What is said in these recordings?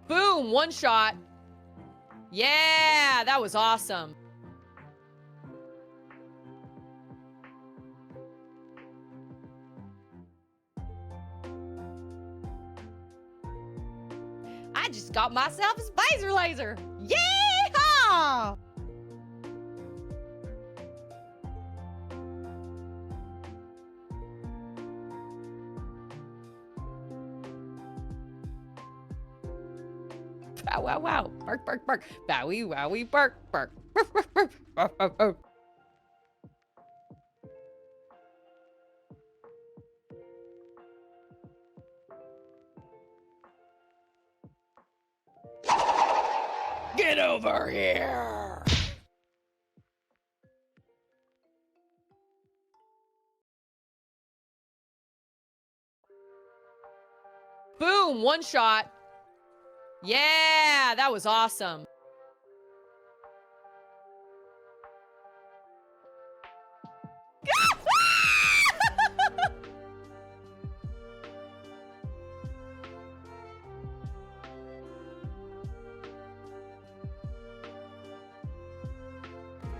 Boom, one shot. Yeah, that was awesome. I just got myself a spacer laser. Yeehaw! Bow wow wow. Bark bark bark. Bowie wowie bark bark. Bark bark bark. Bark bark bark. Get over here! Boom, one shot. Yeah, that was awesome.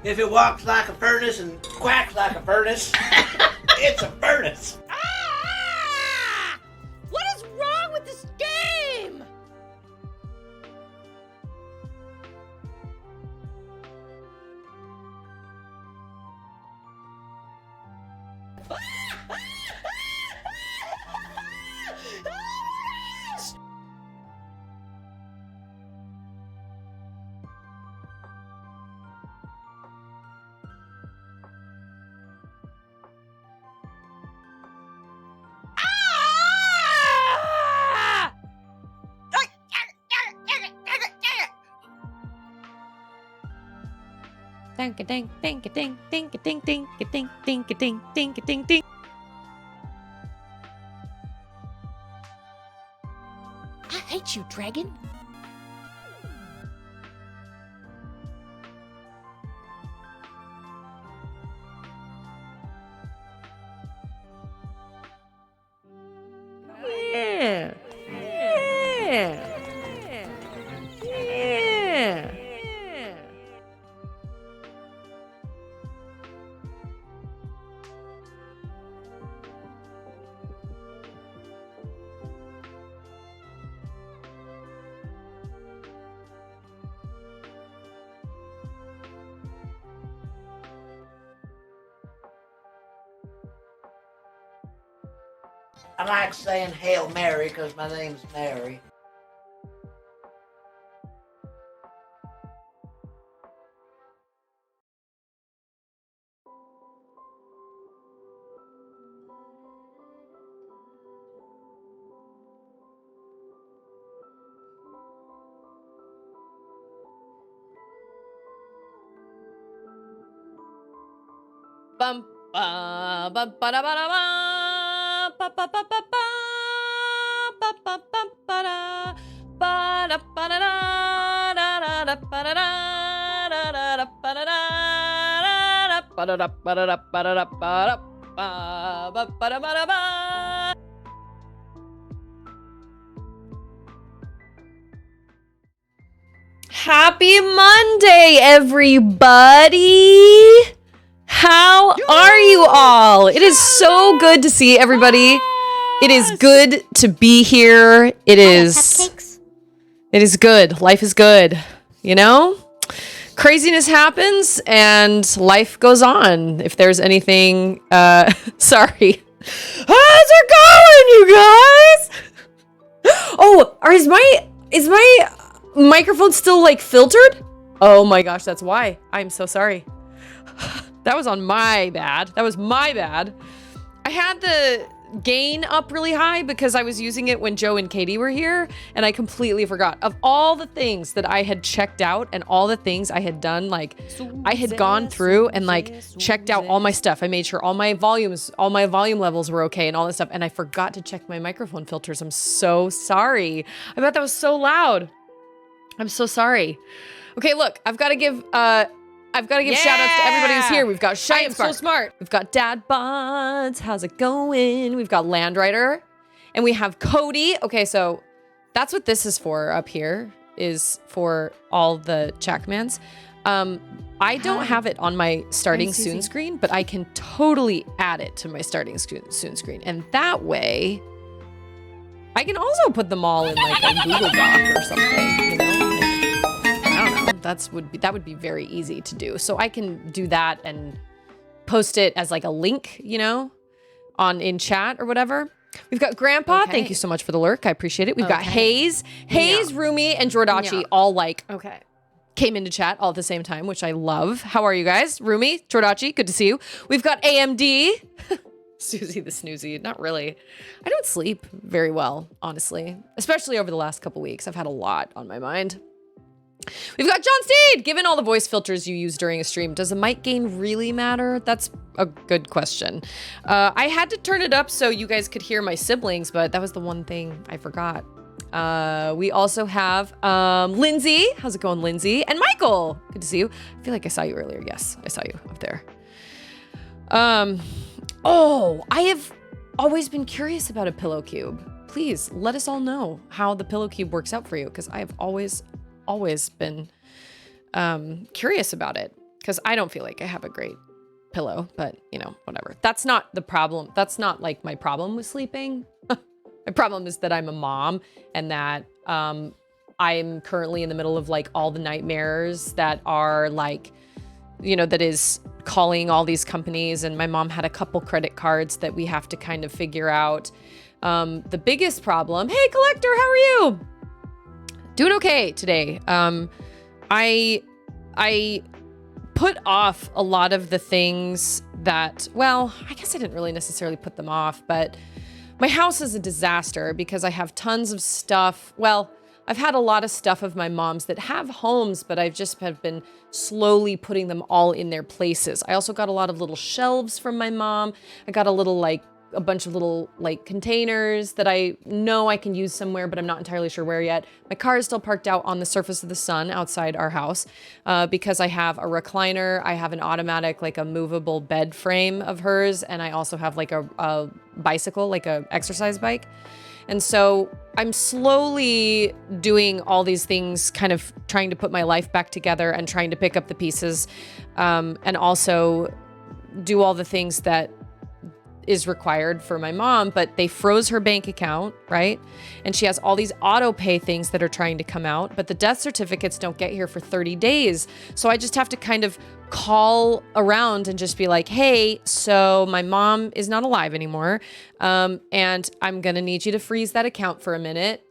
If it walks like a furnace and quacks like a furnace, it's a furnace. Ah! What is wrong with this game? Ding a ding, ding a ding, ding a ding, ding a ding, ding a ding, ding a ding, ding. I hate you, dragon. Yeah. Yeah. Yeah. I like saying Hail Mary because my name's Mary. Bum ba ba ba da ba da ba ba ba ba ba ba ba ba ba ba da ba da ba da da da da ba da da da da ba da da ba da da ba da da ba da da ba da ba ba da ba da ba. Happy Monday, everybody! How are you all? It is so good to see everybody. It is good to be here. It is good. Life is good, you know? Craziness happens and life goes on. If there's anything, sorry. How's it going, you guys? Oh, is my microphone still like filtered? Oh my gosh, that's why. I'm so sorry. That was on my bad. That was my bad. I had the gain up really high because I was using it when Joe and Katie were here, and I completely forgot. Of all the things that I had checked out and all the things I had done, like I had gone through and like checked out all my stuff. I made sure all my volume levels were okay and all this stuff, and I forgot to check my microphone filters. I'm so sorry. I bet that was so loud. I'm so sorry. Okay, look, I've got to give I've got to give shout outs to everybody who's here. We've got Shy I am so smart. We've got Dad Bods. How's it going? We've got Landrider. And we have Cody. Okay, so that's what this is for up here, is for all the Checkmans. I don't have it on my starting soon screen, but I can totally add it to my starting soon screen. And that way, I can also put them all in like a Google Doc or something, you know? Like, I don't know. That would be very easy to do. So I can do that and post it as like a link, you know, in chat or whatever. We've got Grandpa. Thank you so much for the lurk. I appreciate it. We've got Hayes, Rumi, and Jordachi all like came into chat all at the same time, which I love. How are you guys? Rumi, Jordachi, good to see you. We've got AMD. Susie the Snoozy. Not really. I don't sleep very well, honestly, especially over the last couple weeks. I've had a lot on my mind. We've got John Steed. Given all the voice filters you use during a stream, does a mic gain really matter? That's a good question. I had to turn it up so you guys could hear my siblings, but that was the one thing I forgot. We also have Lindsay. How's it going, Lindsay? And Michael. Good to see you. I feel like I saw you earlier. Yes, I saw you up there. I have always been curious about a pillow cube. Please let us all know how the pillow cube works out for you, because I have always been curious about it, because I don't feel like I have a great pillow, but you know, whatever. That's not the problem. That's not like my problem with sleeping. My problem is that I'm a mom, and that I'm currently in the middle of like all the nightmares that are like, you know, that is calling all these companies, and my mom had a couple credit cards that we have to kind of figure out. The biggest problem, hey Collector, how are you? Doing okay today. I put off a lot of the things that, well, I guess I didn't really necessarily put them off, but my house is a disaster because I have tons of stuff. Well, I've had a lot of stuff of my mom's that have homes, but I've just have been slowly putting them all in their places. I also got a lot of little shelves from my mom. I got a bunch of little like containers that I know I can use somewhere, but I'm not entirely sure where yet. My car is still parked out on the surface of the sun outside our house because I have a recliner. I have an automatic, like a movable bed frame of hers. And I also have like a bicycle, like a exercise bike. And so I'm slowly doing all these things, kind of trying to put my life back together and trying to pick up the pieces, and also do all the things that is required for my mom. But they froze her bank account, right? And she has all these auto pay things that are trying to come out, but the death certificates don't get here for 30 days. So I just have to kind of call around and just be like, hey, so my mom is not alive anymore. And I'm going to need you to freeze that account for a minute.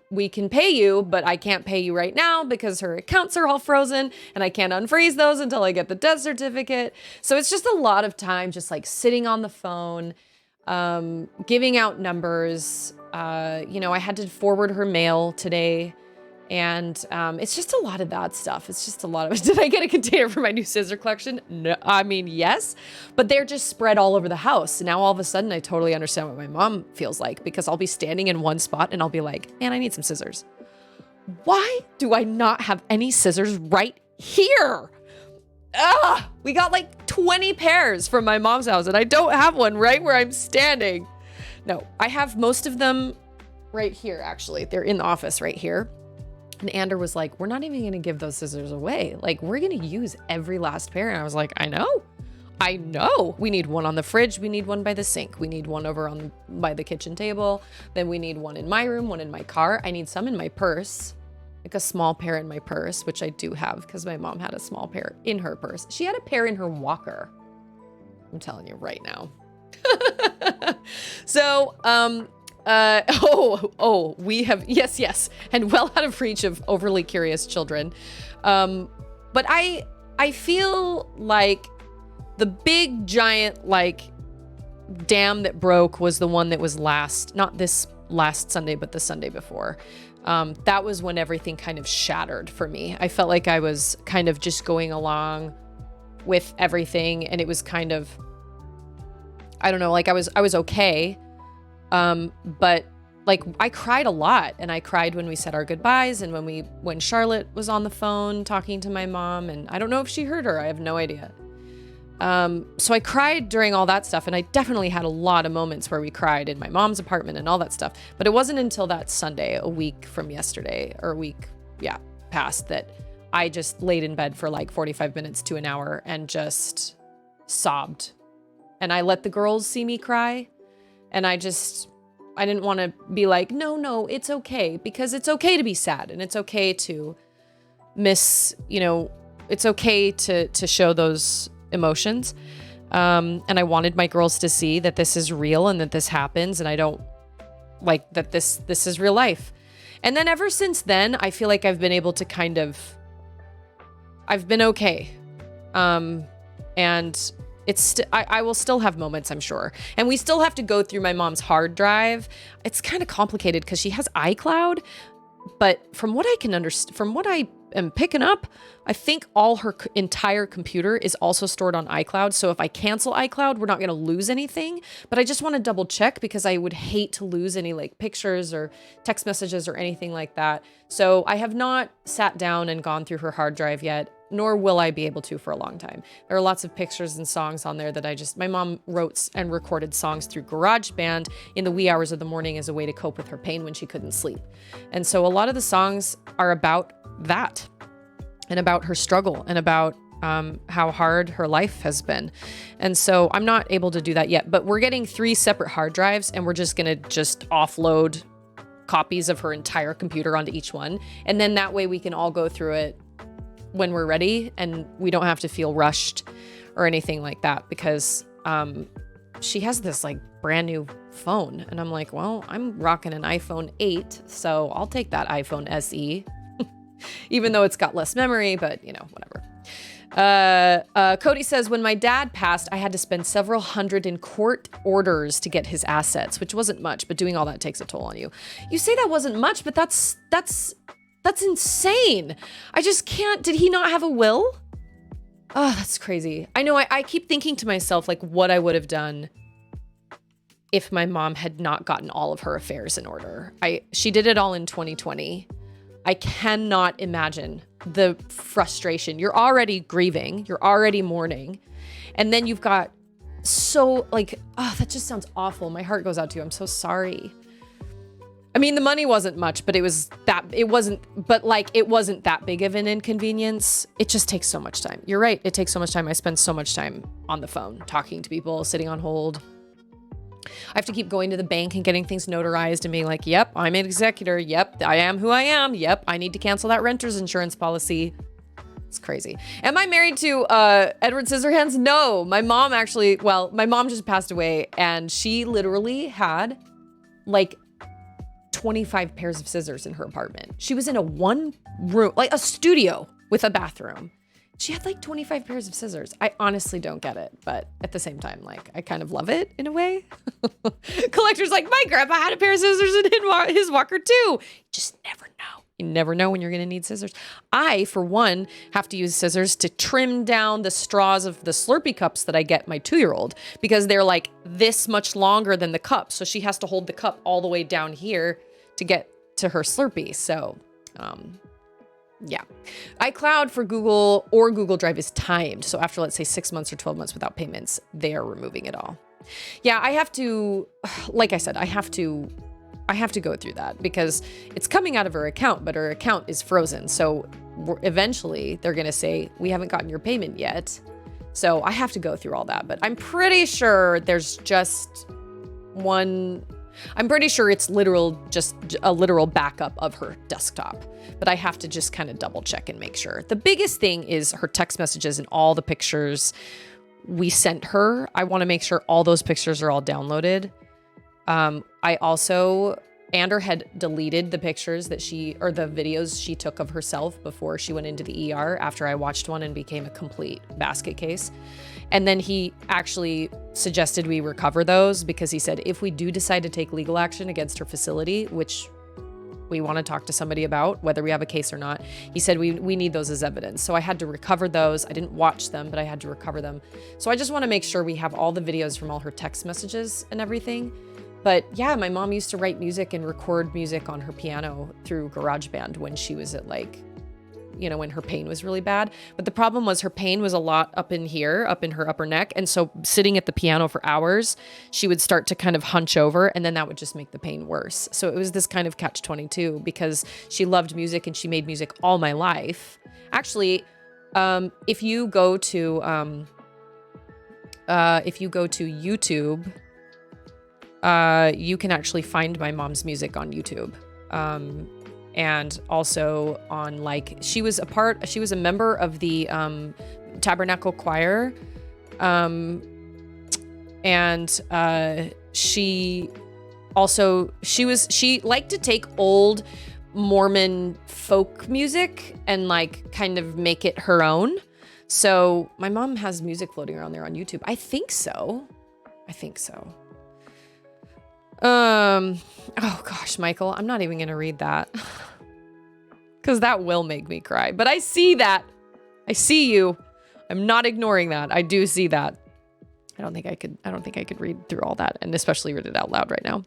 We can pay you, but I can't pay you right now because her accounts are all frozen and I can't unfreeze those until I get the death certificate. So it's just a lot of time just like sitting on the phone, giving out numbers. You know, I had to forward her mail today, and it's just a lot of that stuff. It's just a lot of it. Did I get a container for my new scissor collection? No, I mean, yes, but they're just spread all over the house. Now all of a sudden I totally understand what my mom feels like, because I'll be standing in one spot and I'll be like, man, I need some scissors. Why do I not have any scissors right here? We got like 20 pairs from my mom's house and I don't have one right where I'm standing. No, I have most of them right here, actually. They're in the office right here. And Ander was like, we're not even going to give those scissors away. Like, we're going to use every last pair. And I was like, I know. We need one on the fridge. We need one by the sink. We need one over by the kitchen table. Then we need one in my room, one in my car. I need some in my purse, like a small pair in my purse, which I do have because my mom had a small pair in her purse. She had a pair in her walker. I'm telling you right now. So, we have, yes, and well out of reach of overly curious children. But I feel like the big giant, like, dam that broke was the one that was not this last Sunday, but the Sunday before. That was when everything kind of shattered for me. I felt like I was kind of just going along with everything, and it was kind of, I don't know, like I was okay. But like, I cried a lot, and I cried when we said our goodbyes and when Charlotte was on the phone talking to my mom, and I don't know if she heard her. I have no idea. So I cried during all that stuff, and I definitely had a lot of moments where we cried in my mom's apartment and all that stuff. But it wasn't until that Sunday, a week from yesterday, or a week, past, that I just laid in bed for like 45 minutes to an hour and just sobbed. And I let the girls see me cry, and I didn't want to be like, no, it's okay, because it's okay to be sad, and it's okay to miss, it's okay to show those emotions. And I wanted my girls to see that this is real and that this happens, and I don't like that this is real life. And then ever since then, I feel like I've been able to I've been okay. And I will still have moments, I'm sure. And we still have to go through my mom's hard drive. It's kind of complicated because she has iCloud, but from what I can understand, from what I am picking up, I think all her entire computer is also stored on iCloud. So if I cancel iCloud, we're not going to lose anything, but I just want to double check because I would hate to lose any like pictures or text messages or anything like that. So I have not sat down and gone through her hard drive yet, nor will I be able to for a long time. There are lots of pictures and songs on there that my mom wrote and recorded songs through GarageBand in the wee hours of the morning as a way to cope with her pain when she couldn't sleep. And so a lot of the songs are about that and about her struggle and about how hard her life has been. And so I'm not able to do that yet, but we're getting 3 separate hard drives, and we're just going to offload copies of her entire computer onto each one. And then that way we can all go through it when we're ready, and we don't have to feel rushed or anything like that, because she has this like brand new phone, and I'm like, well, I'm rocking an iPhone 8, so I'll take that iPhone SE, even though it's got less memory, but whatever. Cody says, when my dad passed, I had to spend several hundred in court orders to get his assets, which wasn't much, but doing all that takes a toll on you. You say that wasn't much, but that's insane. I just can't. Did he not have a will? Oh, that's crazy. I know. I keep thinking to myself, like, what I would have done if my mom had not gotten all of her affairs in order. She did it all in 2020. I cannot imagine the frustration. You're already grieving. You're already mourning. And then you've got that just sounds awful. My heart goes out to you. I'm so sorry. I mean, the money wasn't much, but it wasn't that big of an inconvenience. It just takes so much time. You're right. It takes so much time. I spend so much time on the phone, talking to people, sitting on hold. I have to keep going to the bank and getting things notarized and being like, yep, I'm an executor. Yep, I am who I am. Yep, I need to cancel that renter's insurance policy. It's crazy. Am I married to Edward Scissorhands? No, my mom my mom just passed away, and she literally had like 25 pairs of scissors in her apartment. She was in a one room, like a studio with a bathroom. She had like 25 pairs of scissors. I honestly don't get it, but at the same time, like, I kind of love it in a way. Collector's like, my grandpa had a pair of scissors in his walker too. You just never know. You never know when you're going to need scissors. I, for one, have to use scissors to trim down the straws of the Slurpee cups that I get my 2-year-old, because they're like this much longer than the cup. So she has to hold the cup all the way down here to get to her Slurpee. So, yeah. iCloud for Google or Google Drive is timed. So after, let's say, 6 months or 12 months without payments, they are removing it all. Yeah, I have to, like I said, I have to go through that because it's coming out of her account, but her account is frozen. So eventually they're going to say, we haven't gotten your payment yet. So I have to go through all that, but I'm pretty sure there's just one. I'm pretty sure it's just a literal backup of her desktop, but I have to just kind of double check and make sure. The biggest thing is her text messages and all the pictures we sent her. I want to make sure all those pictures are all downloaded. I also, Ander had deleted the pictures the videos she took of herself before she went into the ER after I watched one and became a complete basket case. And then he actually suggested we recover those because he said, if we do decide to take legal action against her facility, which we want to talk to somebody about, whether we have a case or not, he said, we need those as evidence. So I had to recover those. I didn't watch them, but I had to recover them. So I just want to make sure we have all the videos from all her text messages and everything. But yeah, my mom used to write music and record music on her piano through GarageBand when she was at like, you know, when her pain was really bad. But the problem was her pain was a lot up in here, up in her upper neck. And so sitting at the piano for hours, she would start to kind of hunch over, and then that would just make the pain worse. So it was this kind of catch-22 because she loved music and she made music all my life. Actually, if you go to YouTube, you can actually find my mom's music on YouTube. And also on like, she was a member of the Tabernacle Choir. She liked to take old Mormon folk music and like kind of make it her own. So my mom has music floating around there on YouTube. I think so. Oh gosh, Michael, I'm not even gonna read that because that will make me cry. But I see that. I see you. I'm not ignoring that. I do see that. I don't think I could read through all that, and especially read it out loud right now.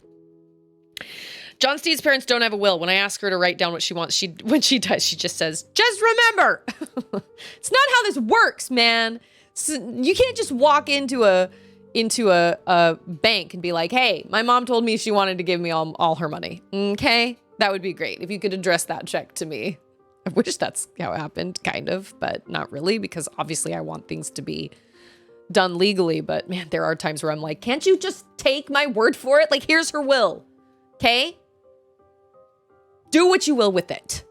John Steed's parents don't have a will. When I ask her to write down what she wants, when she does, she just says, "Just remember, it's not how this works, man. You can't just walk into a bank and be like, hey, my mom told me she wanted to give me all her money. Okay, that would be great if you could address that check to me." I wish that's how it happened, kind of, but not really, because obviously I want things to be done legally. But man, there are times where I'm like, can't you just take my word for it? Like, here's her will, okay? Do what you will with it.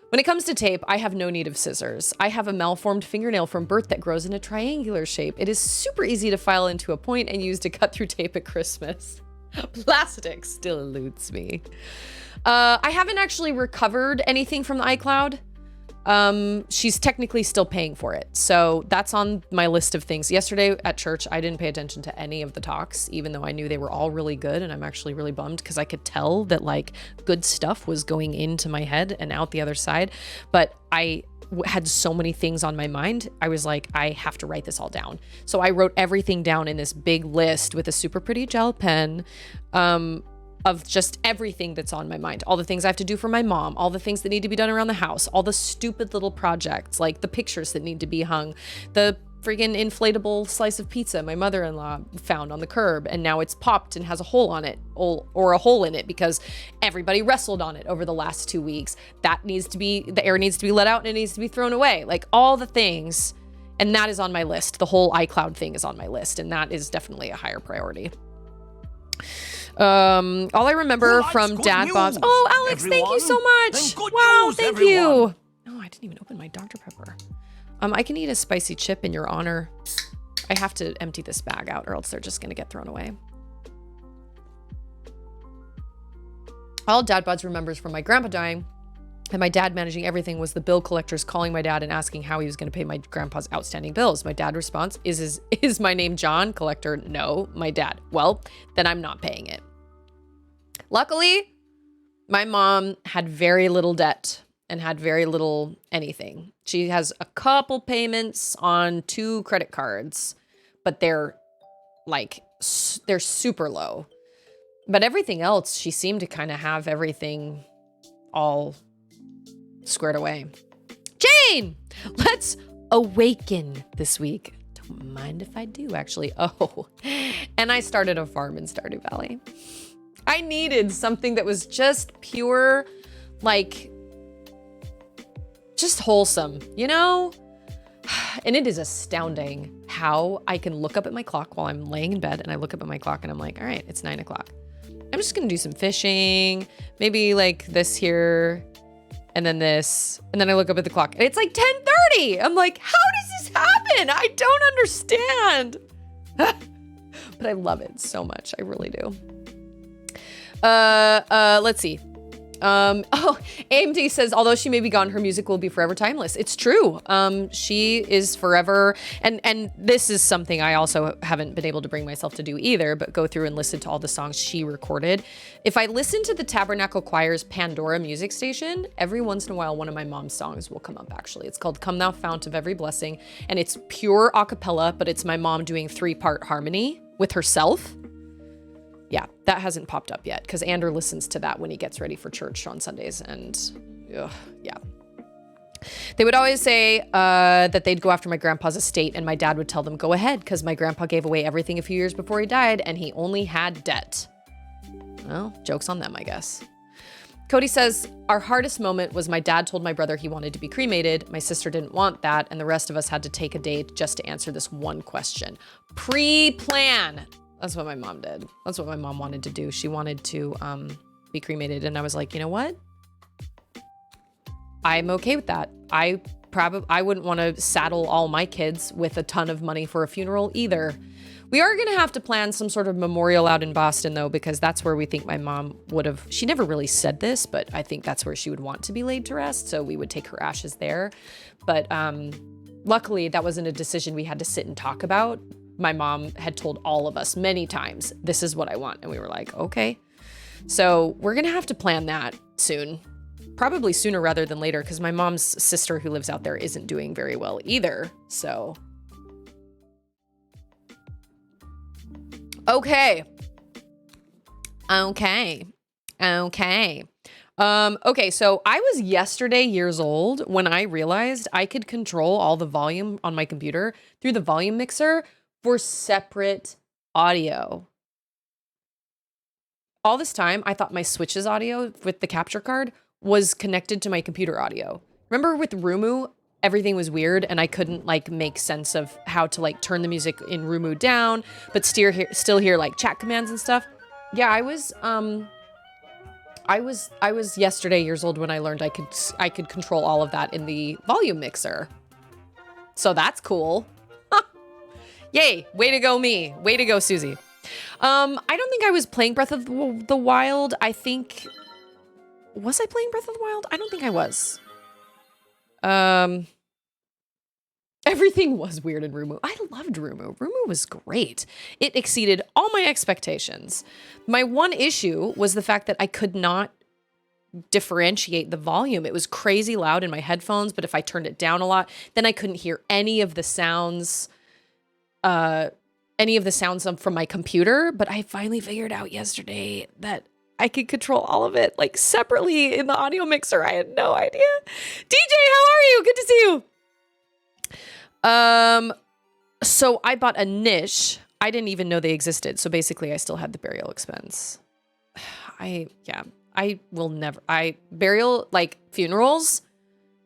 When it comes to tape, I have no need of scissors. I have a malformed fingernail from birth that grows in a triangular shape. It is super easy to file into a point and use to cut through tape at Christmas. Plastic still eludes me. I haven't actually recovered anything from the iCloud. She's technically still paying for it. So that's on my list of things. Yesterday at church, I didn't pay attention to any of the talks, even though I knew they were all really good. And I'm actually really bummed because I could tell that like good stuff was going into my head and out the other side. But I had so many things on my mind. I was like, I have to write this all down. So I wrote everything down in this big list with a super pretty gel pen, of just everything that's on my mind. All the things I have to do for my mom, all the things that need to be done around the house, all the stupid little projects, like the pictures that need to be hung, the friggin' inflatable slice of pizza my mother-in-law found on the curb, and now it's popped and has a hole on it, or a hole in it because everybody wrestled on it over the last 2 weeks. That needs to be, the air needs to be let out and it needs to be thrown away. Like all the things, and that is on my list. The whole iCloud thing is on my list, and that is definitely a higher priority. All I remember from Dad Bob's. Oh, Alex, everyone. Thank you so much. Wow, thank everyone. You. Oh, I didn't even open my Dr. Pepper. I can eat a spicy chip in your honor. I have to empty this bag out or else they're just going to get thrown away. All Dad Buds remembers from my grandpa dying and my dad managing everything was the bill collectors calling my dad and asking how he was going to pay my grandpa's outstanding bills. My dad's response is my name John? Collector, no. My dad, well, then I'm not paying it. Luckily, my mom had very little debt and had very little anything. She has a couple payments on 2 credit cards, but they're super low. But everything else, she seemed to kind of have everything all squared away. Jane, let's awaken this week. Don't mind if I do, actually. Oh, and I started a farm in Stardew Valley. I needed something that was just pure, like, just wholesome, you know? And it is astounding how I can look up at my clock while I'm laying in bed, and I look up at my clock and I'm like, all right, it's 9 o'clock. I'm just gonna do some fishing, maybe like this here, and then this, and then I look up at the clock and it's like 10:30. I'm like, how does this happen? I don't understand. But I love it so much. I really do. Let's see. AMD says, although she may be gone, her music will be forever timeless. It's true. She is forever. And this is something I also haven't been able to bring myself to do either, but go through and listen to all the songs she recorded. If I listen to the Tabernacle Choir's Pandora music station, every once in a while, one of my mom's songs will come up, actually. It's called Come Thou Fount of Every Blessing. And it's pure a cappella, but it's my mom doing 3-part harmony with herself. yeah, that hasn't popped up yet because Ander listens to that when he gets ready for church on Sundays. And yeah. They would always say that they'd go after my grandpa's estate, and my dad would tell them, go ahead, because my grandpa gave away everything a few years before he died, and he only had debt. Well, joke's on them, I guess. Cody says, our hardest moment was my dad told my brother he wanted to be cremated. My sister didn't want that, and the rest of us had to take a day just to answer this one question. Pre-plan. That's what my mom did. That's what my mom wanted to do. She wanted to be cremated, and I was like, you know what? I'm okay with that. I wouldn't want to saddle all my kids with a ton of money for a funeral either. We are going to have to plan some sort of memorial out in Boston, though, because that's where we think my mom would have. She never really said this, but I think that's where she would want to be laid to rest. So we would take her ashes there. But luckily, that wasn't a decision we had to sit and talk about. My mom had told all of us many times, this is what I want. And we were like, okay. So we're going to have to plan that soon. Probably sooner rather than later, because my mom's sister who lives out there isn't doing very well either. So. Okay. Okay, so I was yesterday years old when I realized I could control all the volume on my computer through the volume mixer for separate audio. All this time, I thought my Switch's audio with the capture card was connected to my computer audio. Remember with Rumu, everything was weird and I couldn't like make sense of how to like turn the music in Rumu down, but still hear like chat commands and stuff. Yeah, I was yesterday years old when I learned I could control all of that in the volume mixer. So that's cool. Yay, way to go me. Way to go, Susie. I don't think I was playing Breath of the Wild. Was I playing Breath of the Wild? I don't think I was. Everything was weird in Rumu. I loved Rumu. Rumu was great. It exceeded all my expectations. My one issue was the fact that I could not differentiate the volume. It was crazy loud in my headphones, but if I turned it down a lot, then I couldn't hear any of the sounds from my computer. But I finally figured out yesterday that I could control all of it like separately in the audio mixer. I had no idea. DJ, how are you? Good to see you. So I bought a niche. I didn't even know they existed. So basically I still had the burial expense. Burial, like funerals,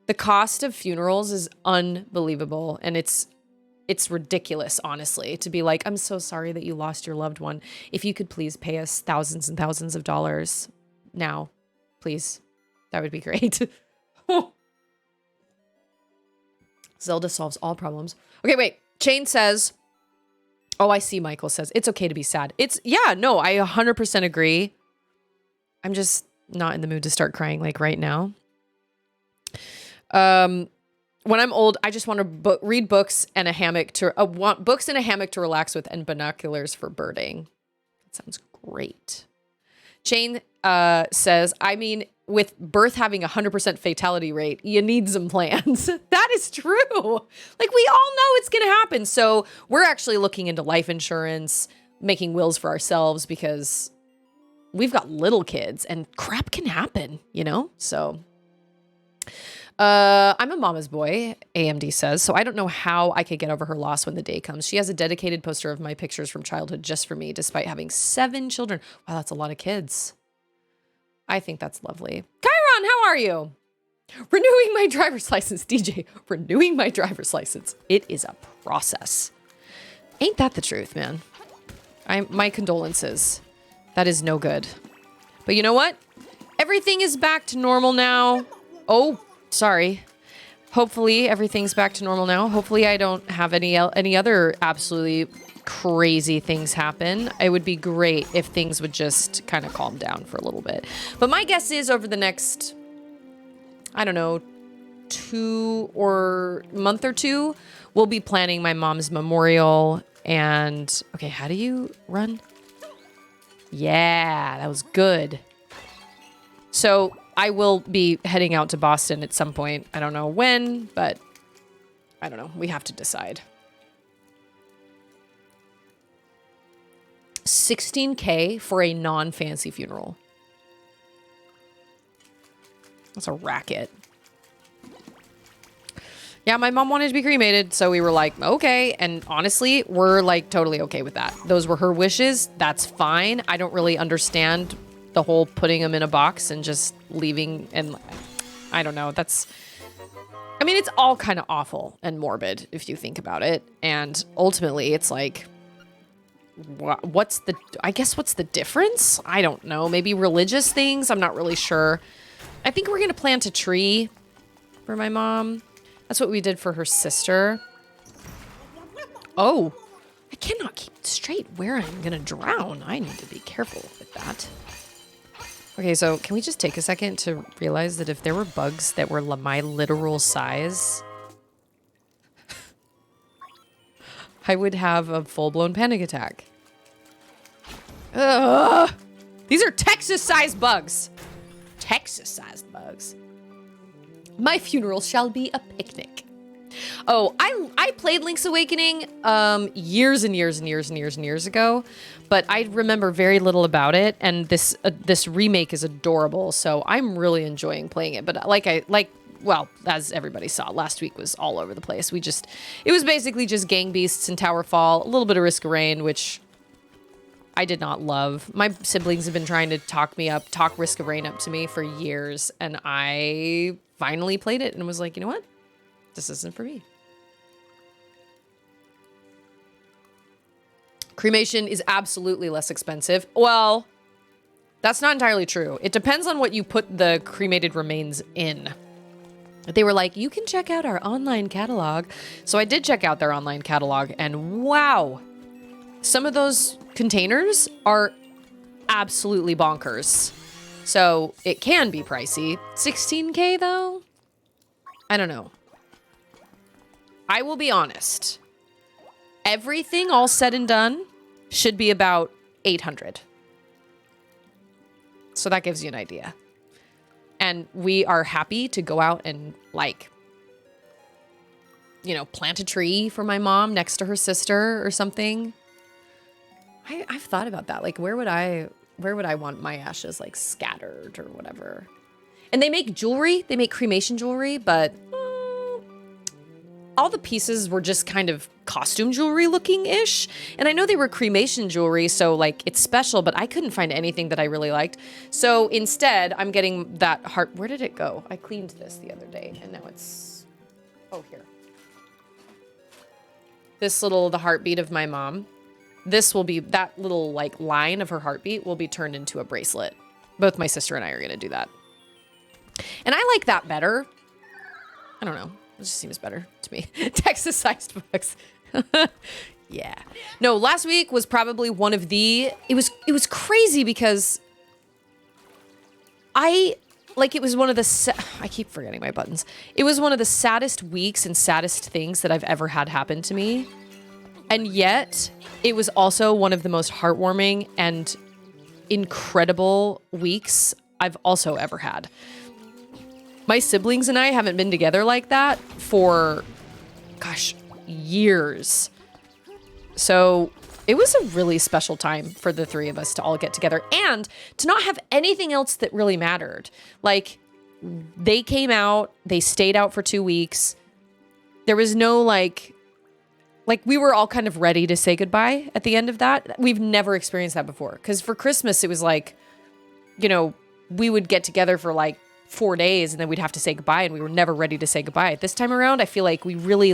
the cost of funerals is unbelievable. And it's ridiculous, honestly, to be like, I'm so sorry that you lost your loved one. If you could please pay us thousands and thousands of dollars now, please. That would be great. Zelda solves all problems. Okay, wait. Chain says, oh, I see. Michael says, it's okay to be sad. I 100% agree. I'm just not in the mood to start crying like right now. When I'm old, I just want to read books and a hammock to want books and a hammock to relax with and binoculars for birding. That sounds great. Shane says, I mean, with birth having 100% fatality rate, you need some plans. That is true. Like we all know it's going to happen. So we're actually looking into life insurance, making wills for ourselves because we've got little kids and crap can happen, you know? So I'm a mama's boy, AMD says, so I don't know how I could get over her loss when the day comes. She has a dedicated poster of my pictures from childhood just for me, despite having 7 children. Wow, that's a lot of kids. I think that's lovely. Chiron, how are you? Renewing my driver's license, DJ. Renewing my driver's license. It is a process. Ain't that the truth, man? My condolences. That is no good. But you know what? Everything is back to normal now. Oh, sorry. Hopefully everything's back to normal now. Hopefully I don't have any other absolutely crazy things happen. It would be great if things would just kind of calm down for a little bit. But my guess is over the next, I don't know, 2 or month or 2, we'll be planning my mom's memorial. And okay, how do you run? Yeah, that was good. So I will be heading out to Boston at some point. I don't know when, but I don't know. We have to decide. $16K for a non-fancy funeral. That's a racket. Yeah, my mom wanted to be cremated, so we were like, okay. And honestly, we're like totally okay with that. Those were her wishes. That's fine. I don't really understand the whole putting them in a box and just leaving. And I don't know. I mean, it's all kind of awful and morbid if you think about it. And ultimately, it's like, what's the difference? I don't know. Maybe religious things. I'm not really sure. I think we're going to plant a tree for my mom. That's what we did for her sister. Oh, I cannot keep straight where I'm going to drown. I need to be careful with that. Okay, so can we just take a second to realize that if there were bugs that were my literal size, I would have a full-blown panic attack. Ugh! These are Texas-sized bugs. Texas-sized bugs. My funeral shall be a picnic. Oh, I played Link's Awakening years and years and years and years and years ago, but I remember very little about it. And this remake is adorable, so I'm really enjoying playing it. But well, as everybody saw, last week was all over the place. It was basically just Gang Beasts and Tower Fall, a little bit of Risk of Rain, which I did not love. My siblings have been trying to talk Risk of Rain up to me for years, and I finally played it and was like, you know what? This isn't for me. Cremation is absolutely less expensive. Well, that's not entirely true. It depends on what you put the cremated remains in. They were like, you can check out our online catalog. So I did check out their online catalog, and wow, some of those containers are absolutely bonkers. So it can be pricey. 16K though? I don't know. I will be honest. Everything all said and done should be about 800. So that gives you an idea. And we are happy to go out and plant a tree for my mom next to her sister or something. I've thought about that. Like, where would I want my ashes scattered or whatever? And they make jewelry. They make cremation jewelry, but all the pieces were just kind of costume jewelry looking-ish. And I know they were cremation jewelry, so it's special, but I couldn't find anything that I really liked. So instead, I'm getting that heart. Where did it go? I cleaned this the other day, and now it's, oh, here. The heartbeat of my mom. This will be, that little line of her heartbeat will be turned into a bracelet. Both my sister and I are going to do that. And I like that better. I don't know. It just seems better to me. Texas-sized bugs. Yeah. No, last week was probably one of it was crazy because it was one of the, I keep forgetting my buttons. It was one of the saddest weeks and saddest things that I've ever had happen to me. And yet, it was also one of the most heartwarming and incredible weeks I've also ever had. My siblings and I haven't been together like that for, gosh, years. So it was a really special time for the three of us to all get together and to not have anything else that really mattered. They came out, they stayed out for 2 weeks. There was no we were all kind of ready to say goodbye at the end of that. We've never experienced that before. Because for Christmas, it was we would get together for 4 days and then we'd have to say goodbye, and we were never ready to say goodbye. This time around, I feel like we really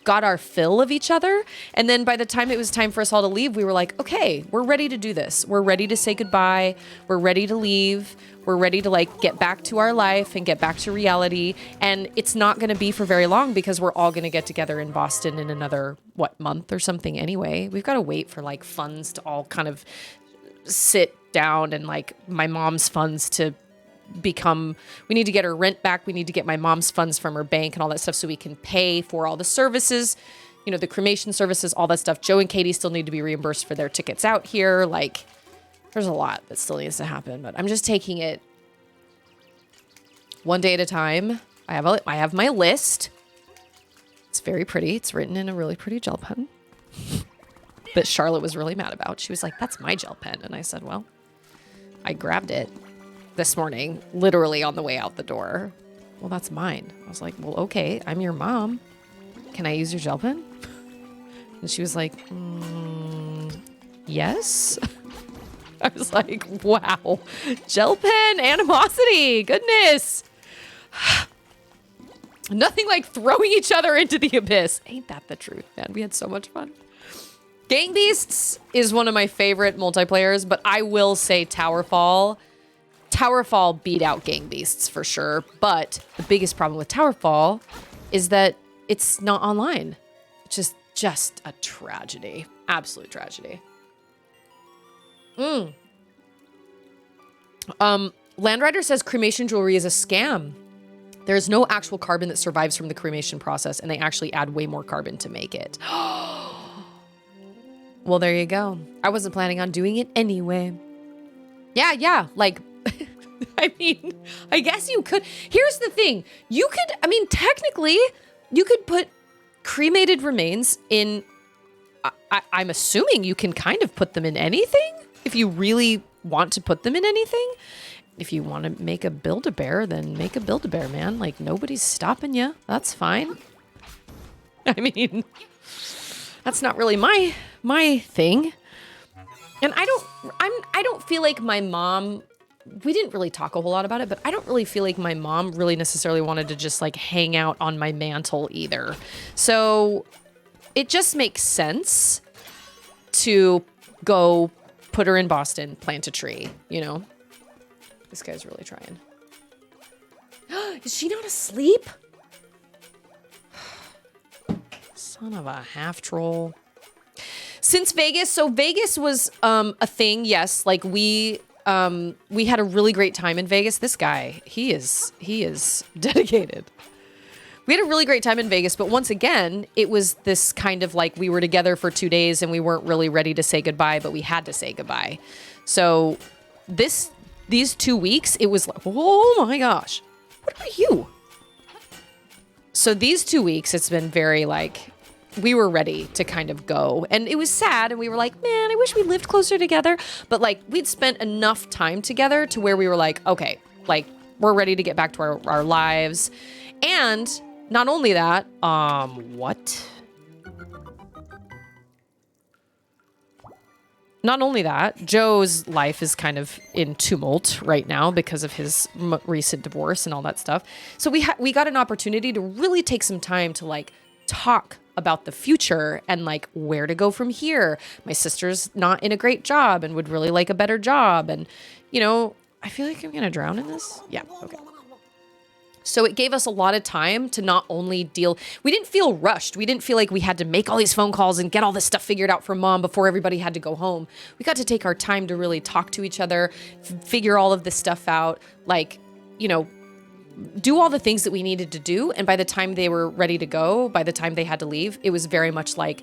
got our fill of each other. And then by the time it was time for us all to leave, we were like, okay, we're ready to do this. We're ready to say goodbye. We're ready to leave. We're ready to get back to our life and get back to reality. And it's not going to be for very long because we're all going to get together in Boston in another, month or something anyway. We've got to wait for funds to all kind of sit down and my mom's funds to become, we need to get her rent back. We need to get my mom's funds from her bank and all that stuff so we can pay for all the services, the cremation services, all that stuff. Joe and Katie still need to be reimbursed for their tickets out here. There's a lot that still needs to happen, but I'm just taking it one day at a time. I have my list. It's very pretty. It's written in a really pretty gel pen. that Charlotte was really mad about. She was like, that's my gel pen. And I said, well, I grabbed it this morning, literally on the way out the door. Well, that's mine. I was like, well, okay, I'm your mom. Can I use your gel pen? And she was like, yes. I was like, wow, gel pen, animosity, goodness. Nothing like throwing each other into the abyss. Ain't that the truth, man? We had so much fun. Gang Beasts is one of my favorite multiplayers, but I will say Towerfall beat out Gang Beasts for sure. But the biggest problem with Towerfall is that it's not online. It's just a tragedy. Absolute tragedy. Landrider says cremation jewelry is a scam. There's no actual carbon that survives from the cremation process, and they actually add way more carbon to make it. Well, there you go. I wasn't planning on doing it anyway. Yeah, like, I mean, I guess you could. Here's the thing. You could, I mean, technically, you could put cremated remains in, I'm assuming you can kind of put them in anything if you really want to put them in anything. If you want to make a Build-A-Bear, then make a Build-A-Bear, man. Like, nobody's stopping you. That's fine. I mean, that's not really my thing. And I don't feel like my mom, we didn't really talk a whole lot about it, but I don't really feel like my mom really necessarily wanted to just like hang out on my mantle either. So it just makes sense to go put her in Boston, plant a tree, you know? This guy's really trying. Is she not asleep? Son of a half troll. Since Vegas, so Vegas was a thing, yes. Like we had a really great time in Vegas. This guy, he is dedicated. We had a really great time in Vegas, but once again, it was this kind of like we were together for 2 days and we weren't really ready to say goodbye, but we had to say goodbye. So these 2 weeks, it was like, oh my gosh, what are you? So these 2 weeks, it's been very like, we were ready to kind of go. And it was sad. And we were like, man, I wish we lived closer together. But like, we'd spent enough time together to where we were like, okay, like we're ready to get back to our lives. And not only that, what? Not only that, Joe's life is kind of in tumult right now because of his recent divorce and all that stuff. So we got an opportunity to really take some time to like talk about the future and like where to go from here. My sister's not in a great job and would really like a better job. And, you know, I feel like I'm going to drown in this. Yeah. Okay. So it gave us a lot of time to not only we didn't feel rushed. We didn't feel like we had to make all these phone calls and get all this stuff figured out for mom before everybody had to go home. We got to take our time to really talk to each other, figure all of this stuff out, like, you know, do all the things that we needed to do. And by the time they were ready to go, by the time they had to leave, it was very much like,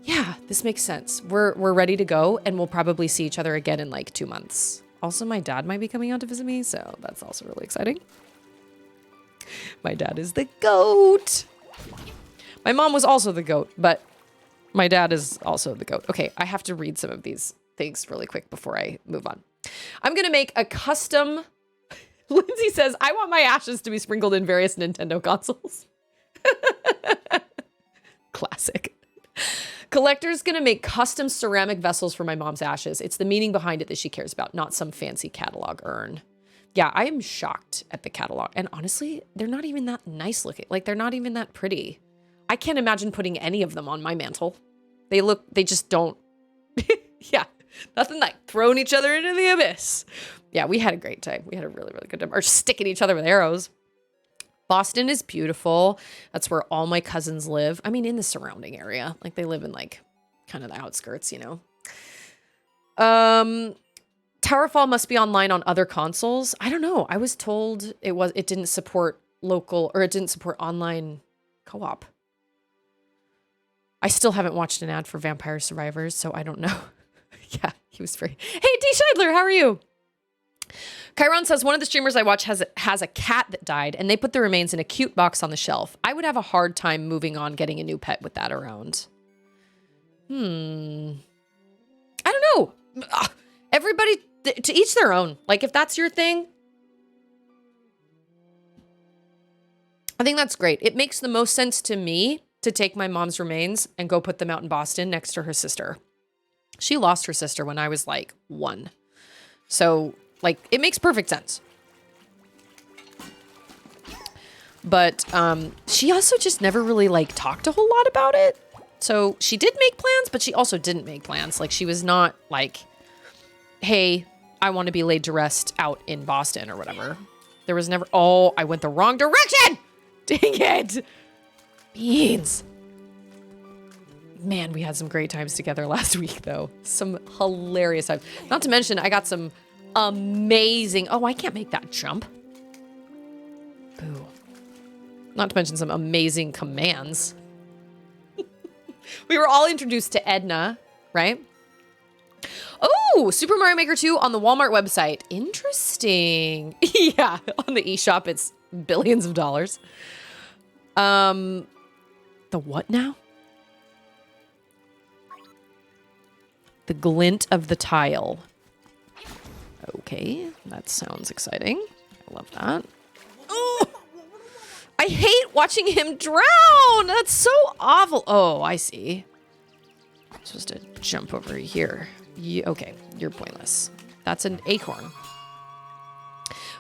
yeah, this makes sense. We're ready to go and we'll probably see each other again in like 2 months. Also, my dad might be coming out to visit me, so that's also really exciting. My dad is the GOAT. My mom was also the GOAT, but my dad is also the GOAT. Okay, I have to read some of these things really quick before I move on. I'm going to make a custom... Lindsay says, I want my ashes to be sprinkled in various Nintendo consoles. Classic. Collector's going to make custom ceramic vessels for my mom's ashes. It's the meaning behind it that she cares about, not some fancy catalog urn. Yeah, I am shocked at the catalog. And honestly, they're not even that nice looking. Like, they're not even that pretty. I can't imagine putting any of them on my mantle. They just don't. Yeah, nothing like throwing each other into the abyss. Yeah, we had a great time. We had a really, really good time. Or sticking each other with arrows. Boston is beautiful. That's where all my cousins live. I mean, in the surrounding area. Like, they live in, like, kind of the outskirts, you know. Towerfall must be online on other consoles. I don't know. I was told it didn't support local, or it didn't support online co-op. I still haven't watched an ad for Vampire Survivors, so I don't know. Yeah, he was free. Hey, D. Scheidler, how are you? Chiron says, one of the streamers I watch has a cat that died, and they put the remains in a cute box on the shelf. I would have a hard time moving on getting a new pet with that around. I don't know. Everybody, to each their own. Like, if that's your thing, I think that's great. It makes the most sense to me to take my mom's remains and go put them out in Boston next to her sister. She lost her sister when I was like 1. So, like, it makes perfect sense. But she also just never really, like, talked a whole lot about it. So she did make plans, but she also didn't make plans. Like, she was not like, hey, I want to be laid to rest out in Boston or whatever. There was never, oh, I went the wrong direction. Dang it. Beans. Man, we had some great times together last week, though. Some hilarious times. Not to mention, I got some amazing... Oh, I can't make that jump. Boo. Not to mention some amazing commands. We were all introduced to Edna, right? Oh, Super Mario Maker 2 on the Walmart website. Interesting. Yeah, on the eShop, it's billions of dollars. The what now? The glint of the tile. Okay, that sounds exciting. I love that. Oh, I hate watching him drown. That's so awful. Oh, I see. I'm supposed to jump over here. Okay, you're pointless. That's an acorn.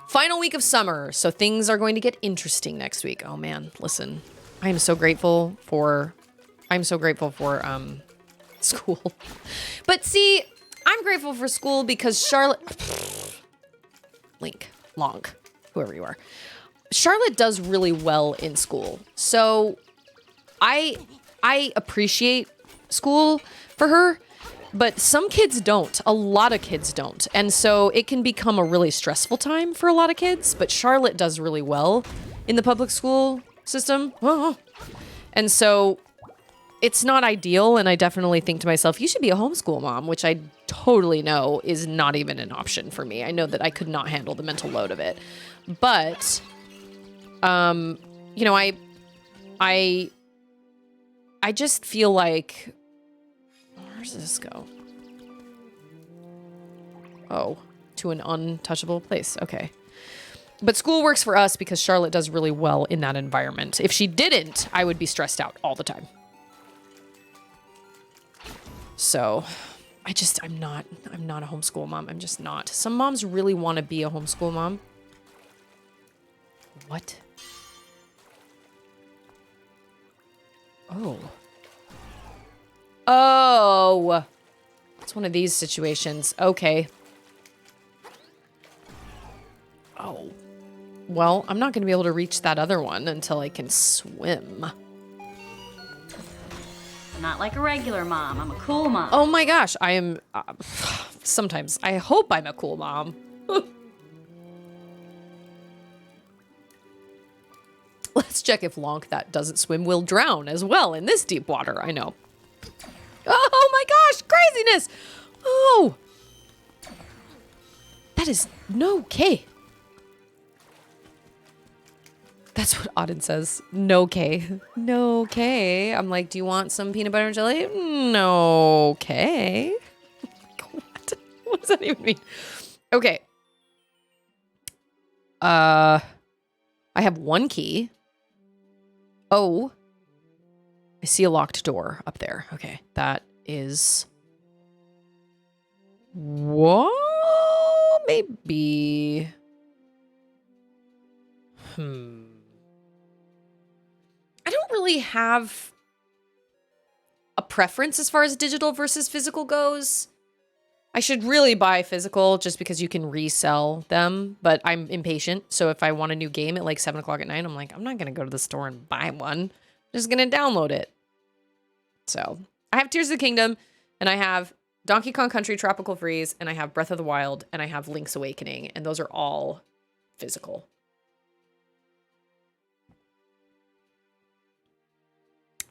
Final week of summer, so things are going to get interesting next week. Oh man, listen. I am so grateful for school. But see, I'm grateful for school because Charlotte Link, Lonk, whoever you are. Charlotte does really well in school. So I appreciate school for her, but some kids don't. A lot of kids don't. And so it can become a really stressful time for a lot of kids, but Charlotte does really well in the public school system. And so it's not ideal, and I definitely think to myself, you should be a homeschool mom, which I totally know is not even an option for me. I know that I could not handle the mental load of it. But, you know, I just feel like, where does this go? Oh, to an untouchable place. Okay. But school works for us because Charlotte does really well in that environment. If she didn't, I would be stressed out all the time. So I'm not a homeschool mom. I'm just not. Some moms really want to be a homeschool mom. What? Oh. Oh. It's one of these situations. Okay. Oh. Well, I'm not going to be able to reach that other one until I can swim. I'm not like a regular mom. I'm a cool mom. Oh my gosh, I am... sometimes I hope I'm a cool mom. Let's check if Lonk that doesn't swim will drown as well in this deep water. I know. Oh my gosh, craziness! Oh! That is no K. That's what Auden says. No K. No K. I'm like, do you want some peanut butter and jelly? No K. What? What does that even mean? Okay. I have one key. Oh. I see a locked door up there. Okay. That is... What? Maybe... I don't really have a preference as far as digital versus physical goes. I should really buy physical just because you can resell them, but I'm impatient. So if I want a new game at like 7 o'clock at night, I'm like, I'm not going to go to the store and buy one. I'm just going to download it. So I have Tears of the Kingdom, and I have Donkey Kong Country Tropical Freeze, and I have Breath of the Wild, and I have Link's Awakening, and those are all physical.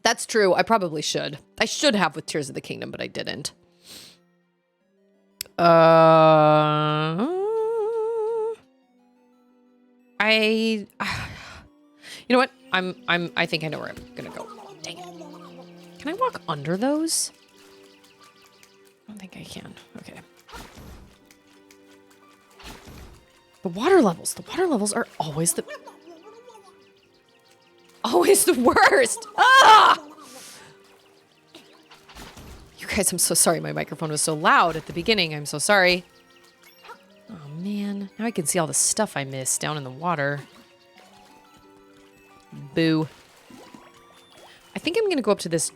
That's true. I probably should. I should have with Tears of the Kingdom, but I didn't. You know what? I think I know where I'm gonna go. Dang it. Can I walk under those? don't think I can. Okay. The water levels are always the worst. Ah! You guys, I'm so sorry my microphone was so loud at the beginning. I'm so sorry. Oh man, now I can see all the stuff I missed down in the water. Boo. I think I'm gonna go up to this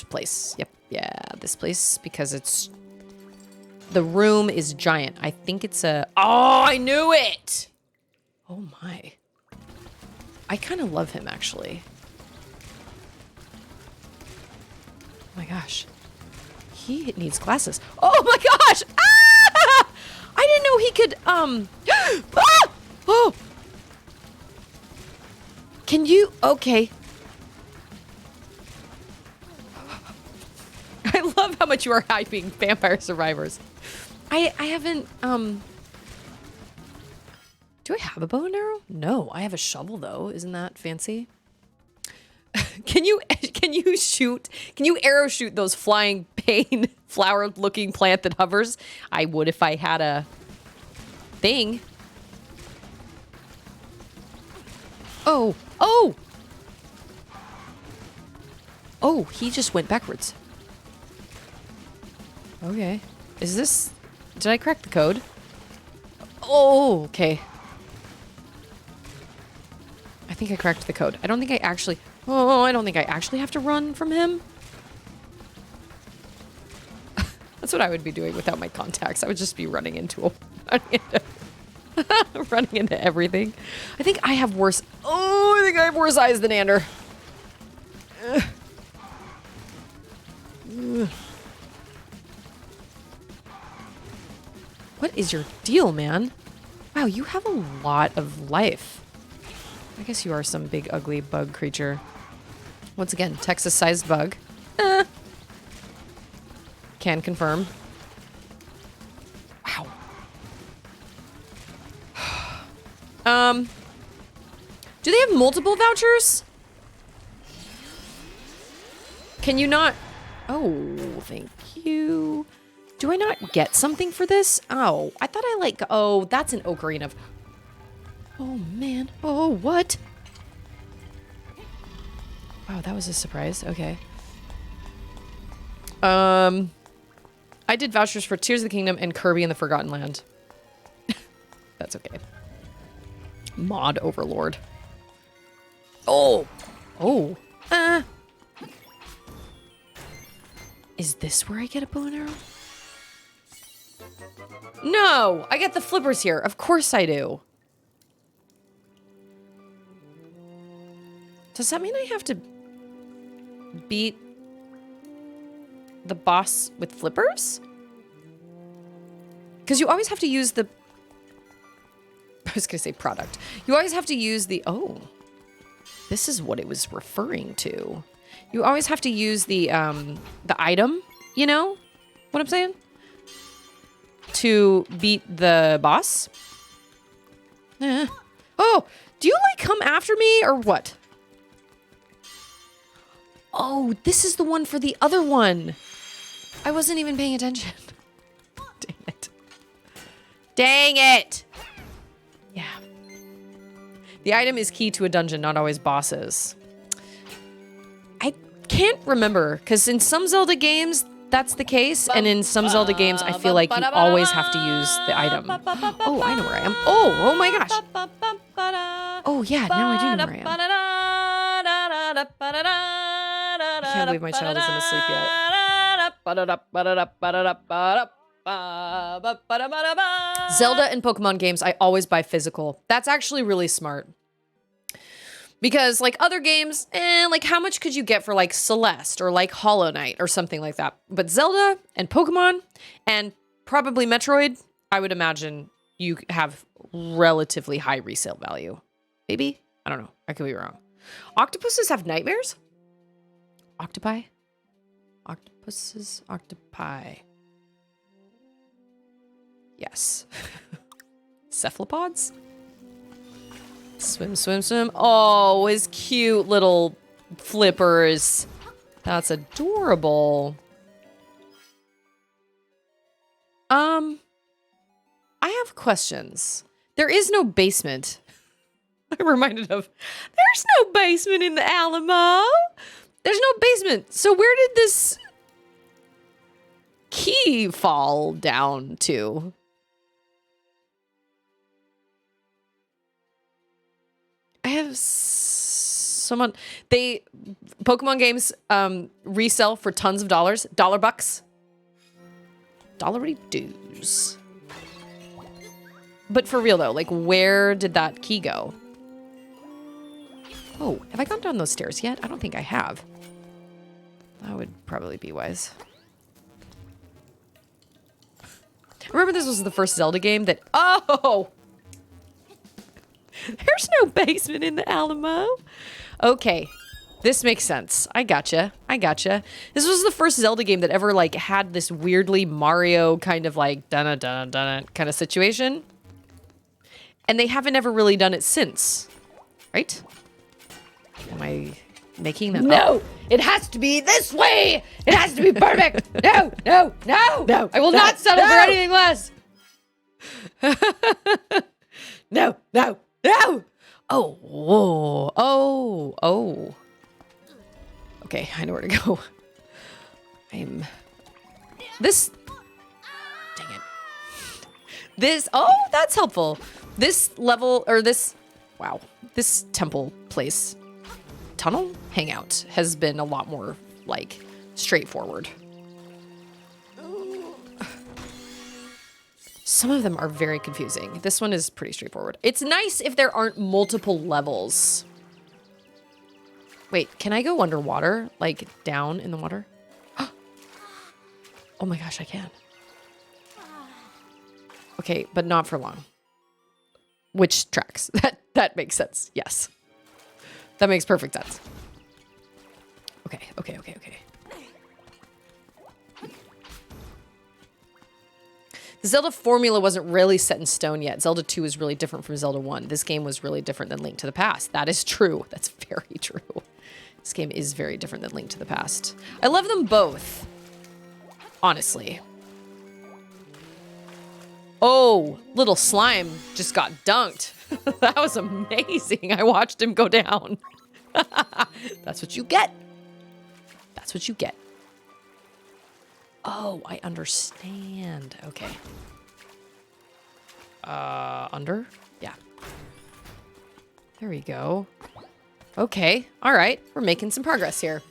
place. Yep, yeah, this place because it's the room is giant. I think it's a. Oh, I knew it. Oh my. I kind of love him actually. Oh my gosh. He needs glasses. Oh my gosh! Ah! I didn't know he could, ah! Oh! Can you, okay. I love how much you are hyping Vampire Survivors. I haven't, do I have a bow and arrow? No, I have a shovel though. Isn't that fancy? Can you arrow shoot those flying pain flower looking plant that hovers? I would if I had a thing. Oh, oh! Oh, he just went backwards. Okay. Is this, did I crack the code? Oh, okay. I think I cracked the code. I don't think I actually have to run from him. That's what I would be doing without my contacts. I would just be running into running into everything. I think I have worse eyes than Ander. Ugh. Ugh. What is your deal, man? Wow, you have a lot of life. I guess you are some big, ugly bug creature. Once again, Texas-sized bug. Can confirm. Wow. Do they have multiple vouchers? Can you not? Oh, thank you. Do I not get something for this? Oh, I thought I oh, that's an ocarina of... Oh, man. Oh, what? Wow, that was a surprise. Okay. I did vouchers for Tears of the Kingdom and Kirby and the Forgotten Land. That's okay. Mod Overlord. Oh! Oh. Is this where I get a bow and arrow? No! I get the flippers here. Of course I do. Does that mean I have to beat the boss with flippers? Because you always have to use the... I was going to say product. You always have to use the... Oh. This is what it was referring to. You always have to use the item, you know what I'm saying? To beat the boss. Oh, do you like come after me or what? Oh, this is the one for the other one. I wasn't even paying attention. Dang it. Dang it. Yeah. The item is key to a dungeon, not always bosses. I can't remember, because in some Zelda games, that's the case, and in some Zelda games, I feel like you always have to use the item. Oh, I know where I am. Oh my gosh. Oh yeah, now I do know where I am. I can't believe my child isn't asleep yet. Zelda and Pokemon games, I always buy physical. That's actually really smart. Because like other games, like how much could you get for like Celeste or like Hollow Knight or something like that? But Zelda and Pokemon and probably Metroid, I would imagine you have relatively high resale value. Maybe? I don't know. I could be wrong. Octopuses have nightmares? Octopi? Octopuses? Octopi. Yes. Cephalopods? Swim, swim, swim. Oh, his cute little flippers. That's adorable. I have questions. There is no basement. I'm reminded of, there's no basement in the Alamo. There's no basement. So where did this key fall down to? I have someone, Pokemon games resell for tons of dollars, $bucks. Dollary dues. But for real though, like where did that key go? Oh, have I gone down those stairs yet? I don't think I have. That would probably be wise. Remember this was the first Zelda game that, oh! There's no basement in the Alamo. Okay, this makes sense. I gotcha. This was the first Zelda game that ever like had this weirdly Mario kind of like dun-dun-dun-dun kind of situation. And they haven't ever really done it since, right? Am I making that? No, it has to be this way. It has to be perfect. No. I will not settle for anything less. No. Oh, whoa. Oh. Okay, I know where to go. This. Dang it. Oh, that's helpful. This level, or this temple place, tunnel hangout has been a lot more, like, straightforward. Some of them are very confusing. This one is pretty straightforward. It's nice if there aren't multiple levels. Wait, can I go underwater? Like, down in the water? Oh my gosh, I can. Okay, but not for long. Which tracks? That makes sense. Yes. That makes perfect sense. Okay. The Zelda formula wasn't really set in stone yet. Zelda 2 is really different from Zelda 1. This game was really different than Link to the Past. That is true. That's very true. This game is very different than Link to the Past. I love them both. Honestly. Oh, little slime just got dunked. That was amazing. I watched him go down. That's what you get. That's what you get. Oh, I understand. Okay. Under? Yeah. There we go. Okay. All right. We're making some progress here.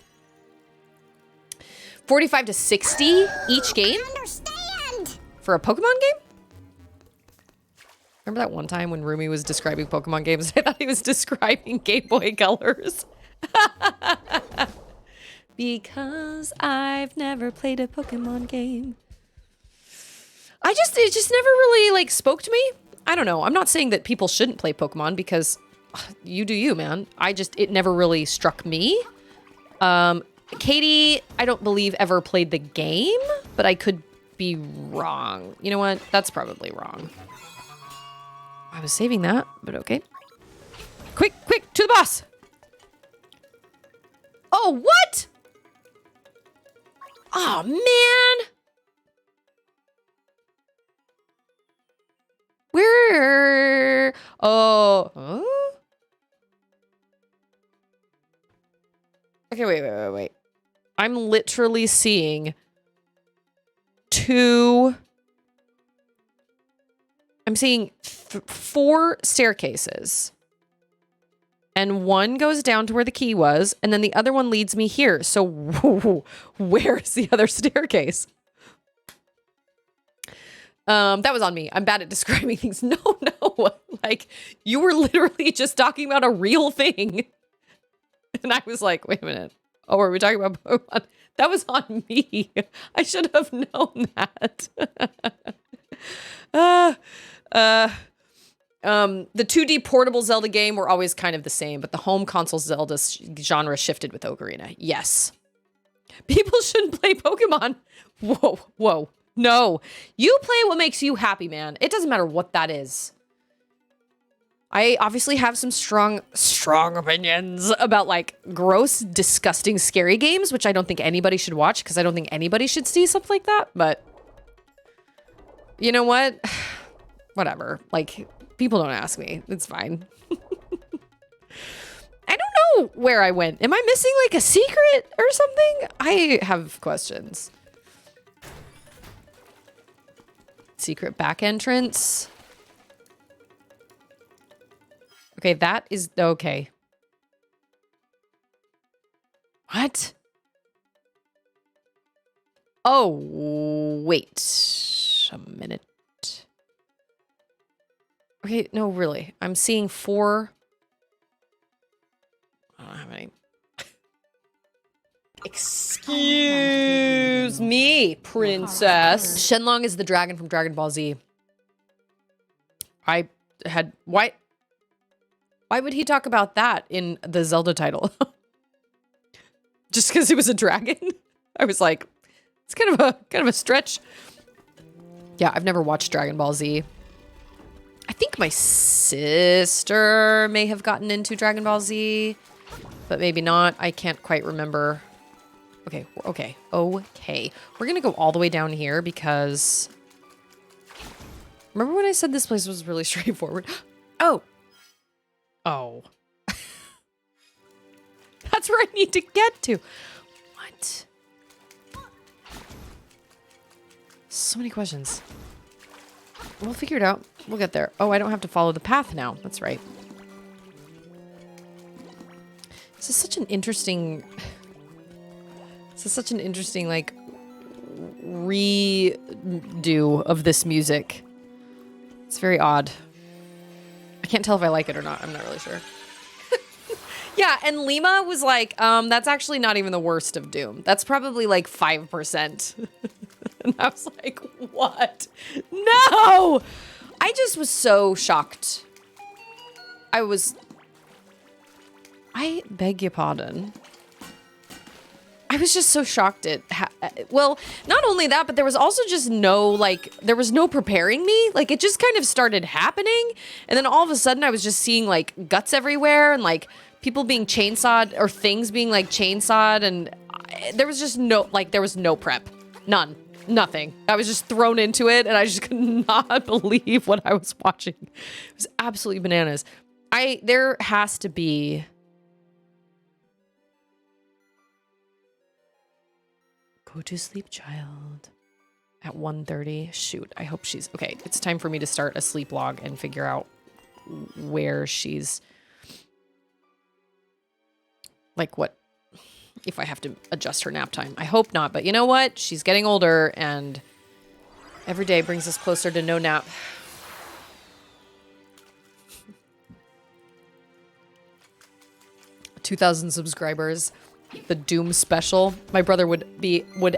45 to 60 each game? Understand. For a Pokemon game? Remember that one time when Rumi was describing Pokemon games? I thought he was describing Game Boy Colors. Because I've never played a Pokemon game. It just never really like spoke to me. I don't know. I'm not saying that people shouldn't play Pokemon because you do you, man. It never really struck me. Katie, I don't believe ever played the game, but I could be wrong. You know what? That's probably wrong. I was saving that, but okay. Quick, to the boss. Oh, what? Oh, man. Where? Oh. Huh? Okay, wait. I'm literally seeing I'm seeing 4 staircases. And one goes down to where the key was, and then the other one leads me here. So where's the other staircase? That was on me. I'm bad at describing things. No. Like, you were literally just talking about a real thing. And I was like, wait a minute. Oh, are we talking about Pokemon? That was on me. I should have known that. The 2D portable Zelda game were always kind of the same, but the home console Zelda genre shifted with Ocarina. Yes. People shouldn't play Pokemon. Whoa. No. You play what makes you happy, man. It doesn't matter what that is. I obviously have some strong opinions about like gross, disgusting, scary games, which I don't think anybody should watch because I don't think anybody should see stuff like that, but You know what? Whatever. Like, people don't ask me. It's fine. I don't know where I went. Am I missing like a secret or something? I have questions. Secret back entrance. Okay, that is okay. What? Oh, wait a minute. Okay, no, really. I'm seeing 4. I don't have any. Excuse me, princess. Shenlong is the dragon from Dragon Ball Z. I had... Why would he talk about that in the Zelda title? Just because he was a dragon? I was like, it's kind of a stretch. Yeah, I've never watched Dragon Ball Z. I think my sister may have gotten into Dragon Ball Z, but maybe not. I can't quite remember. Okay. We're gonna go all the way down here because... Remember when I said this place was really straightforward? Oh. That's where I need to get to. What? So many questions. We'll figure it out. We'll get there. Oh, I don't have to follow the path now. That's right. This is such an interesting... like, redo of this music. It's very odd. I can't tell if I like it or not. I'm not really sure. Yeah, and Lima was like, that's actually not even the worst of Doom. That's probably like 5%. And I was like, what? No! I just was so shocked. I beg your pardon. I was just so shocked at well, not only that, but there was also just there was no preparing me. Like, it just kind of started happening. And then all of a sudden I was just seeing like guts everywhere and like people being chainsawed or things being like chainsawed. And there was just there was no prep. Nothing. I was just thrown into it and I just could not believe what I was watching. It was absolutely bananas. There has to be... Go to sleep, child. At 1:30. Shoot, I hope she's... Okay, it's time for me to start a sleep log and figure out where she's... Like, what... If I have to adjust her nap time. I hope not, but you know what? She's getting older, and every day brings us closer to no nap. 2,000 subscribers. The Doom special. My brother would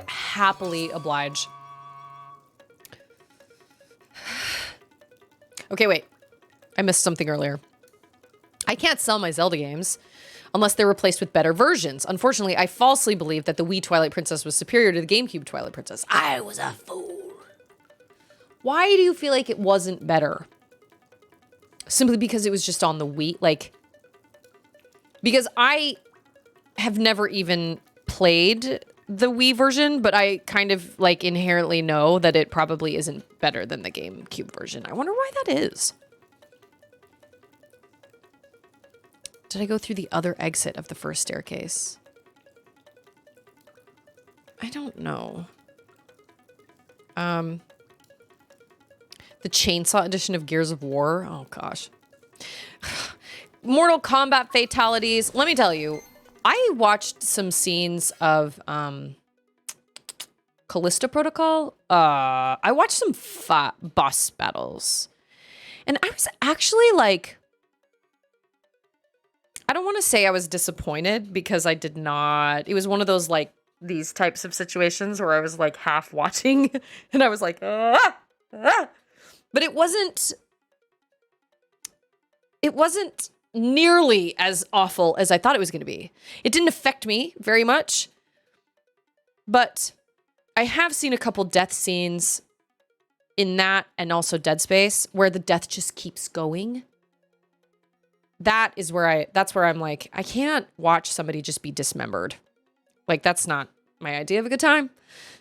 happily oblige. Okay, wait. I missed something earlier. I can't sell my Zelda games unless they're replaced with better versions. Unfortunately, I falsely believed that the Wii Twilight Princess was superior to the GameCube Twilight Princess. I was a fool. Why do you feel like it wasn't better? Simply because it was just on the Wii? Like, because I have never even played the Wii version, but I kind of like inherently know that it probably isn't better than the GameCube version. I wonder why that is. Did I go through the other exit of the first staircase? I don't know. The Chainsaw edition of Gears of War. Oh gosh. Mortal Kombat fatalities. Let me tell you, I watched some scenes of Callisto Protocol. I watched some boss battles. And I was actually like, I don't want to say I was disappointed because I did not. It was one of those like these types of situations where I was like half watching and I was like, ah. But it wasn't nearly as awful as I thought it was going to be. It didn't affect me very much, but I have seen a couple death scenes in that and also Dead Space where the death just keeps going. That's where I'm like, I can't watch somebody just be dismembered. Like, that's not my idea of a good time.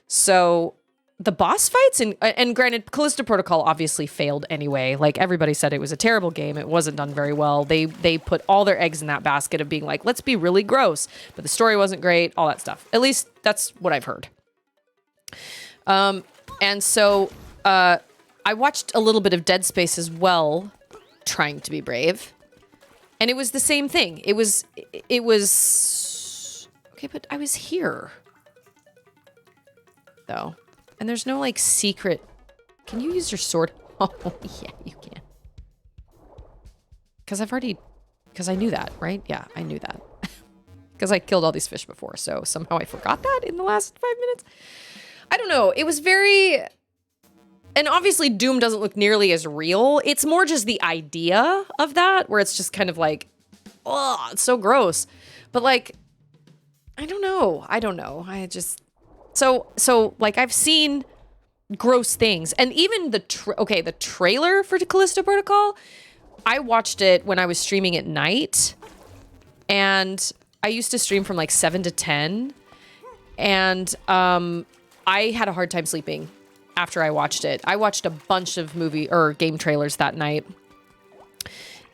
So the boss fights and granted, Callisto Protocol obviously failed anyway. Like everybody said, it was a terrible game. It wasn't done very well. They put all their eggs in that basket of being like, let's be really gross, but the story wasn't great. All that stuff. At least that's what I've heard. And so I watched a little bit of Dead Space as well, trying to be brave, and it was the same thing. It was okay, but I was here though. And there's no, like, secret... Can you use your sword? Oh, yeah, you can. Because Because I knew that, right? Yeah, I knew that. Because I killed all these fish before, so somehow I forgot that in the last 5 minutes. I don't know. It was very... And obviously, Doom doesn't look nearly as real. It's more just the idea of that, where it's just kind of like... Oh, it's so gross. But, like... I don't know. I just... So like I've seen gross things, and even the trailer for Callisto Protocol, I watched it when I was streaming at night, and I used to stream from like 7 to 10, and I had a hard time sleeping after I watched it. I watched a bunch of movie or game trailers that night,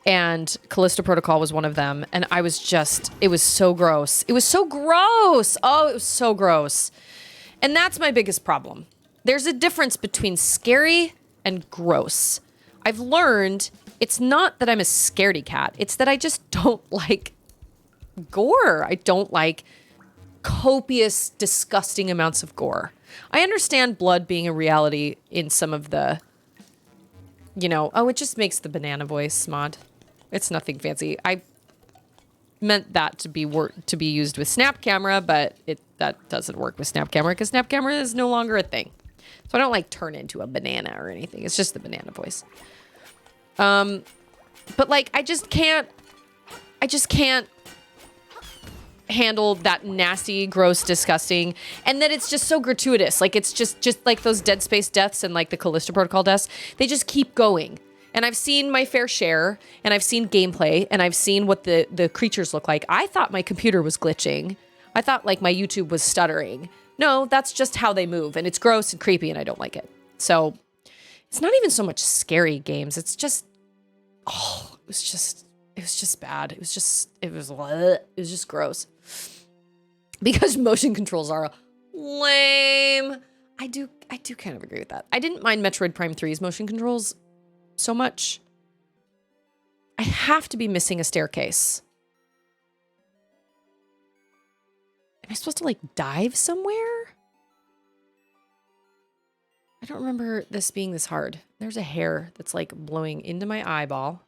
and Callisto Protocol was one of them, and I was just, it was so gross. It was so gross. Oh, it was so gross. And that's my biggest problem. There's a difference between scary and gross. I've learned it's not that I'm a scaredy cat. It's that I just don't like gore. I don't like copious, disgusting amounts of gore. I understand blood being a reality in some of the, you know, oh, it just makes the banana voice mod. It's nothing fancy. I meant that to be used with Snap Camera, but that doesn't work with Snap Camera because Snap Camera is no longer a thing. So I don't like turn into a banana or anything. It's just the banana voice. But like I just can't handle that nasty, gross, disgusting, and that it's just so gratuitous. Like it's just like those Dead Space deaths and like the Callisto Protocol deaths. They just keep going. And I've seen my fair share, and I've seen gameplay, and I've seen what the creatures look like. I thought my computer was glitching. I thought like my YouTube was stuttering. No, that's just how they move, and it's gross and creepy, and I don't like it. So it's not even so much scary games. It's just, oh, it was just bad. It was just gross. Because motion controls are lame. I do kind of agree with that. I didn't mind Metroid Prime 3's motion controls so much. I have to be missing a staircase. Am I supposed to like dive somewhere? I don't remember this being this hard. There's a hair that's like blowing into my eyeball.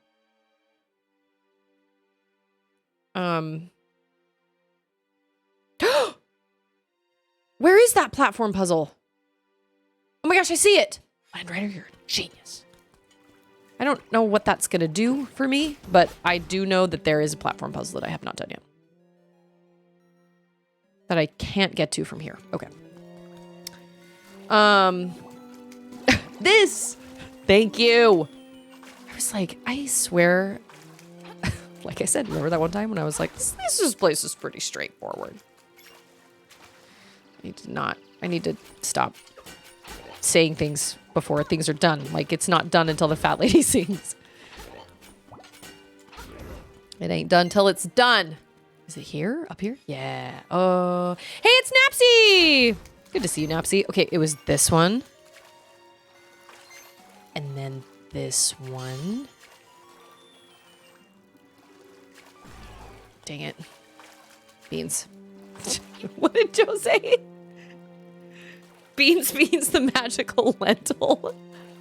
Where is that platform puzzle? Oh my gosh, I see it. Land Rider, you're a genius. I don't know what that's going to do for me, but I do know that there is a platform puzzle that I have not done yet. That I can't get to from here. Okay. This! Thank you! I was like, I swear... like I said, remember that one time when I was like, this place is pretty straightforward. I need to stop saying things before things are done. Like, it's not done until the fat lady sings. It ain't done till it's done. Is it here? Up here? Yeah. Oh. Hey, it's Napsy! Good to see you, Napsy. Okay, it was this one. And then this one. Dang it. Beans. What did Joe say? Beans means the magical lentil.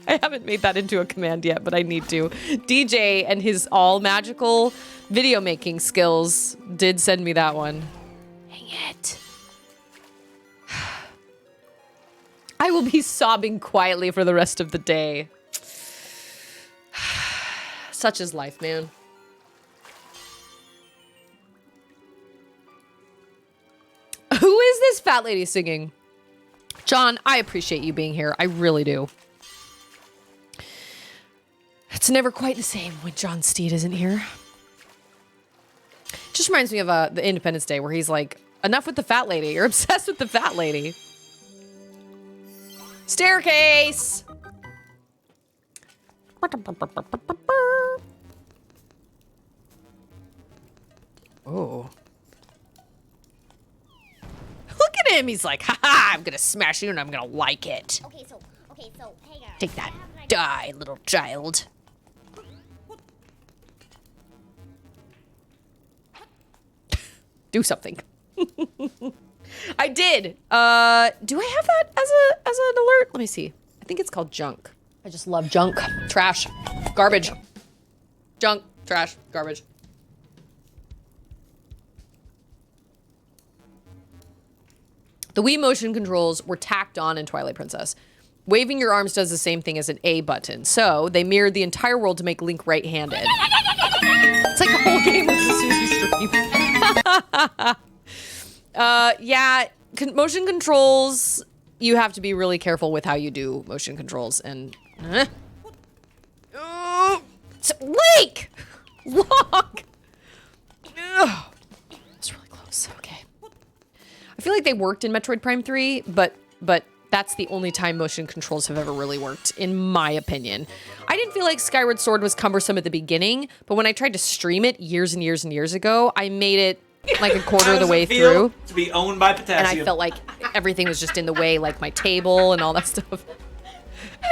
I haven't made that into a command yet, but I need to. DJ and his all magical video making skills did send me that one. Dang it. I will be sobbing quietly for the rest of the day. Such is life, man. Who is this fat lady singing? John, I appreciate you being here. I really do. It's never quite the same when John Steed isn't here. Just reminds me of the Independence Day where he's like, enough with the fat lady. You're obsessed with the fat lady. Staircase! Oh. Look at him! He's like, ha, I'm gonna smash you and I'm gonna like it. Okay, so, hey guys. Take that. Die, little child. Do something. I did. Do I have that as an alert? Let me see. I think it's called junk. I just love junk. Trash. Garbage. Junk. Trash. Garbage. The Wii motion controls were tacked on in Twilight Princess. Waving your arms does the same thing as an A button, so they mirrored the entire world to make Link right-handed. It's like the whole game was a Suzy stream. Yeah, motion controls, you have to be really careful with how you do motion controls, and... Link! Look! That's really close, okay. I feel like they worked in Metroid Prime 3, but that's the only time motion controls have ever really worked, in my opinion. I didn't feel like Skyward Sword was cumbersome at the beginning, but when I tried to stream it years and years and years ago, I made it like a quarter of the way through. To be owned by Potassium. And I felt like everything was just in the way, like my table and all that stuff.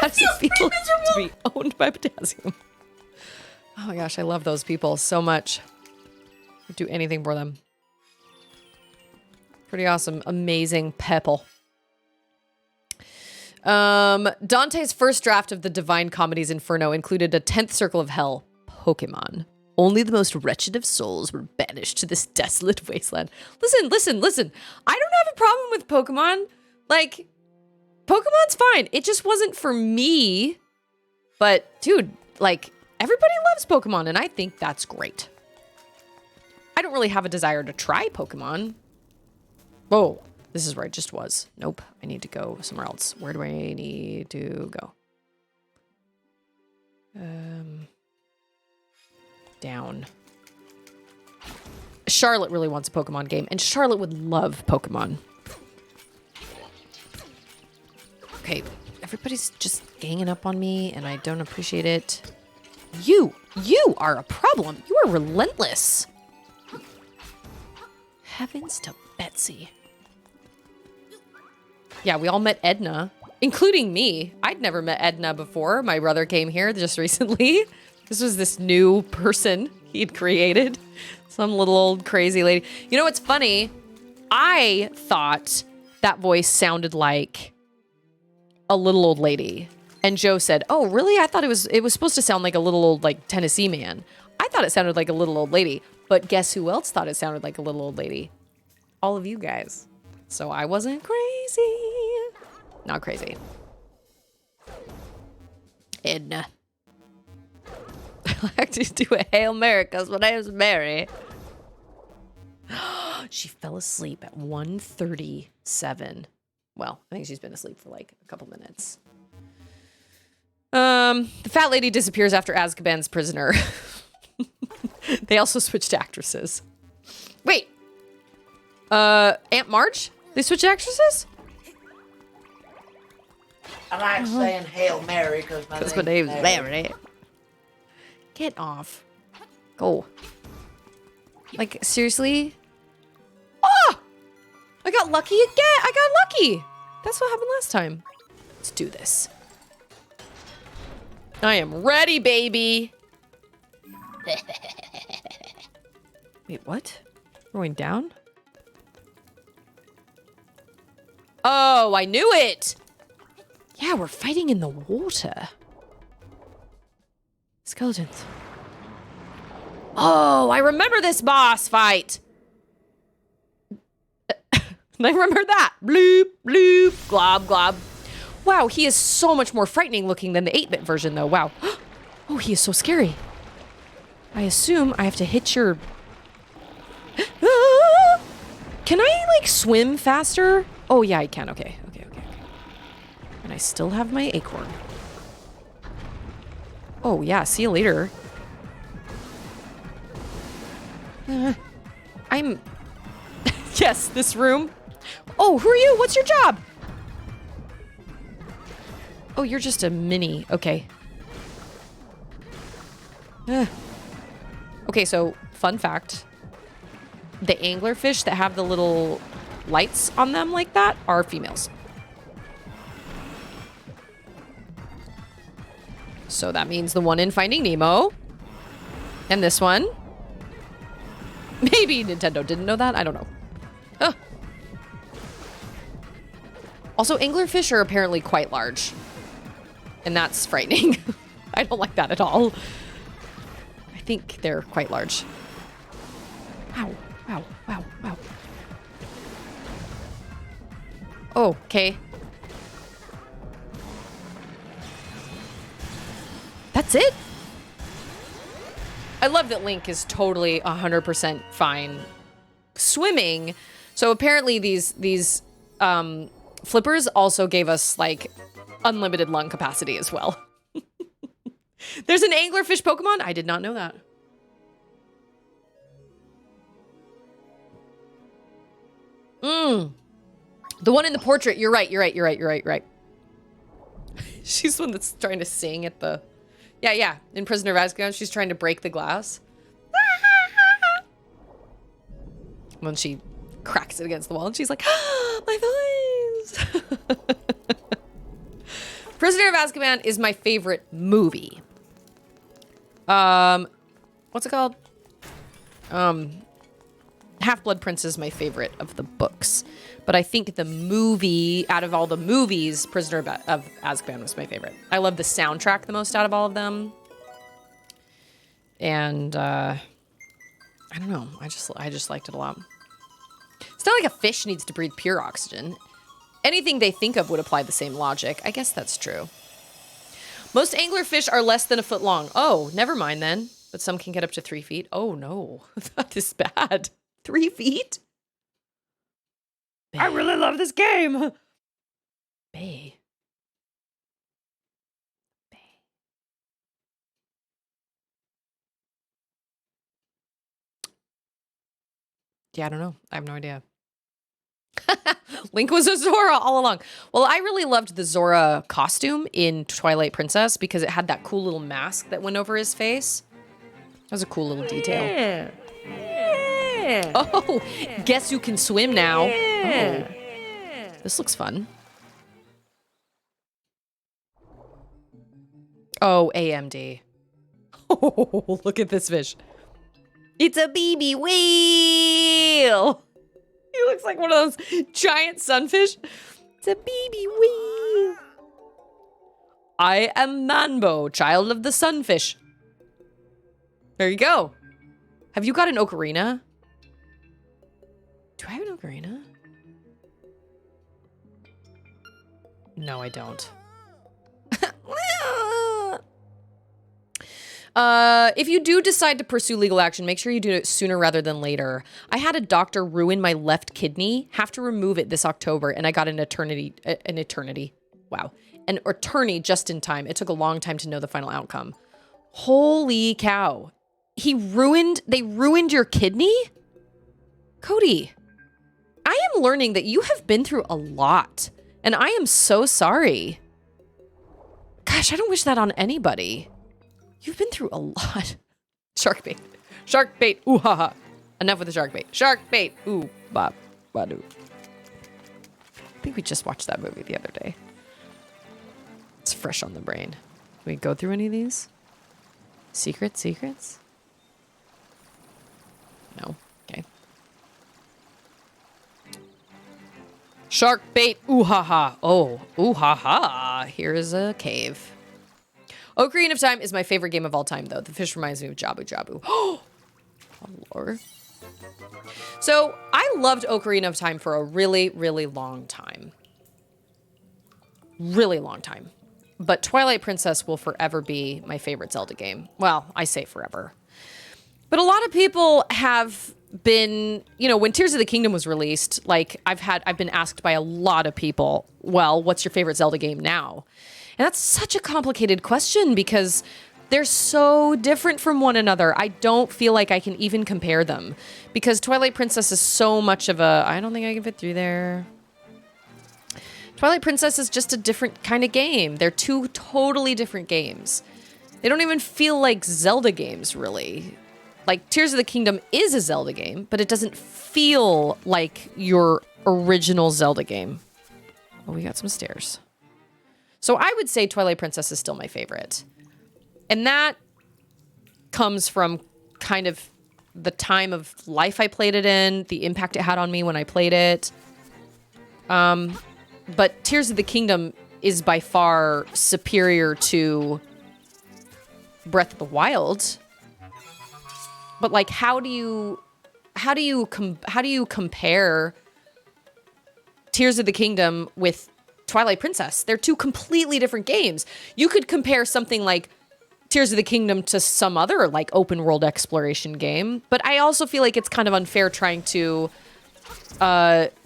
How does it feel to be owned by Potassium? Oh my gosh, I love those people so much. I'd do anything for them. Pretty awesome. Amazing people. Dante's first draft of the Divine Comedy's Inferno included a 10th circle of hell, Pokemon. Only the most wretched of souls were banished to this desolate wasteland. Listen. I don't have a problem with Pokemon. Like, Pokemon's fine. It just wasn't for me. But, dude, like, everybody loves Pokemon, and I think that's great. I don't really have a desire to try Pokemon. Whoa. This is where I just was. Nope. I need to go somewhere else. Where do I need to go? Down. Charlotte really wants a Pokemon game, and Charlotte would love Pokemon. Okay, everybody's just ganging up on me, and I don't appreciate it. You are a problem. You are relentless. Heavens to Betsy. Yeah, we all met Edna, including me. I'd never met Edna before. My brother came here just recently. This was this new person he'd created. Some little old crazy lady. You know what's funny? I thought that voice sounded like a little old lady. And Joe said, oh, really? I thought it was supposed to sound like a little old, like, Tennessee man. I thought it sounded like a little old lady. But guess who else thought it sounded like a little old lady? All of you guys. So I wasn't crazy. Not crazy. Edna. I like to do a Hail Mary because my name's Mary. She fell asleep at 1:37. Well, I think she's been asleep for like a couple minutes. The fat lady disappears after Azkaban's prisoner. They also switched actresses. Wait. Aunt March? They switched actresses? I like saying Hail Mary because my name's Mary. Get off. Go. Like, seriously? Oh! I got lucky again. I got lucky. That's what happened last time. Let's do this. I am ready, baby. Wait, what? We're going down? Oh, I knew it. Yeah, we're fighting in the water. Skeletons. Oh, I remember this boss fight. I remember that. Bloop, bloop, glob, glob. Wow, he is so much more frightening looking than the 8-bit version, though. Wow. Oh, he is so scary. I assume I have to hit your... Can I, like, swim faster? Oh, yeah, I can. Okay. And I still have my acorn. Oh, yeah, see you later. I'm... Yes, this room. Oh, who are you? What's your job? Oh, you're just a mini. Okay. Okay, so fun fact. The anglerfish that have the little lights on them like that are females. So that means the one in Finding Nemo. And this one. Maybe Nintendo didn't know that. I don't know. Ugh. Also, anglerfish are apparently quite large. And that's frightening. I don't like that at all. I think they're quite large. Wow, wow, wow, wow. Oh, okay. That's it? I love that Link is totally 100% fine swimming. So apparently these flippers also gave us like unlimited lung capacity as well. There's an anglerfish Pokemon? I did not know that. The one in the portrait. You're right. She's the one that's trying to sing at the... Yeah. In Prisoner of Azkaban, she's trying to break the glass. When she cracks it against the wall and she's like, ah, my voice. Prisoner of Azkaban is my favorite movie. What's it called? Half-Blood Prince is my favorite of the books. But I think the movie, out of all the movies, Prisoner of Azkaban was my favorite. I love the soundtrack the most out of all of them. And, I don't know. I just liked it a lot. It's not like a fish needs to breathe pure oxygen. Anything they think of would apply the same logic. I guess that's true. Most anglerfish are less than a foot long. Oh, never mind then. But some can get up to 3 feet. Oh, no. That is bad. 3 feet? Bay. I really love this game. Bay. Yeah, I don't know. I have no idea. Link was a Zora all along. Well, I really loved the Zora costume in Twilight Princess because it had that cool little mask that went over his face. That was a cool little detail. Yeah. Oh, guess who can swim now? Oh, this looks fun. Oh, AMD. Oh, look at this fish. It's a BB whale. He looks like one of those giant sunfish. It's a BB whale. I am Manbo, child of the sunfish. There you go. Have you got an ocarina? Do I have an ocarina? No, I don't. If you do decide to pursue legal action, make sure you do it sooner rather than later. I had a doctor ruin my left kidney, have to remove it this October, and I got an attorney just in time. It took a long time to know the final outcome. Holy cow. They ruined your kidney? Cody, I am learning that you have been through a lot, and I am so sorry. Gosh, I don't wish that on anybody. You've been through a lot. Shark bait. Shark bait. Ooh ha ha. Enough with the shark bait. Shark bait. Ooh ba ba doo. I think we just watched that movie the other day. It's fresh on the brain. Can we go through any of these? Secrets? No. Okay. Shark bait. Ooh ha ha. Oh. Ooh ha ha. Here is a cave. Ocarina of Time is my favorite game of all time, though. The fish reminds me of Jabu Jabu. Oh, Lord. So, I loved Ocarina of Time for a really, really long time. Really long time. But Twilight Princess will forever be my favorite Zelda game. Well, I say forever. But a lot of people have been, when Tears of the Kingdom was released, like, I've been asked by a lot of people, well, what's your favorite Zelda game now? And that's such a complicated question because they're so different from one another. I don't feel like I can even compare them because Twilight Princess is so much of a... I don't think I can fit through there. Twilight Princess is just a different kind of game. They're two totally different games. They don't even feel like Zelda games, really. Like, Tears of the Kingdom is a Zelda game, but it doesn't feel like your original Zelda game. Oh, we got some stairs. So I would say Twilight Princess is still my favorite. And that comes from kind of the time of life I played it in, the impact it had on me when I played it. But Tears of the Kingdom is by far superior to Breath of the Wild. But like, how do you compare Tears of the Kingdom with Twilight Princess? They're two completely different games. You could compare something like Tears of the Kingdom to some other like open world exploration game, but I also feel like it's kind of unfair trying to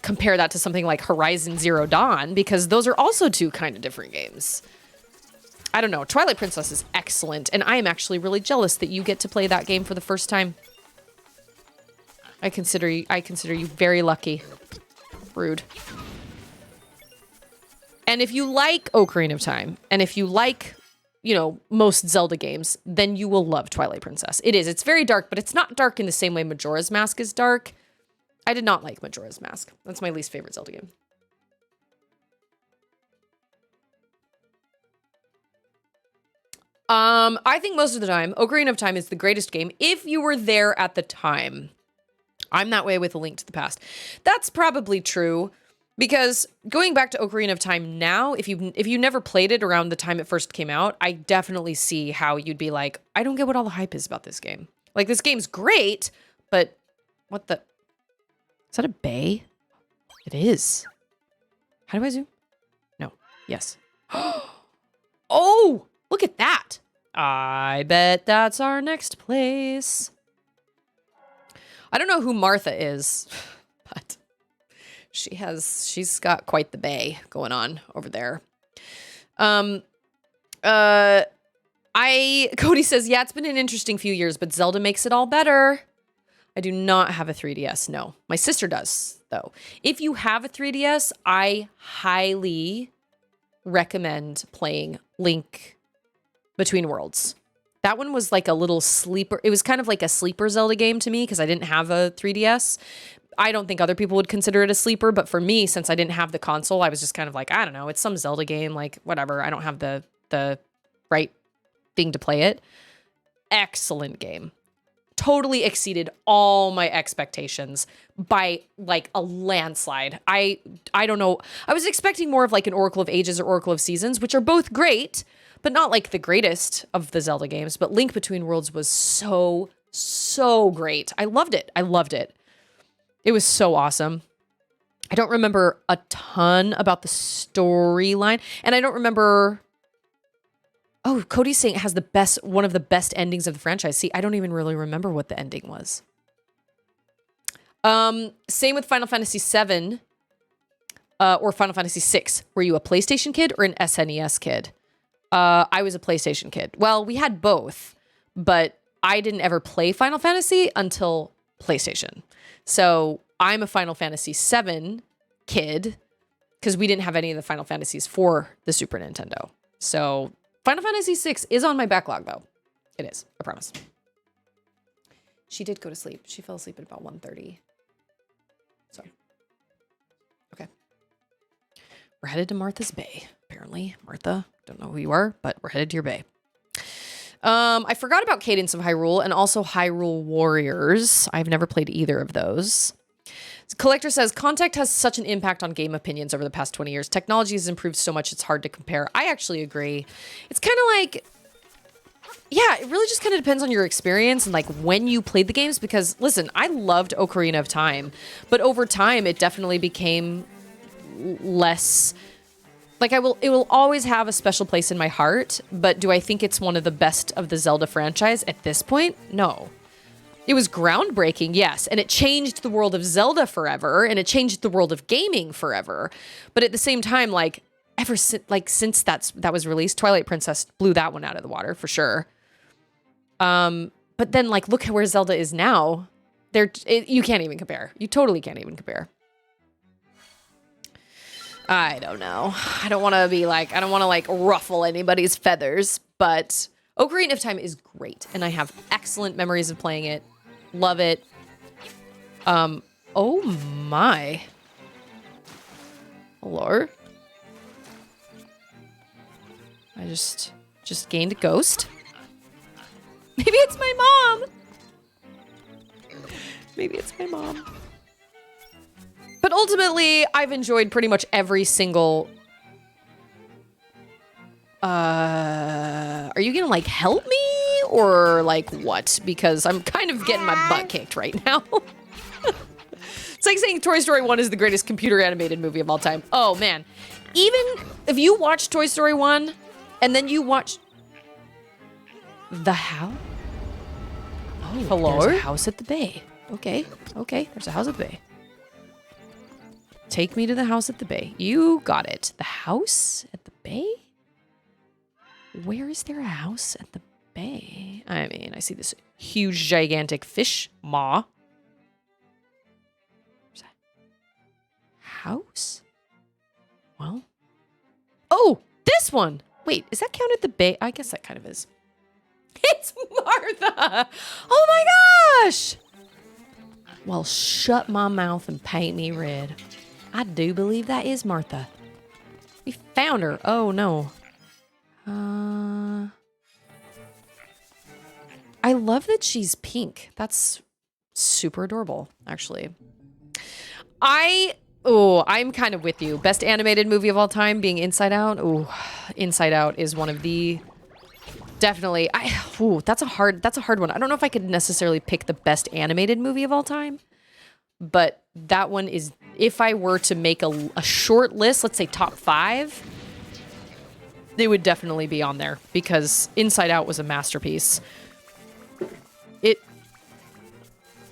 compare that to something like Horizon Zero Dawn, because those are also two kind of different games. I don't know. Twilight Princess is excellent, and I am actually really jealous that you get to play that game for the first time. I consider you very lucky. Rude. And if you like Ocarina of Time, and if you like, you know, most Zelda games, then you will love Twilight Princess. It is. It's very dark, but it's not dark in the same way Majora's Mask is dark. I did not like Majora's Mask. That's my least favorite Zelda game. I think most of the time, Ocarina of Time is the greatest game if you were there at the time. I'm that way with A Link to the Past. That's probably true, because going back to Ocarina of Time now, if you never played it around the time it first came out, I definitely see how you'd be like, I don't get what all the hype is about this game. Like, this game's great, but what the... Is that a bay? It is. How do I zoom? No. Yes. Oh! Look at that. I bet that's our next place. I don't know who Martha is, but she's got quite the bay going on over there. Cody says, yeah, it's been an interesting few years, but Zelda makes it all better. I do not have a 3DS. No, my sister does though. If you have a 3DS, I highly recommend playing Link Between Worlds. That one was like a little sleeper. It was kind of like a sleeper Zelda game to me because I didn't have a 3DS. I don't think other people would consider it a sleeper, but for me, since I didn't have the console, I was just kind of like, I don't know, it's some Zelda game, like whatever. I don't have the right thing to play it. Excellent game. Totally exceeded all my expectations by like a landslide. I don't know. I was expecting more of like an Oracle of Ages or Oracle of Seasons, which are both great, but not like the greatest of the Zelda games. But Link Between Worlds was so great. I loved it. It was so awesome. I don't remember a ton about the storyline, and I don't remember... Oh, Cody's saying it has one of the best endings of the franchise. See, I don't even really remember what the ending was. Same with Final Fantasy VII or Final Fantasy VI. Were you a PlayStation kid or an SNES kid? I was a PlayStation kid. Well, we had both, but I didn't ever play Final Fantasy until PlayStation. So I'm a Final Fantasy VII kid because we didn't have any of the Final Fantasies for the Super Nintendo. So Final Fantasy VI is on my backlog, though. It is, I promise. She did go to sleep. She fell asleep at about 1:30. So, okay. We're headed to Martha's Bay, apparently. Martha, don't know who you are, but we're headed to your bay. I forgot about Cadence of Hyrule and also Hyrule Warriors. I've never played either of those. Collector says, Contact has such an impact on game opinions over the past 20 years. Technology has improved so much, it's hard to compare. I actually agree. It's kind of like, yeah, it really just kind of depends on your experience and like when you played the games. Because listen, I loved Ocarina of Time, but over time it definitely became less... Like it will always have a special place in my heart, but do I think it's one of the best of the Zelda franchise at this point? No. It was groundbreaking, yes, and it changed the world of Zelda forever, and it changed the world of gaming forever. But at the same time, like since that was released, Twilight Princess blew that one out of the water for sure. But then like look at where Zelda is now. You can't even compare. You totally can't even compare. I don't know. I don't want to be like, I don't want to like ruffle anybody's feathers, but Ocarina of Time is great, and I have excellent memories of playing it. Love it. Oh my. Hello? I just gained a ghost. Maybe it's my mom. Maybe it's my mom. But ultimately, I've enjoyed pretty much every single... Are you gonna, like, help me? Or, like, what? Because I'm kind of getting my butt kicked right now. It's like saying Toy Story 1 is the greatest computer animated movie of all time. Oh, man. Even if you watch Toy Story 1, and then you watch... The House? Oh, hello? There's a house at the bay. Okay, okay, there's a house at the bay. Take me to the house at the bay. You got it. The house at the bay? Where is there a house at the bay? I mean, I see this huge, gigantic fish maw. There's a house? Well. Oh, this one! Wait, is that counted the bay? I guess that kind of is. It's Martha! Oh my gosh! Well, shut my mouth and paint me red. I do believe that is Martha. We found her. Oh, no. I love that she's pink. That's super adorable, actually. I'm kind of with you. Best animated movie of all time being Inside Out. Oh, Inside Out is one of the... Definitely. That's a hard one. I don't know if I could necessarily pick the best animated movie of all time. But that one is, if I were to make a short list, let's say top 5, they would definitely be on there because Inside Out was a masterpiece. Why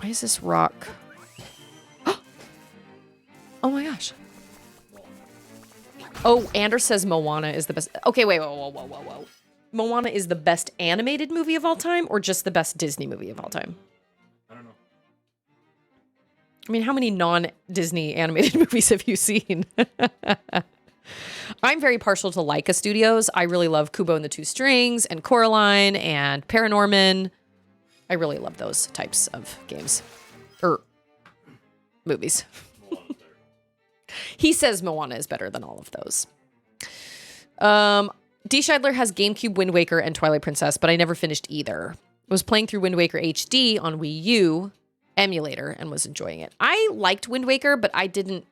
is this rock? Oh my gosh. Oh, Anders says Moana is the best. Okay, wait, whoa. Moana is the best animated movie of all time or just the best Disney movie of all time? I mean, how many non-Disney animated movies have you seen? I'm very partial to Laika Studios. I really love Kubo and the Two Strings and Coraline and Paranorman. I really love those types of games. Or movies. He says Moana is better than all of those. D. Scheidler has GameCube, Wind Waker, and Twilight Princess, but I never finished either. I was playing through Wind Waker HD on Wii U emulator and was enjoying it. I liked Wind Waker, but I didn't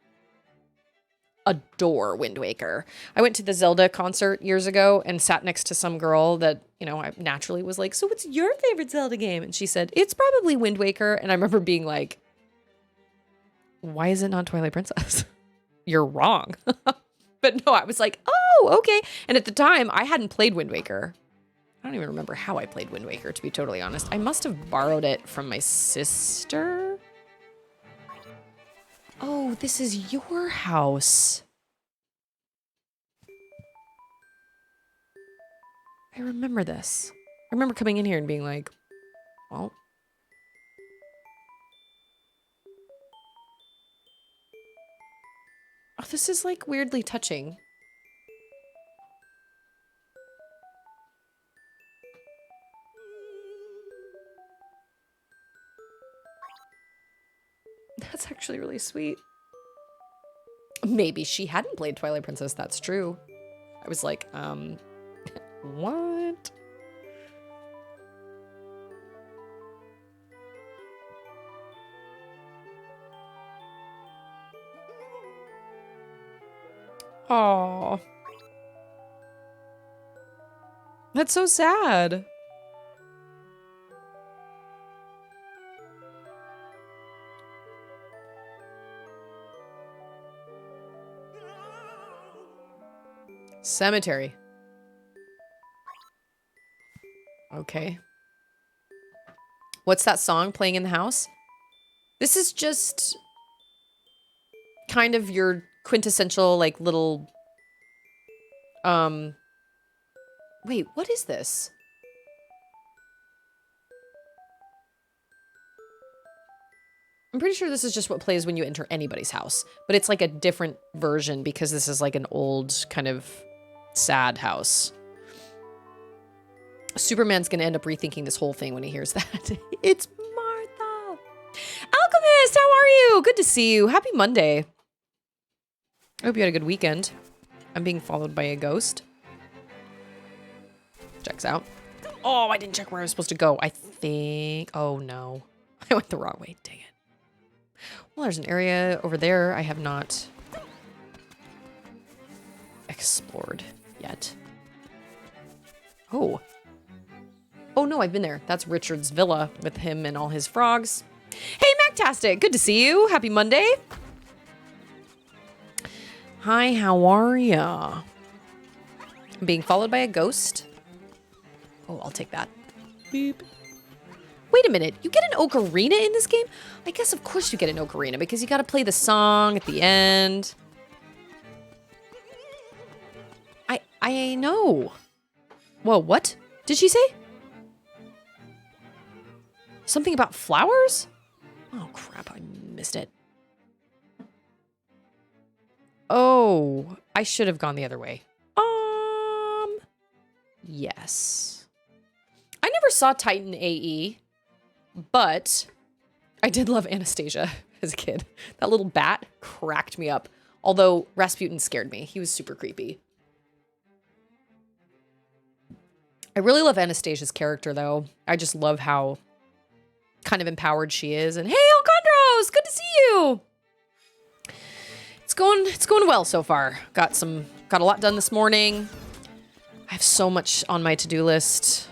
adore Wind Waker. I went to the Zelda concert years ago and sat next to some girl that, you know, I naturally was like, so what's your favorite Zelda game? And she said, it's probably Wind Waker. And I remember being like, why is it not Twilight Princess? You're wrong. But no, I was like, oh, okay. And at the time, I hadn't played Wind Waker. I don't even remember how I played Wind Waker, to be totally honest. I must have borrowed it from my sister. Oh, this is your house. I remember this. I remember coming in here and being like, well. Oh, this is like weirdly touching. That's actually really sweet. Maybe she hadn't played Twilight Princess, that's true. I was like, what? Aw. That's so sad. Cemetery. Okay. What's that song playing in the house? This is just kind of your quintessential, like, little... Wait, what is this? I'm pretty sure this is just what plays when you enter anybody's house, but it's like a different version because this is like an old kind of sad house. Superman's gonna end up rethinking this whole thing when he hears that. It's Martha. Alchemist, how are you? Good to see you. Happy Monday. I hope you had a good weekend. I'm being followed by a ghost. Checks out. Oh, I didn't check where I was supposed to go. I think... Oh, no. I went the wrong way. Dang it. Well, there's an area over there I have not explored yet. Oh. Oh, no, I've been there. That's Richard's villa with him and all his frogs. Hey, Mactastic. Good to see you. Happy Monday. Hi, how are ya? I'm being followed by a ghost. Oh, I'll take that. Beep. Wait a minute. You get an ocarina in this game? I guess of course you get an ocarina because you got to play the song at the end. I know. Whoa, what did she say? Something about flowers? Oh, crap. I missed it. Oh, I should have gone the other way. Yes. I never saw Titan AE, but I did love Anastasia as a kid. That little bat cracked me up. Although Rasputin scared me. He was super creepy. I really love Anastasia's character, though. I just love how kind of empowered she is. And hey, Alcondros, good to see you. It's going well so far. Got a lot done this morning. I have so much on my to-do list.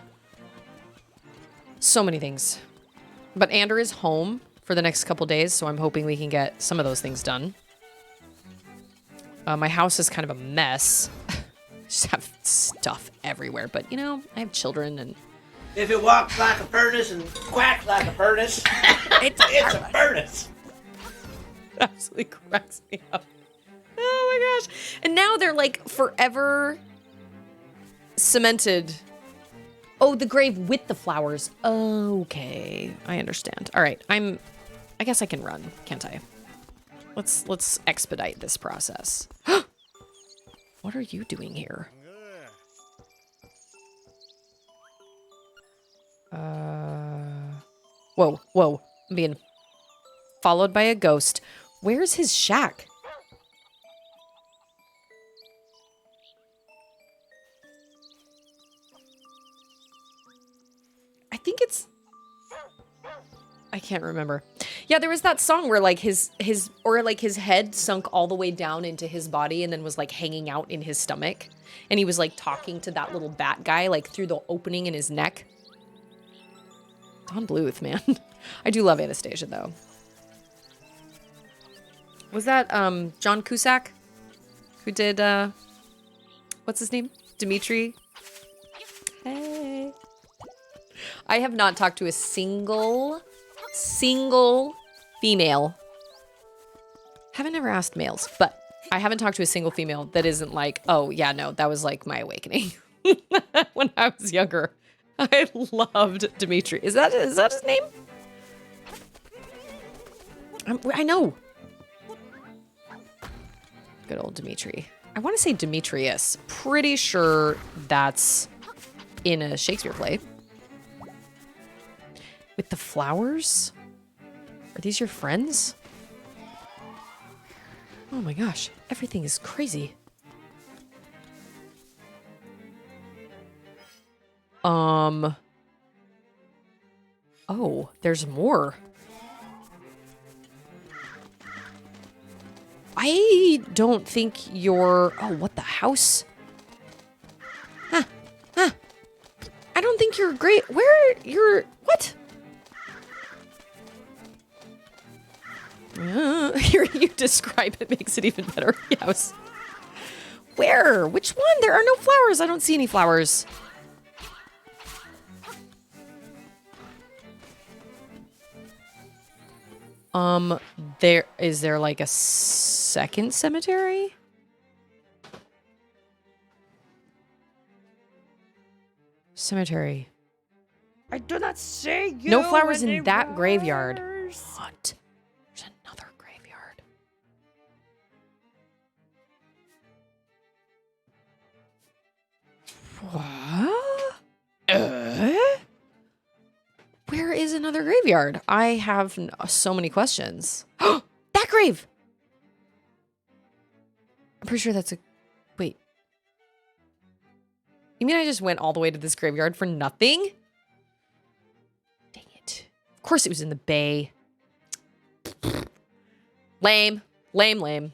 So many things. But Andrew is home for the next couple days, so I'm hoping we can get some of those things done. My house is kind of a mess. Just have stuff everywhere, but you know, I have children and... If it walks like a furnace and quacks like a furnace, it's a furnace. Absolutely cracks me up. Oh my gosh. And now they're like forever cemented. Oh, the grave with the flowers. Okay, I understand. All right, I guess I can run, can't I? Let's expedite this process. What are you doing here? Whoa. I'm being followed by a ghost. Where's his shack? I think it's... I can't remember. Yeah, there was that song where like his head sunk all the way down into his body and then was like hanging out in his stomach. And he was like talking to that little bat guy like through the opening in his neck. Don Bluth, man. I do love Anastasia though. Was that John Cusack who did what's his name? Dimitri? Hey. I have not talked to a single female. Haven't ever asked males, but I haven't talked to a single female that isn't like, oh yeah, no, that was like my awakening when I was younger. I loved Dimitri. Is that his name? I know. Good old Dimitri. I want to say Demetrius. Pretty sure that's in a Shakespeare play. With the flowers? Are these your friends? Oh my gosh, everything is crazy. Oh, there's more. I don't think you're... Oh, what the house? Huh. I don't think you're great. You're... What? Hearing you describe it makes it even better. Yes. Where? Which one? There are no flowers. I don't see any flowers. Is there like a second cemetery? Cemetery. I do not see you. No flowers in that graveyard. What? What? Where is another graveyard? I have so many questions. That grave! I'm pretty sure that's a... Wait. You mean I just went all the way to this graveyard for nothing? Dang it. Of course it was in the bay. Lame. Lame.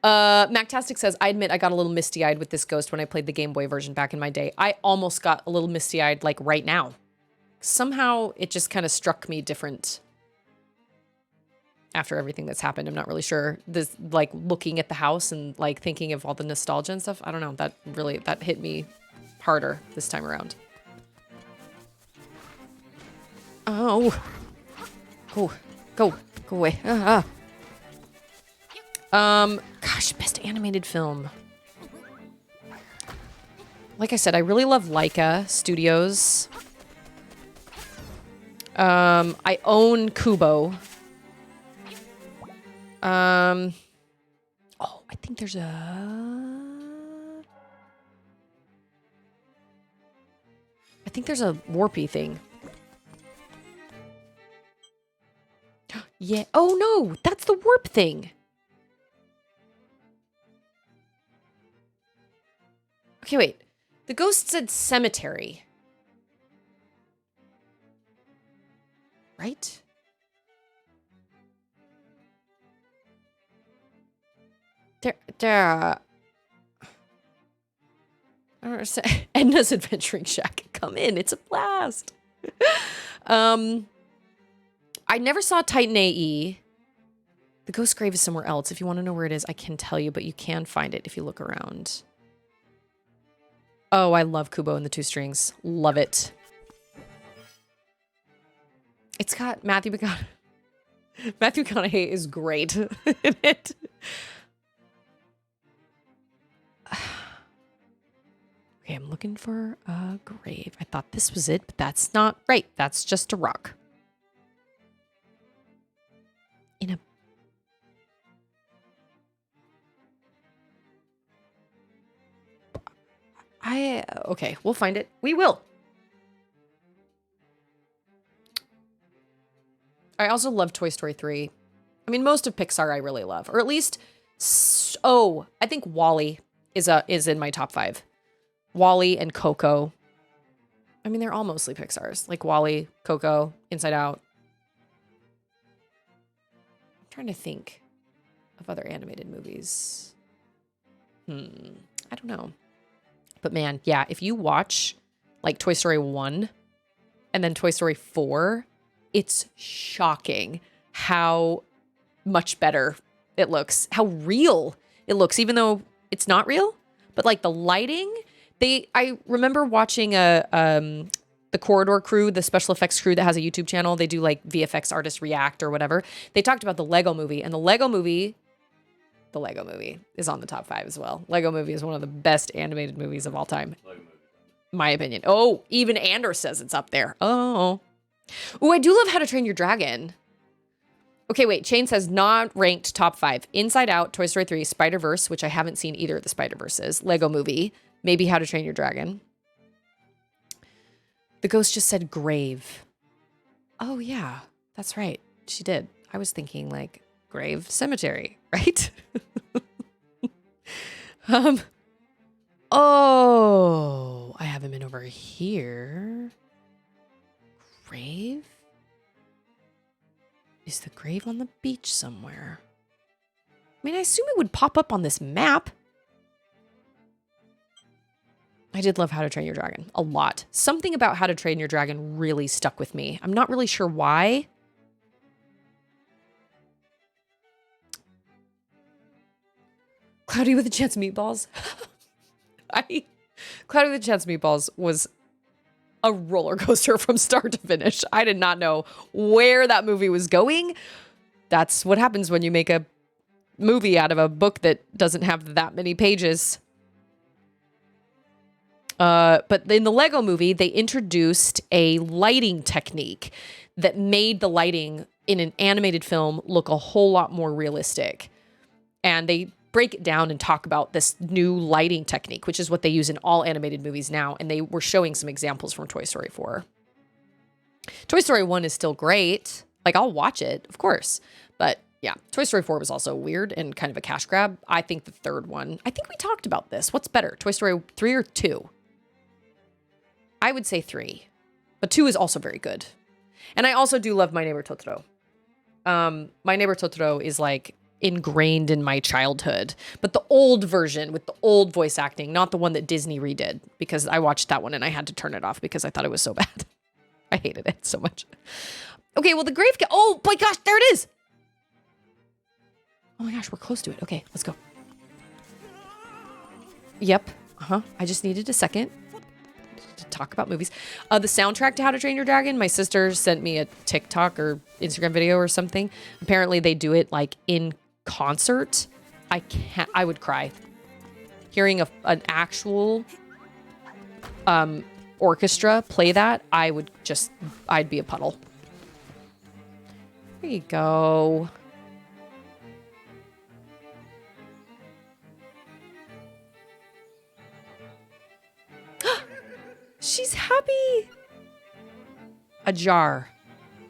Mactastic says, I admit I got a little misty-eyed with this ghost when I played the Game Boy version back in my day. I almost got a little misty-eyed, like, right now. Somehow, it just kind of struck me different after everything that's happened. I'm not really sure. This, like, looking at the house and, like, thinking of all the nostalgia and stuff. I don't know. That hit me harder this time around. Oh. Go away. Gosh, best animated film. Like I said, I really love Laika Studios. I own Kubo. Oh, I think there's a Warpy thing. Yeah. Oh no, that's the warp thing. Okay, wait. The ghost said cemetery. Right? There, I don't understand. Edna's Adventuring Shack. Come in, it's a blast. I never saw Titan AE. The ghost grave is somewhere else. If you want to know where it is, I can tell you, but you can find it if you look around. Oh, I love Kubo and the Two Strings. Love it. It's got Matthew McConaughey. Matthew McConaughey is great in it. Okay, I'm looking for a grave. I thought this was it, but that's not right. That's just a rock. Okay, we'll find it. We will. I also love Toy Story 3. I mean, most of Pixar I really love, or at least, I think WALL-E is in my top 5. WALL-E and Coco. I mean, they're all mostly Pixar's, like WALL-E, Coco, Inside Out. I'm trying to think of other animated movies. I don't know. But man, yeah, if you watch like Toy Story 1 and then Toy Story 4, it's shocking how much better it looks, how real it looks, even though it's not real. But like the lighting, I remember watching the Corridor crew, the special effects crew that has a YouTube channel. They do like VFX artists react or whatever. They talked about the Lego movie, and the Lego movie is on the top 5 as well. Lego movie is one of the best animated movies of all time. My opinion. Oh, even Anders says it's up there. Oh, I do love How to Train Your Dragon. Okay, wait. Shane says not ranked top 5. Inside Out, Toy Story 3, Spider-Verse, which I haven't seen either of the Spider-Verses, Lego movie, maybe How to Train Your Dragon. The ghost just said grave. Oh, yeah, that's right. She did. I was thinking like grave cemetery, right? Oh, I have him in over here. Grave? Is the grave on the beach somewhere? I mean, I assume it would pop up on this map. I did love How to Train Your Dragon a lot. Something about How to Train Your Dragon really stuck with me. I'm not really sure why. Cloudy with a Chance of Meatballs. Cloudy with a Chance of Meatballs was a roller coaster from start to finish. I did not know where that movie was going. That's what happens when you make a movie out of a book that doesn't have that many pages. But in the Lego movie, they introduced a lighting technique that made the lighting in an animated film look a whole lot more realistic. And they break it down and talk about this new lighting technique, which is what they use in all animated movies now. And they were showing some examples from Toy Story 4. Toy Story 1 is still great. Like, I'll watch it, of course. But yeah, Toy Story 4 was also weird and kind of a cash grab. I think the third one, I think we talked about this. What's better, Toy Story 3 or 2? I would say 3. But 2 is also very good. And I also do love My Neighbor Totoro. My Neighbor Totoro is like ingrained in my childhood. But the old version with the old voice acting, not the one that Disney redid. Because I watched that one and I had to turn it off because I thought it was so bad. I hated it so much. Okay, well, the grave... Oh, my gosh, there it is! Oh my gosh, we're close to it. Okay, let's go. Yep. I just needed a second to talk about movies. The soundtrack to How to Train Your Dragon, my sister sent me a TikTok or Instagram video or something. Apparently, they do it, like, in concert. I would cry. Hearing an actual... orchestra play that, I'd be a puddle. There you go. She's happy. A jar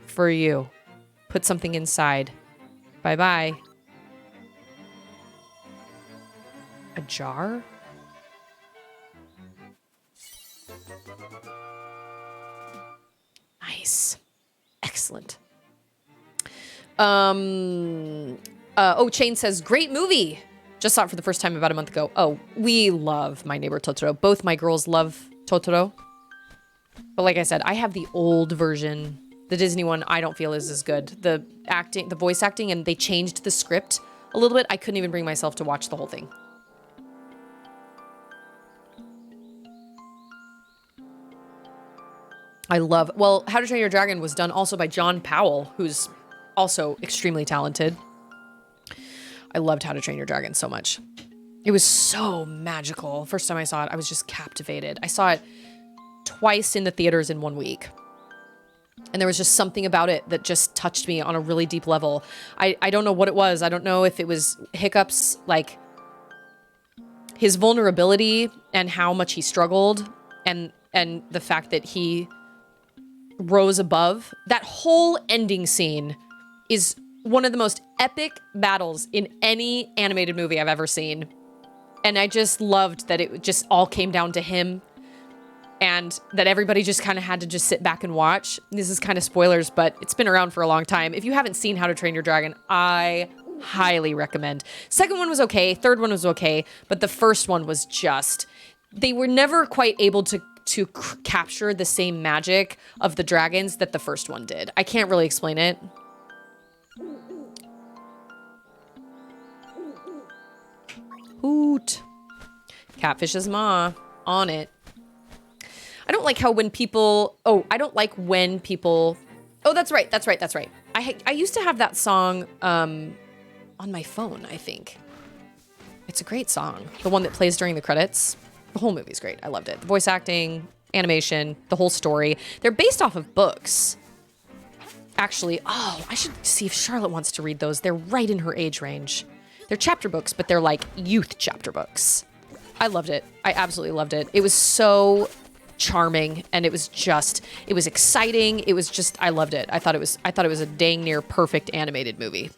for you. Put something inside. Bye-bye. A jar? Nice. Excellent. Chain says, great movie. Just saw it for the first time about a month ago. Oh, we love My Neighbor Totoro. Both my girls love Totoro. But like I said, I have the old version. The Disney one, I don't feel is as good. The voice acting, and they changed the script a little bit. I couldn't even bring myself to watch the whole thing. Well, How to Train Your Dragon was done also by John Powell, who's also extremely talented. I loved How to Train Your Dragon so much. It was so magical. First time I saw it, I was just captivated. I saw it twice in the theaters in 1 week. And there was just something about it that just touched me on a really deep level. I don't know what it was. I don't know if it was hiccups, like his vulnerability and how much he struggled, and the fact that he rose above. That whole ending scene is one of the most epic battles in any animated movie I've ever seen. And I just loved that it just all came down to him, and that everybody just kind of had to just sit back and watch. This is kind of spoilers, but it's been around for a long time. If you haven't seen How to Train Your Dragon, I highly recommend. Second one was okay. Third one was okay. But the first one was just... They were never quite able to capture the same magic of the dragons that the first one did. I can't really explain it. Hoot. Catfish's ma. On it. I don't like how when people... Oh, I don't like when people... Oh, that's right. I used to have that song on my phone, I think. It's a great song. The one that plays during the credits. The whole movie's great. I loved it. The voice acting, animation, the whole story. They're based off of books. Actually, I should see if Charlotte wants to read those. They're right in her age range. They're chapter books, but they're like youth chapter books. I loved it. I absolutely loved it. It was so charming, and it was exciting. It was just, I loved it. I thought it was a dang near perfect animated movie.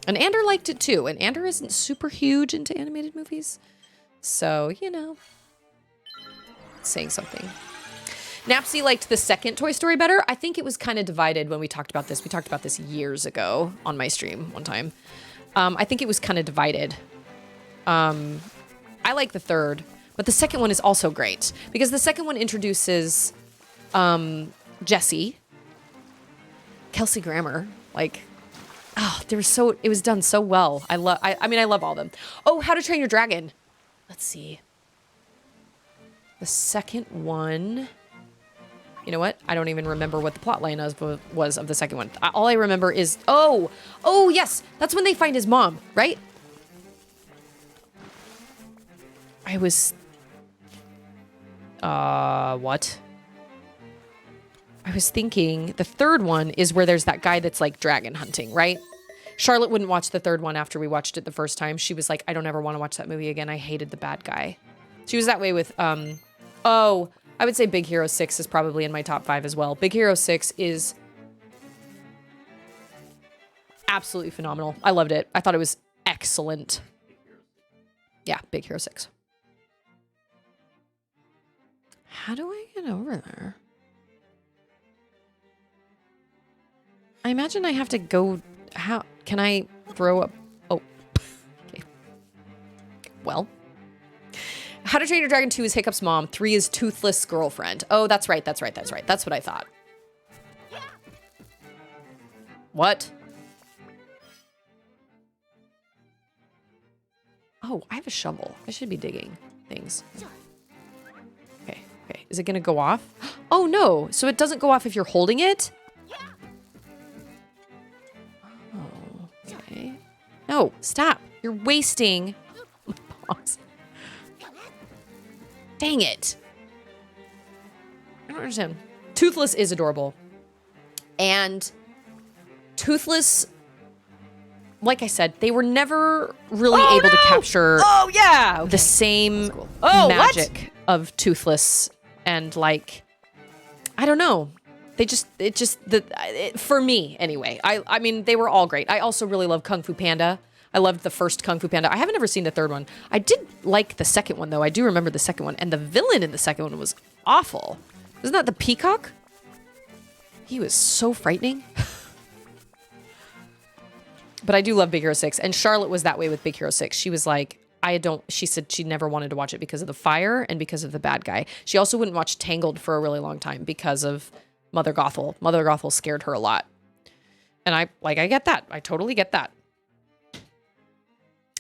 And Ander liked it too. And Ander isn't super huge into animated movies. So, you know, saying something. Napsy liked the second Toy Story better. I think it was kind of divided when we talked about this. We talked about this years ago on my stream one time. I think it was kind of divided. I like the third, but the second one is also great because the second one introduces Jessie, Kelsey Grammer, like... Oh, it was done so well. I love all of them. Oh, How to Train Your Dragon. Let's see. The second one. You know what? I don't even remember what the plot line was of the second one. All I remember is, oh, yes. That's when they find his mom, right? I was, what? I was thinking the third one is where there's that guy that's like dragon hunting, right? Charlotte wouldn't watch the third one after we watched it the first time. She was like, I don't ever want to watch that movie again. I hated the bad guy. She was that way with, I would say Big Hero 6 is probably in my top 5 as well. Big Hero 6 is absolutely phenomenal. I loved it. I thought it was excellent. Yeah, Big Hero 6. How do I get over there? I imagine I have to go... How... Can I throw up... Oh. Okay. Well. How to Train Your Dragon 2 is Hiccup's mom. 3 is Toothless Girlfriend. Oh, that's right. That's right. That's right. That's what I thought. What? Oh, I have a shovel. I should be digging things. Okay. Okay. Is it going to go off? Oh, no. So it doesn't go off if you're holding it? Oh, okay. No, stop. You're wasting... Pause. Dang it. I don't understand. Toothless is adorable. And Toothless, like I said, they were never really able to capture the same magic of Toothless. And like, I don't know. For me anyway. I mean, they were all great. I also really love Kung Fu Panda. I loved the first Kung Fu Panda. I haven't ever seen the third one. I did like the second one, though. I do remember the second one. And the villain in the second one was awful. Isn't that the peacock? He was so frightening. But I do love Big Hero 6. And Charlotte was that way with Big Hero 6. She was like, she said she never wanted to watch it because of the fire and because of the bad guy. She also wouldn't watch Tangled for a really long time because of Mother Gothel. Mother Gothel scared her a lot. And I get that. I totally get that.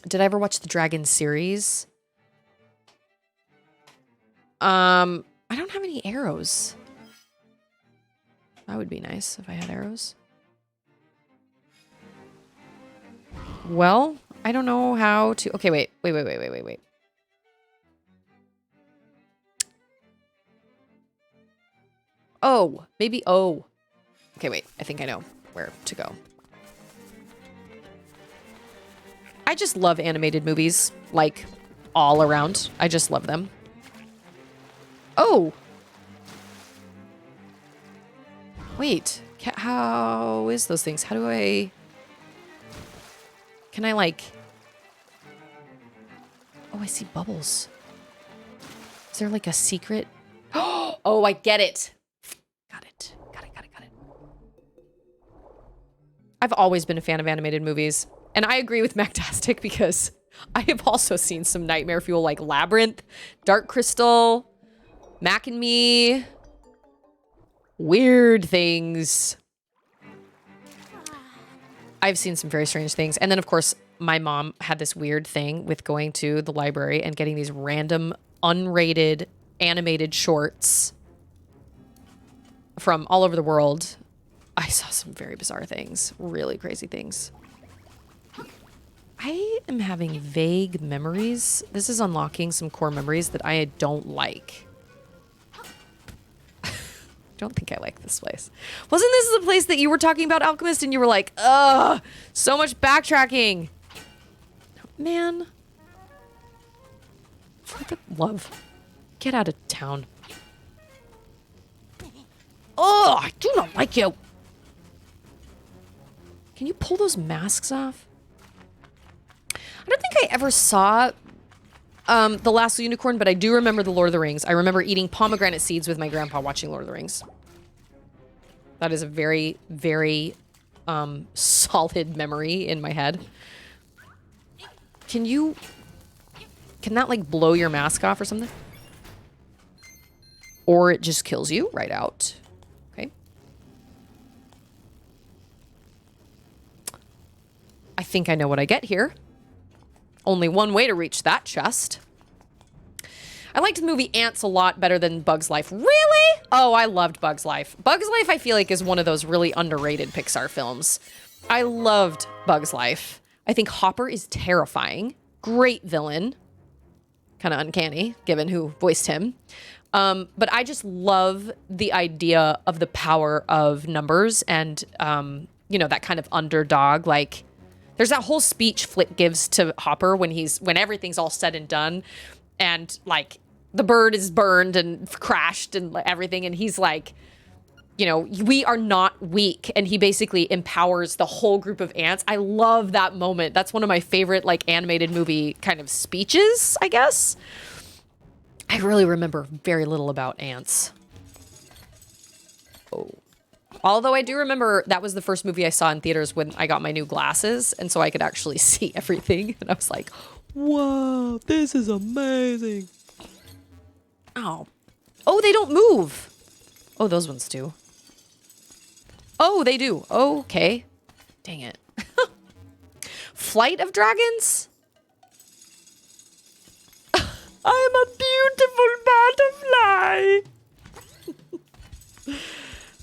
Did I ever watch the Dragon series? I don't have any arrows. That would be nice if I had arrows. Well, I don't know how to... Okay, wait. Oh, maybe... Oh. Okay, wait. I think I know where to go. I just love animated movies, like, all around. I just love them. Oh! Wait. How is those things? How do I... Can I, like... Oh, I see bubbles. Is there, like, a secret? Oh, I get it. Got it. Got it. I've always been a fan of animated movies. And I agree with Mactastic because I have also seen some nightmare fuel like Labyrinth, Dark Crystal, Mac and Me, weird things. I've seen some very strange things. And then, of course, my mom had this weird thing with going to the library and getting these random unrated animated shorts from all over the world. I saw some very bizarre things, really crazy things. I am having vague memories. This is unlocking some core memories that I don't like. Don't think I like this place. Wasn't this the place that you were talking about, Alchemist, and you were like, ugh, so much backtracking. Man. For the love. Get out of town. Oh, I do not like you. Can you pull those masks off? I don't think I ever saw The Last Unicorn, but I do remember The Lord of the Rings. I remember eating pomegranate seeds with my grandpa watching Lord of the Rings. That is a very, very solid memory in my head. Can that like blow your mask off or something? Or it just kills you right out. Okay. I think I know what I get here. Only one way to reach that chest. I liked the movie Ants a lot better than Bug's Life. Really? Oh, I loved Bug's Life. Bug's Life, I feel like, is one of those really underrated Pixar films. I loved Bug's Life. I think Hopper is terrifying. Great villain. Kind of uncanny, given who voiced him. But I just love the idea of the power of numbers and, you know, that kind of underdog, like, There's that whole speech Flick gives to Hopper when everything's all said and done, and like the bird is burned and crashed and everything, and he's like, you know, we are not weak, and he basically empowers the whole group of ants. I love that moment. That's one of my favorite like animated movie kind of speeches, I guess. I really remember very little about ants. Oh. Although I do remember that was the first movie I saw in theaters when I got my new glasses, and so I could actually see everything, and I was like, whoa, this is amazing. Oh. Oh, they don't move. Oh, those ones do. Oh, they do. Okay. Dang it. Flight of Dragons? I'm a beautiful butterfly.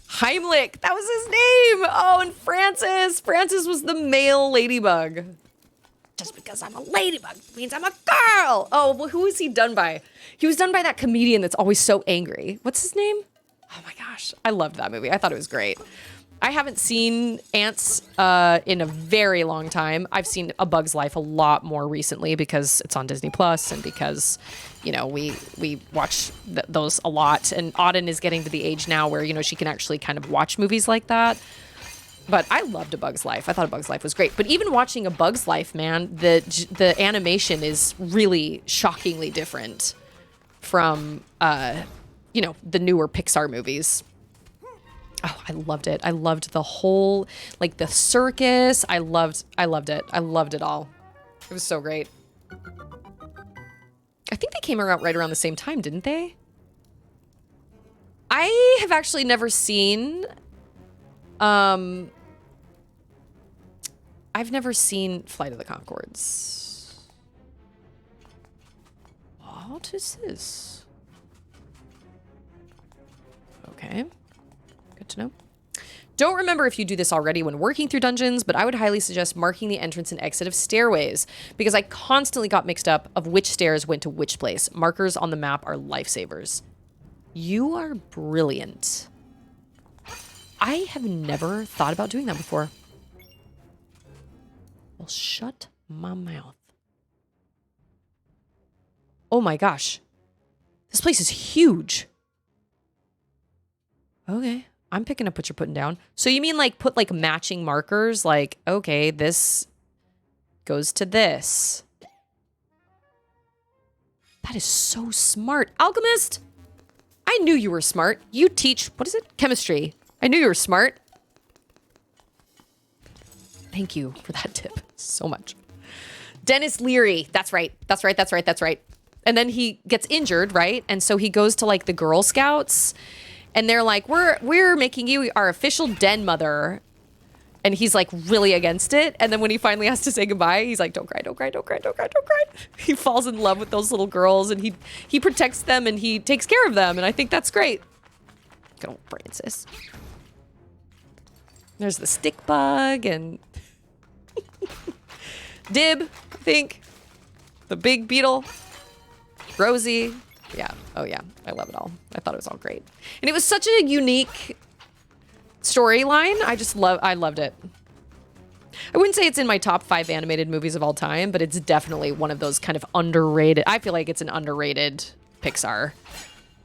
Heimlich. That was his name. Oh, and Francis. Francis was the male ladybug. Just because I'm a ladybug means I'm a girl. Oh, well, who was he done by? He was done by that comedian that's always so angry. What's his name? Oh my gosh. I loved that movie. I thought it was great. I haven't seen Ants in a very long time. I've seen A Bug's Life a lot more recently because it's on Disney Plus and because, you know, we watch those a lot. And Auden is getting to the age now where, you know, she can actually kind of watch movies like that. But I loved A Bug's Life. I thought A Bug's Life was great. But even watching A Bug's Life, man, the animation is really shockingly different from, you know, the newer Pixar movies. Oh, I loved it. I loved the whole, like the circus. I loved it. I loved it all. It was so great. I think they came out right around the same time, didn't they? I have actually never seen, I've never seen Flight of the Conchords. What is this? Okay. Good to know. Don't remember if you do this already when working through dungeons, but I would highly suggest marking the entrance and exit of stairways because I constantly got mixed up of which stairs went to which place. Markers on the map are lifesavers. You are brilliant. I have never thought about doing that before. Well, shut my mouth. Oh my gosh. This place is huge. Okay. I'm picking up what you're putting down. So you mean like put like matching markers? Like, okay, this goes to this. That is so smart. Alchemist! I knew you were smart. You teach, what is it? Chemistry. I knew you were smart. Thank you for that tip so much. Dennis Leary. That's right. That's right. That's right. That's right. And then he gets injured, right? And so he goes to like the Girl Scouts and they're like, we're making you our official den mother. And he's like really against it. And then when he finally has to say goodbye, he's like, don't cry, don't cry, don't cry, don't cry, don't cry. He falls in love with those little girls and he protects them and he takes care of them. And I think that's great. Good old Francis. There's the stick bug and Dib, I think. The big beetle. Rosie. Yeah. Oh yeah. I love it all. I thought it was all great. And it was such a unique storyline. I loved it. I wouldn't say it's in my top 5 animated movies of all time, but it's definitely one of those kind of underrated. I feel like it's an underrated Pixar.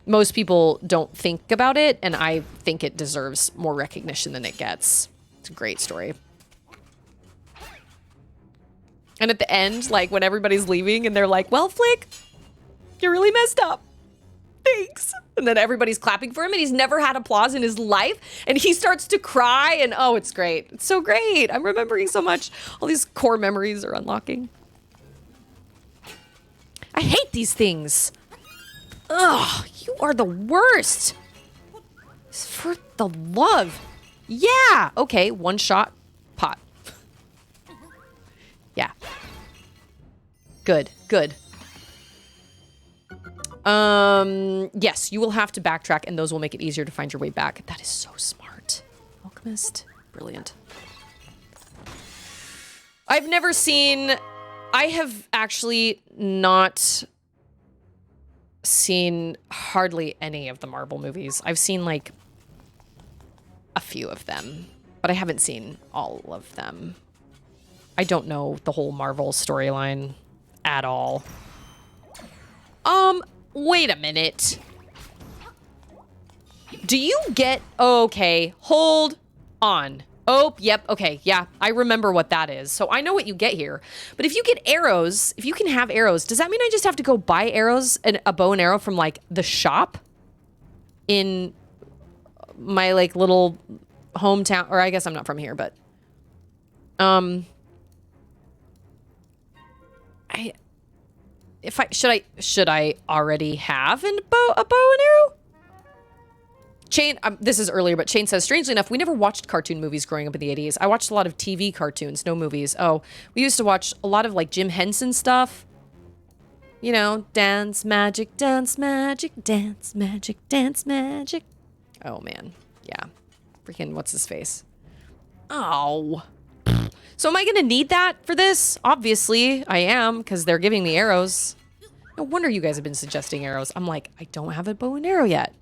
Most people don't think about it, and I think it deserves more recognition than it gets. It's a great story. And at the end, like when everybody's leaving and they're like, well, Flick, you're really messed up. Thanks. And then everybody's clapping for him and he's never had applause in his life. And he starts to cry and oh, it's great. It's so great. I'm remembering so much. All these core memories are unlocking. I hate these things. Ugh, you are the worst. For the love. Yeah. Okay, one shot pot. Yeah. Good, good. Yes, you will have to backtrack and those will make it easier to find your way back. That is so smart. Alchemist. Brilliant. I've never seen... I have actually not seen hardly any of the Marvel movies. I've seen like a few of them, but I haven't seen all of them. I don't know the whole Marvel storyline at all. Wait a minute. Do you get... Okay, hold on. Oh, yep, okay, yeah, I remember what that is. So I know what you get here. But if you get arrows, if you can have arrows, does that mean I just have to go buy arrows and a bow and arrow from, like, the shop? In my, like, little hometown, or I guess I'm not from here, but... Should I already have a bow and arrow? Chain, this is earlier, but Chain says, strangely enough, we never watched cartoon movies growing up in the 80s. I watched a lot of TV cartoons, no movies. Oh, we used to watch a lot of like Jim Henson stuff. You know, dance magic, dance magic, dance magic, dance magic. Oh man, yeah. Freaking what's his face? Oh. So am I gonna need that for this? Obviously, I am, because they're giving me arrows. No wonder you guys have been suggesting arrows. I'm like, I don't have a bow and arrow yet.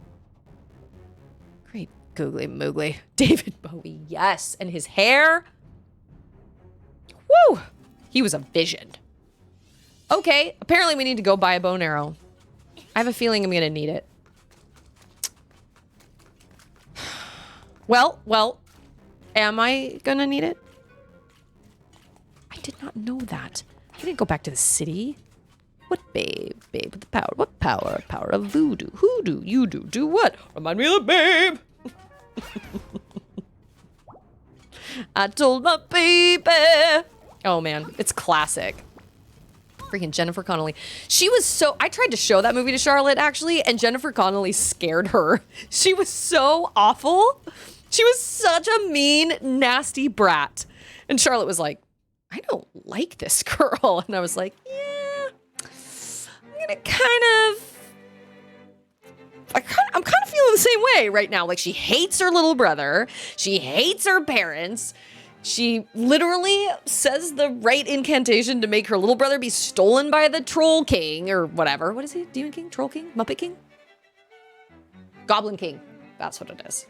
Great googly moogly. David Bowie, yes. And his hair. Woo! He was a vision. Okay, apparently we need to go buy a bow and arrow. I have a feeling I'm gonna need it. Well, am I gonna need it? I did not know that. I didn't go back to the city. What babe with the power? What power? Power of voodoo. Hoodoo, you do what? Remind me of the babe. I told my baby. Oh man, it's classic. Freaking Jennifer Connelly. She was so, I tried to show that movie to Charlotte actually, and Jennifer Connelly scared her. She was so awful. She was such a mean, nasty brat. And Charlotte was like, I don't like this girl. And I was like, yeah, I'm kind of feeling the same way right now. Like, she hates her little brother. She hates her parents. She literally says the right incantation to make her little brother be stolen by the Troll King or whatever. What is he? Demon King? Troll King? Muppet King? Goblin King. That's what it is.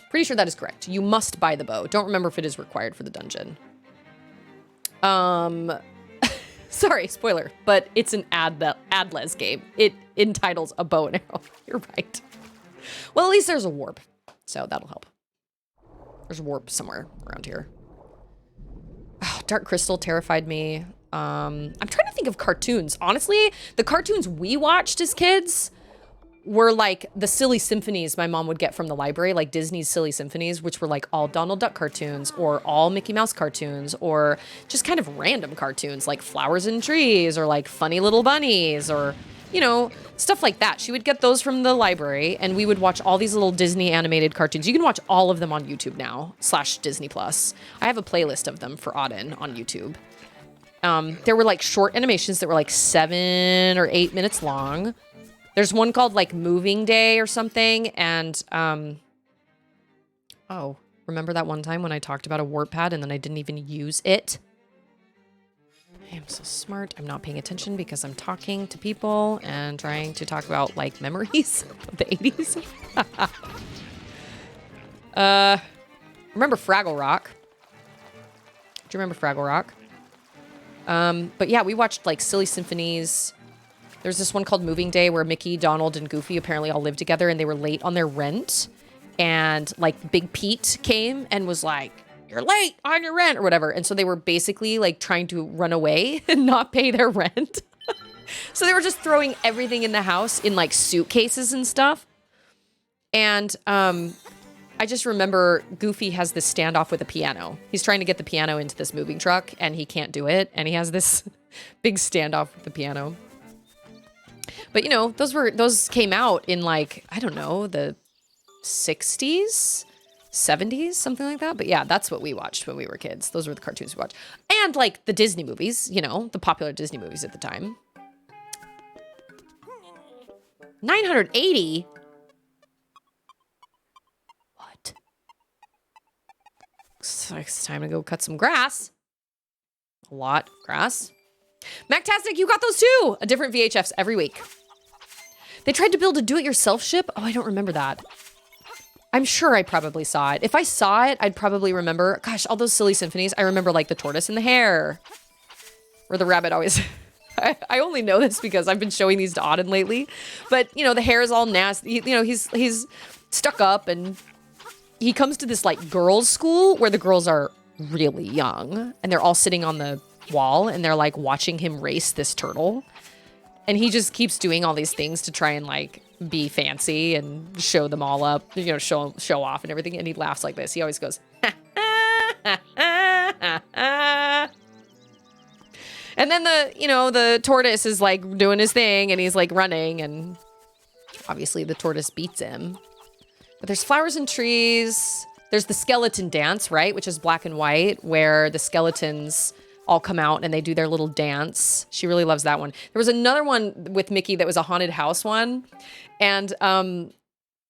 Pretty sure that is correct. You must buy the bow. Don't remember if it is required for the dungeon. Sorry, spoiler, but it's an Adles game. It entitles a bow and arrow. You're right. Well, at least there's a warp, so that'll help. There's a warp somewhere around here. Oh, Dark Crystal terrified me. I'm trying to think of cartoons. Honestly, the cartoons we watched as kids were like the silly symphonies my mom would get from the library, like Disney's silly symphonies, which were like all Donald Duck cartoons or all Mickey Mouse cartoons or just kind of random cartoons like Flowers and Trees or like Funny Little Bunnies or, you know, stuff like that. She would get those from the library and we would watch all these little Disney animated cartoons. You can watch all of them on YouTube now, /Disney Plus. I have a playlist of them for Auden on YouTube. There were like short animations that were like 7 or 8 minutes long. There's one called like Moving Day or something. And, oh, remember that one time when I talked about a warp pad and then I didn't even use it? I am so smart. I'm not paying attention because I'm talking to people and trying to talk about like memories of the 80s. Remember Fraggle Rock? Do you remember Fraggle Rock? But yeah, we watched like silly symphonies. There's this one called Moving Day where Mickey, Donald, and Goofy apparently all lived together and they were late on their rent. And like Big Pete came and was like, you're late on your rent or whatever. And so they were basically like trying to run away and not pay their rent. So they were just throwing everything in the house in like suitcases and stuff. And I just remember Goofy has this standoff with a piano. He's trying to get the piano into this moving truck and he can't do it. And he has this big standoff with the piano. But you know, those came out in like, I don't know, the 60s, 70s, something like that. But yeah, that's what we watched when we were kids. Those were the cartoons we watched. And like the Disney movies, you know, the popular Disney movies at the time. 980? What? So it's time to go cut some grass. A lot of grass. Mactastic, you got those too! A different VHFs every week. They tried to build a do-it-yourself ship? Oh, I don't remember that. I'm sure I probably saw it. If I saw it, I'd probably remember, gosh, all those silly symphonies. I remember like the tortoise and the hare. Or the rabbit always... I only know this because I've been showing these to Auden lately. But, you know, the hair is all nasty. You know, he's stuck up and he comes to this, like, girls' school where the girls are really young. And they're all sitting on the wall and they're, like, watching him race this turtle. And he just keeps doing all these things to try and, like, be fancy and show them all up. You know, show off and everything. And he laughs like this. He always goes, ha, ha, ha, ha, ha, ha. And then the tortoise is like doing his thing and he's like running and obviously the tortoise beats him. But there's flowers and trees. There's the skeleton dance, right? Which is black and white where the skeletons all come out and they do their little dance. She really loves that one. There was another one with Mickey that was a haunted house one. And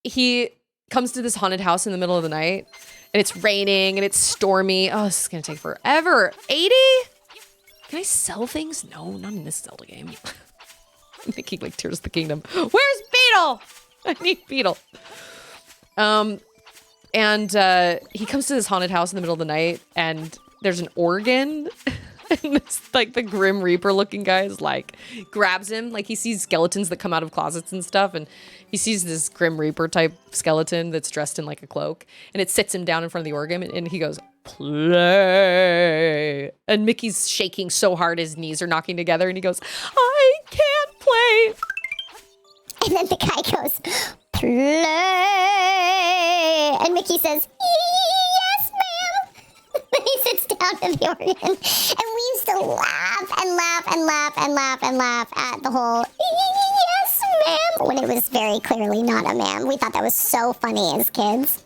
he comes to this haunted house in the middle of the night and it's raining and it's stormy. Oh, this is going to take forever. 80? Can I sell things? No, not in this Zelda game. Mickey like Tears of the Kingdom. Where's Beetle? I need Beetle. And he comes to this haunted house in the middle of the night and there's an organ. And it's like the Grim Reaper looking guy is like grabs him. Like he sees skeletons that come out of closets and stuff. And he sees this Grim Reaper type skeleton that's dressed in like a cloak. And it sits him down in front of the organ and he goes, play. And Mickey's shaking so hard his knees are knocking together and he goes, I can't play. And then the guy goes, play. And Mickey says, yes, ma'am. And he sits down at the organ. And we used to laugh and laugh and laugh and laugh and laugh at the whole, yes, ma'am, when it was very clearly not a ma'am. We thought that was so funny as kids.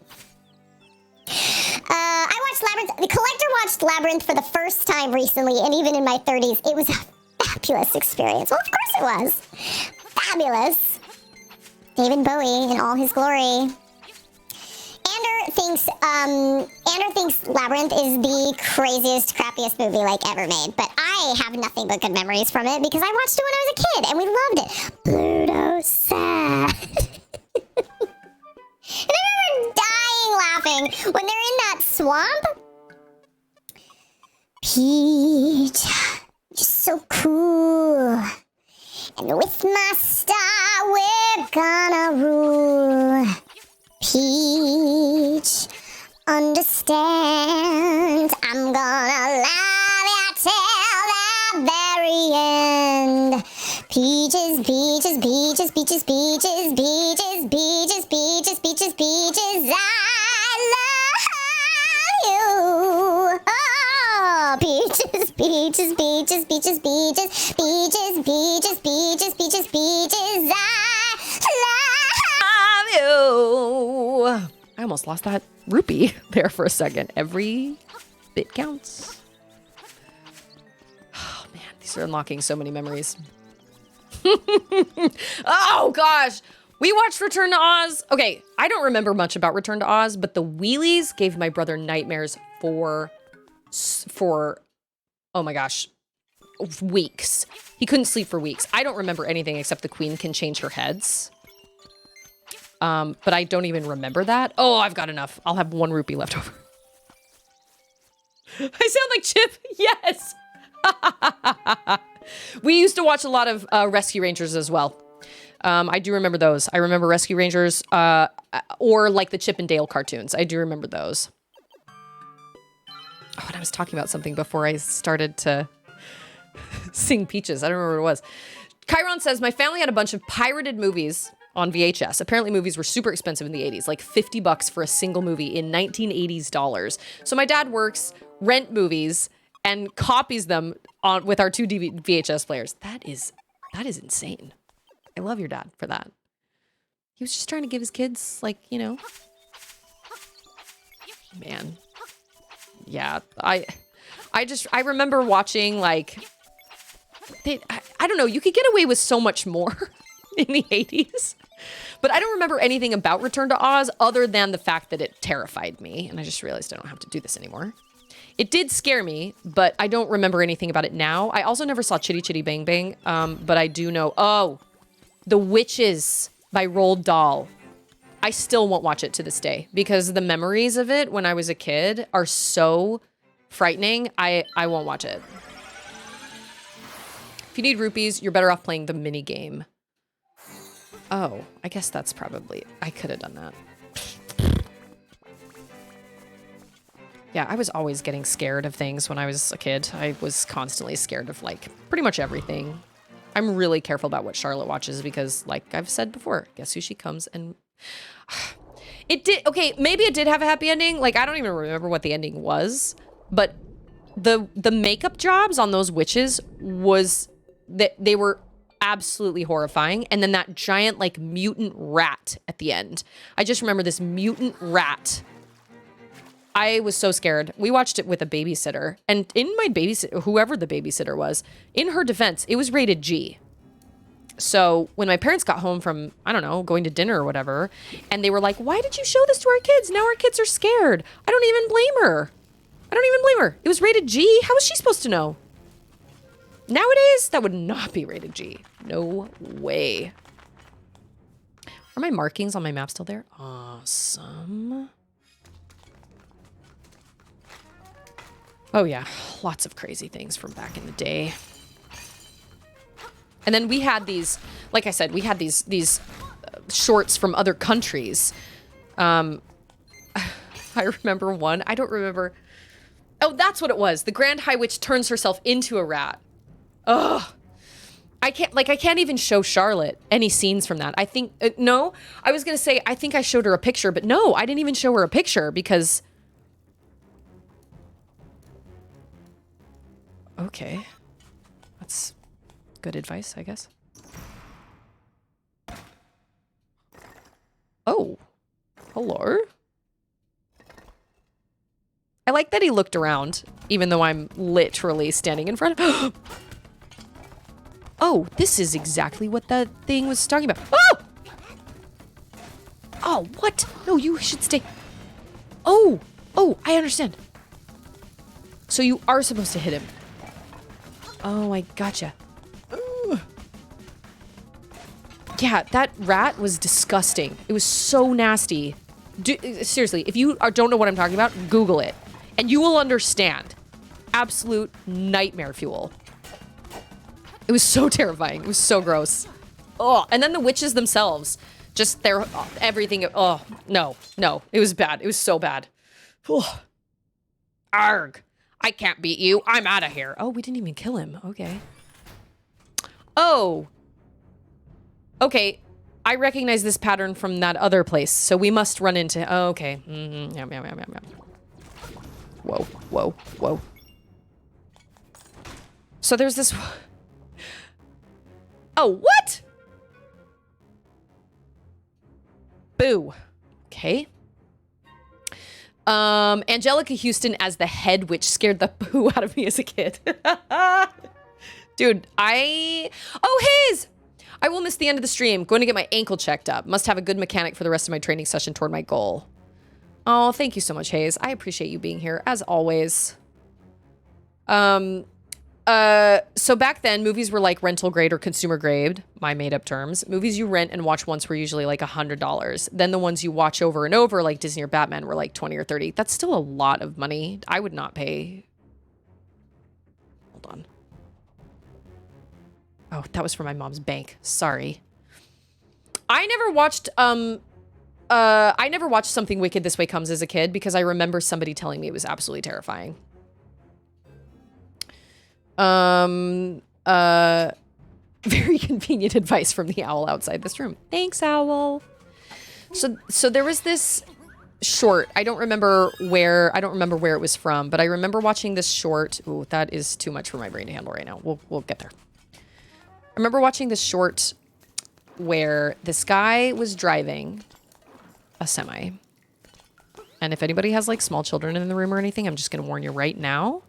I watched Labyrinth. The Collector watched Labyrinth for the first time recently, and even in my 30s, it was a fabulous experience. Well, of course it was. Fabulous. David Bowie in all his glory. Ander thinks Labyrinth is the craziest, crappiest movie like ever made, but I have nothing but good memories from it because I watched it when I was a kid, and we loved it. Pluto sad. And I remember dying laughing when they're in that swamp. Peach, you're so cool. And with my star, we're gonna rule. Peach, understand. I'm gonna love you till the very end. Peaches, peaches, peaches, peaches, peaches, peaches, peaches, peaches, peaches, peaches, I love you. Oh, peaches, peaches, peaches, peaches, peaches, peaches, peaches, peaches, peaches, peaches, I love you. I almost lost that rupee there for a second. Every bit counts. Oh man, these are unlocking so many memories. Oh gosh, we watched Return to Oz. Okay, I don't remember much about Return to Oz, but the wheelies gave my brother nightmares for oh my gosh, weeks. He couldn't sleep for weeks. I don't remember anything except the queen can change her heads. But I don't even remember that. Oh, I've got enough. I'll have 1 rupee left over. I sound like Chip. Yes. We used to watch a lot of Rescue Rangers as well. I do remember those. I remember Rescue Rangers or like the Chip and Dale cartoons. I do remember those. Oh, and I was talking about something before I started to sing Peaches. I don't remember what it was. Chiron says, my family had a bunch of pirated movies on VHS. Apparently movies were super expensive in the 80s, like $50 for a single movie in 1980s dollars. So my dad works, rent movies, and copies them on with our 2 VHS players. That is insane. I love your dad for that. He was just trying to give his kids, like, you know. Man. Yeah, I remember watching, like, I don't know, you could get away with so much more in the 80s. But I don't remember anything about Return to Oz other than the fact that it terrified me. And I just realized I don't have to do this anymore. It did scare me, but I don't remember anything about it now. I also never saw Chitty Chitty Bang Bang, but I do know, oh, The Witches by Roald Dahl. I still won't watch it to this day because the memories of it when I was a kid are so frightening. I won't watch it. If you need rupees, you're better off playing the mini game. Oh, I guess that's probably... I could have done that. Yeah, I was always getting scared of things when I was a kid. I was constantly scared of, like, pretty much everything. I'm really careful about what Charlotte watches because, like I've said before, guess who she comes and... It did... Okay, maybe it did have a happy ending. Like, I don't even remember what the ending was. But the makeup jobs on those witches was... They were absolutely horrifying. And then that giant, like, mutant rat at the end. I just remember this mutant rat... I was so scared. We watched it with a babysitter. And in my babysitter, whoever the babysitter was, in her defense, it was rated G. So when my parents got home from, I don't know, going to dinner or whatever, and they were like, why did you show this to our kids? Now our kids are scared. I don't even blame her. I don't even blame her. It was rated G. How was she supposed to know? Nowadays, that would not be rated G. No way. Are my markings on my map still there? Awesome. Oh yeah, lots of crazy things from back in the day. And then we had these, like I said, we had these shorts from other countries. I remember one. I don't remember. Oh, that's what it was. The Grand High Witch turns herself into a rat. Ugh. I can't even show Charlotte any scenes from that. I think, no, I was going to say, I think I showed her a picture, but no, I didn't even show her a picture because... Okay. That's good advice, I guess. Oh. Hello? I like that he looked around, even though I'm literally standing in front of... Oh, this is exactly what that thing was talking about. Oh! Oh, what? No, you should stay. Oh! Oh, I understand. So you are supposed to hit him. Oh, I gotcha. Ooh. Yeah, that rat was disgusting. It was so nasty. Seriously, if you don't know what I'm talking about, Google it. And you will understand. Absolute nightmare fuel. It was so terrifying. It was so gross. Oh, and then the witches themselves. Just their everything. Oh, no. No. It was bad. It was so bad. Oh. Arg. I can't beat you. I'm out of here. Oh, we didn't even kill him. Okay. Oh. Okay. I recognize this pattern from that other place, so we must run into... Oh, okay. Mm-hmm. Yum. Whoa. Whoa. Whoa. So there's this... Oh, what? Boo. Okay. Angelica Houston as the head witch scared the poo out of me as a kid. Dude, Oh, Hayes! I will miss the end of the stream. Going to get my ankle checked up. Must have a good mechanic for the rest of my training session toward my goal. Oh, thank you so much, Hayes. I appreciate you being here, as always. So back then, movies were like rental grade or consumer grade, my made-up terms. Movies you rent and watch once were usually like $100. Then the ones you watch over and over, like Disney or Batman, were like 20 or 30. That's still a lot of money. I would not pay. Hold on. Oh, that was from my mom's bank. Sorry. I never watched Something Wicked This Way Comes as a kid because I remember somebody telling me it was absolutely terrifying. Very convenient advice from the owl outside this room. Thanks, owl. So there was this short. I don't remember where it was from, but I remember watching this short. Ooh, that is too much for my brain to handle right now. We'll get there. I remember watching this short where this guy was driving a semi. And if anybody has like small children in the room or anything, I'm just going to warn you right now.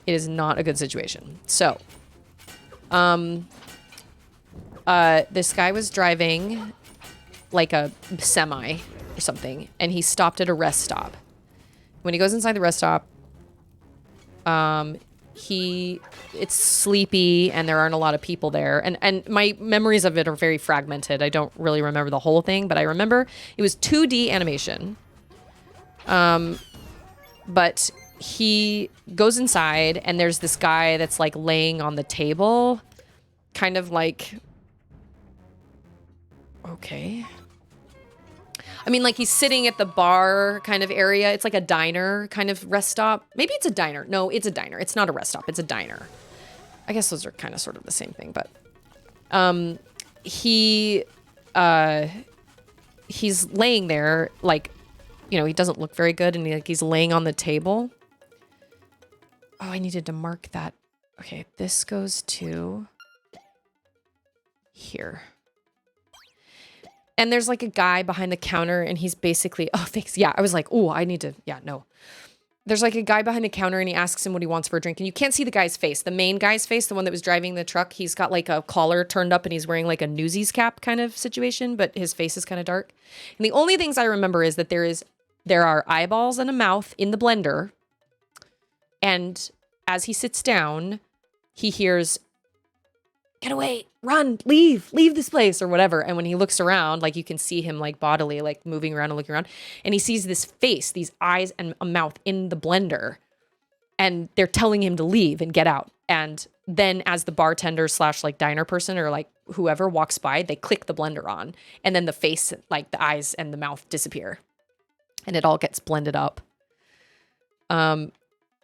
It is not a good situation. So, this guy was driving like a semi or something, and he stopped at a rest stop. When he goes inside the rest stop, it's sleepy and there aren't a lot of people there. And my memories of it are very fragmented. I don't really remember the whole thing, but I remember it was 2D animation. But he goes inside and there's this guy that's like laying on the table, kind of like, okay. I mean, like he's sitting at the bar kind of area. It's like a diner kind of rest stop. Maybe it's a diner. No, it's a diner. It's not a rest stop. It's a diner. I guess those are kind of sort of the same thing, but he's laying there like, you know, he doesn't look very good and he's laying on the table. Oh, I needed to mark that. Okay, this goes to here. And there's like a guy behind the counter and he's basically, oh, thanks. Yeah, I was like, oh, I need to, yeah, no. There's like a guy behind the counter and he asks him what he wants for a drink. And you can't see the guy's face, the main guy's face, the one that was driving the truck. He's got like a collar turned up and he's wearing like a Newsies cap kind of situation, but his face is kind of dark. And the only things I remember is that there are eyeballs and a mouth in the blender. And as he sits down, he hears, "Get away, run, leave this place," or whatever. And when he looks around, like you can see him like bodily, like moving around and looking around. And he sees this face, these eyes and a mouth in the blender. And they're telling him to leave and get out. And then as the bartender / like diner person or like whoever walks by, they click the blender on. And then the face, like the eyes and the mouth disappear. And it all gets blended up.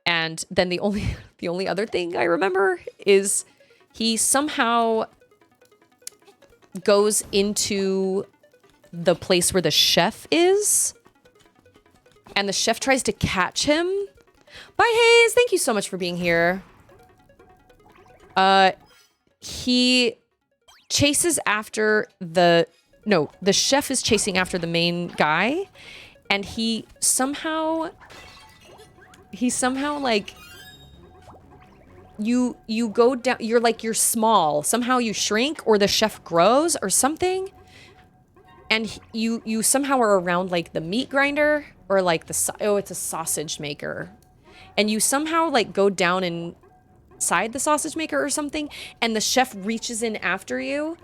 And then the only other thing I remember is he somehow goes into the place where the chef is, and the chef tries to catch him. Bye, Hayes. Thank you so much for being here. He chases after the chef is chasing after the main guy, and he somehow like you go down, you're small, somehow you shrink or the chef grows or something, and you somehow are around like the meat grinder or like it's a sausage maker, and you somehow like go down inside the sausage maker or something, and the chef reaches in after you.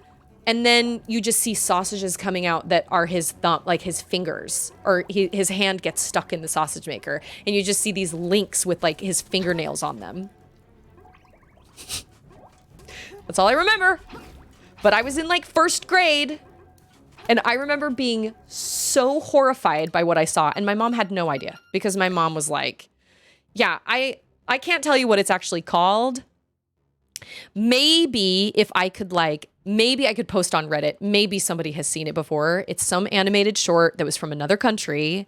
And then you just see sausages coming out that are his thumb, like his fingers, or his hand gets stuck in the sausage maker. And you just see these links with like his fingernails on them. That's all I remember. But I was in like first grade. And I remember being so horrified by what I saw. And my mom had no idea because my mom was like, yeah, I can't tell you what it's actually called. Maybe if I could maybe I could post on Reddit. Maybe somebody has seen it before. It's some animated short that was from another country.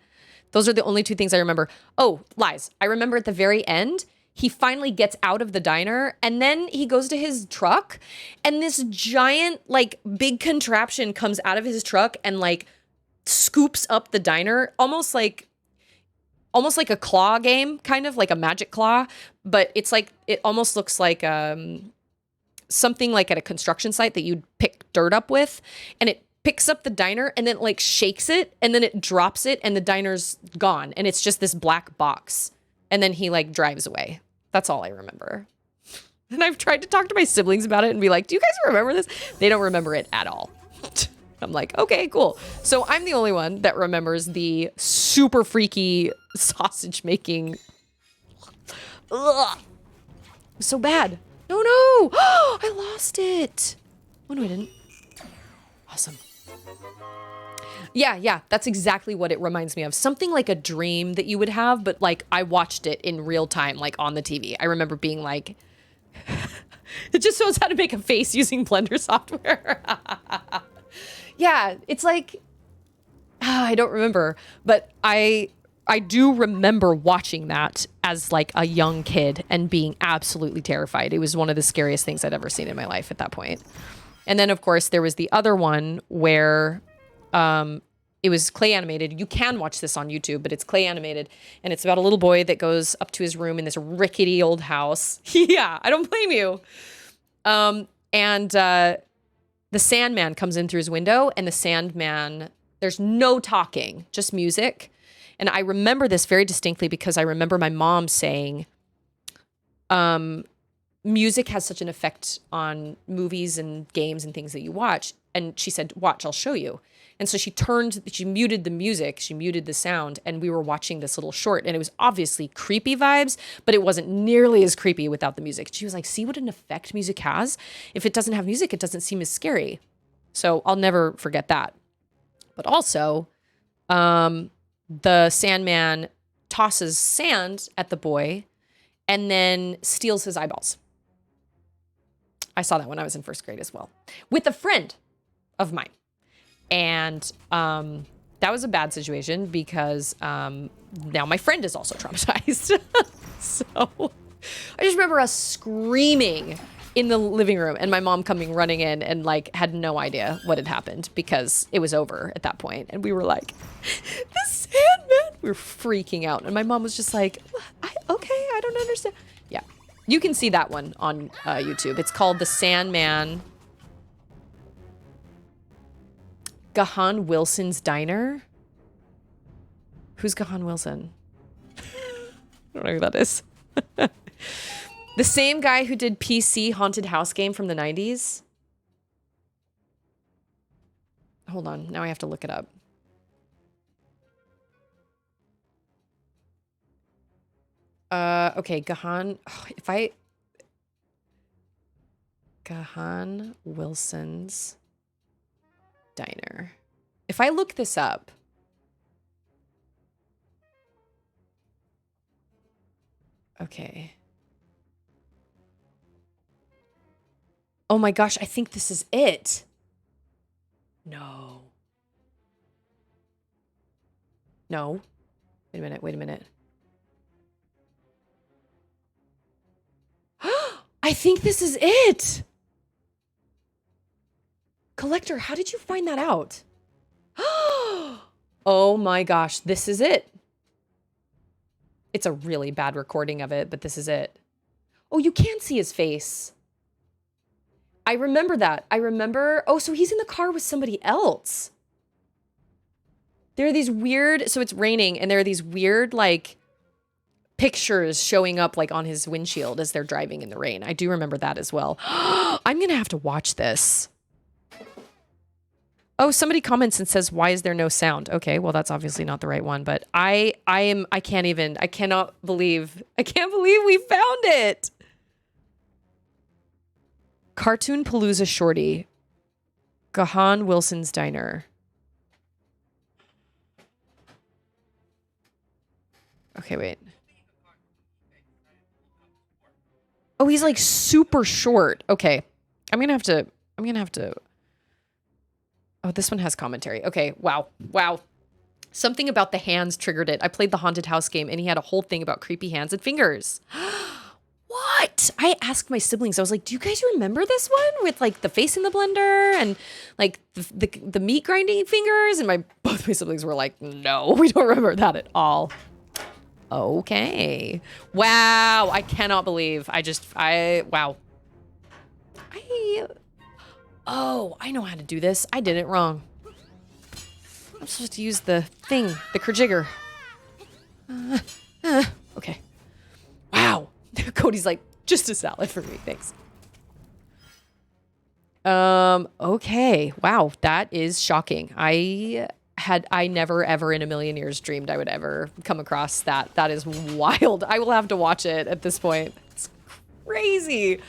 Those are the only two things I remember. Oh, lies. I remember at the very end, he finally gets out of the diner and then he goes to his truck and this giant, like big contraption comes out of his truck and like scoops up the diner, almost like a claw game, kind of like a magic claw, but it's like, it almost looks like something like at a construction site that you'd pick dirt up with, and it picks up the diner and then it like shakes it and then it drops it and the diner's gone and it's just this black box, and then he like drives away. That's all I remember. And I've tried to talk to my siblings about it and be like, do you guys remember this? They don't remember it at all. I'm like, okay, cool. So I'm the only one that remembers the super freaky sausage making. Ugh. It was so bad. No. I lost it. Oh, no, I didn't. Awesome. Yeah. That's exactly what it reminds me of. Something like a dream that you would have, but like I watched it in real time, like on the TV. I remember being like, it just shows how to make a face using Blender software. Yeah, it's like, I don't remember, but I do remember watching that as like a young kid and being absolutely terrified. It was one of the scariest things I'd ever seen in my life at that point. And then of course there was the other one where it was clay animated. You can watch this on YouTube, but it's clay animated. And it's about a little boy that goes up to his room in this rickety old house. Yeah, I don't blame you. The Sandman comes in through his window, and the Sandman, there's no talking, just music. And I remember this very distinctly because I remember my mom saying, music has such an effect on movies and games and things that you watch. And she said, watch, I'll show you. And so she muted the music, she muted the sound, and we were watching this little short, and it was obviously creepy vibes, but it wasn't nearly as creepy without the music. She was like, see what an effect music has? If it doesn't have music, it doesn't seem as scary. So I'll never forget that. But also, the Sandman tosses sand at the boy and then steals his eyeballs. I saw that when I was in first grade as well, with a friend of mine. And that was a bad situation because now my friend is also traumatized. So I just remember us screaming in the living room and my mom coming running in and like had no idea what had happened because it was over at that point. And we were like, the Sandman. We were freaking out. And my mom was just like, okay, I don't understand. Yeah. You can see that one on YouTube. It's called The Sandman. Gahan Wilson's Diner. Who's Gahan Wilson? I don't know who that is. The same guy who did PC Haunted House game from the 90s. Hold on. Now I have to look it up. Okay, Gahan. Oh, Gahan Wilson's Diner. If I look this up. Okay. Oh my gosh, I think this is it. No. No. Wait a minute, wait a minute. I think this is it. Collector, how did you find that out? Oh my gosh, this is it. It's a really bad recording of it, but this is it. Oh, you can see his face. I remember that. I remember. Oh, so he's in the car with somebody else. There are these weird, so it's raining, and there are these weird, like, pictures showing up, like, on his windshield as they're driving in the rain. I do remember that as well. I'm going to have to watch this. Oh, somebody comments and says, why is there no sound? Okay, well, that's obviously not the right one, but I cannot believe we found it. Cartoon Palooza Shorty. Gahan Wilson's Diner. Okay, wait. Oh, he's like super short. Okay. I'm gonna have to. Oh, this one has commentary. Okay, wow. Wow. Something about the hands triggered it. I played the haunted house game and he had a whole thing about creepy hands and fingers. What? I asked my siblings, I was like, do you guys remember this one with like the face in the blender and like the meat grinding fingers? And both my siblings were like, no, we don't remember that at all. Okay. Wow. I cannot believe wow. Oh, I know how to do this. I did it wrong. I'm supposed to use the thing, the kerjigger. Okay. Wow. Cody's like, just a salad for me, thanks. Okay. Wow, that is shocking. I never ever in a million years dreamed I would ever come across that. That is wild. I will have to watch it at this point. It's crazy.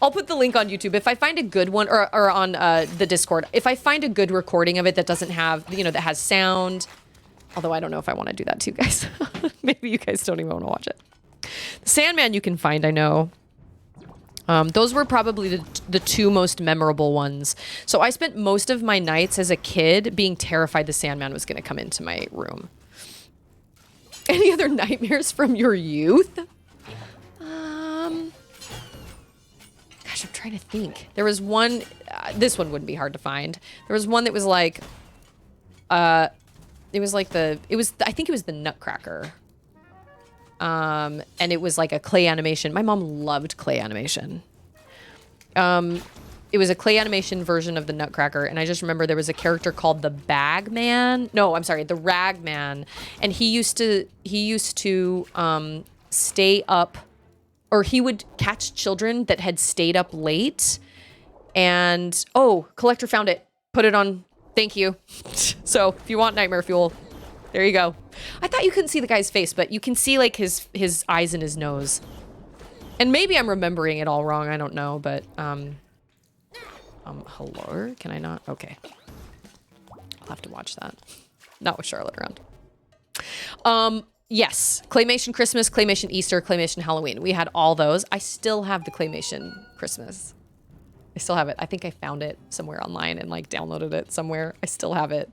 I'll put the link on YouTube. If I find a good one, or on the Discord, if I find a good recording of it that doesn't have, that has sound, although I don't know if I want to do that too, guys. Maybe you guys don't even want to watch it. The Sandman you can find, I know. Those were probably the two most memorable ones. So I spent most of my nights as a kid being terrified the Sandman was going to come into my room. Any other nightmares from your youth? Gosh, I'm trying to think. There was one, this one wouldn't be hard to find. There was one that was like, I think it was the Nutcracker. And it was like a clay animation. My mom loved clay animation. It was a clay animation version of the Nutcracker, and I just remember there was a character called the Bag Man. No, I'm sorry, the Rag Man, and he used to stay up or he would catch children that had stayed up late and, oh, collector found it. Put it on. Thank you. So if you want nightmare fuel, there you go. I thought you couldn't see the guy's face, but you can see like his eyes and his nose. And maybe I'm remembering it all wrong. I don't know, but, hello? Can I not? Okay. I'll have to watch that. Not with Charlotte around. Yes. Claymation Christmas, Claymation Easter, Claymation Halloween. We had all those. I still have the Claymation Christmas. I still have it. I think I found it somewhere online and like downloaded it somewhere. I still have it.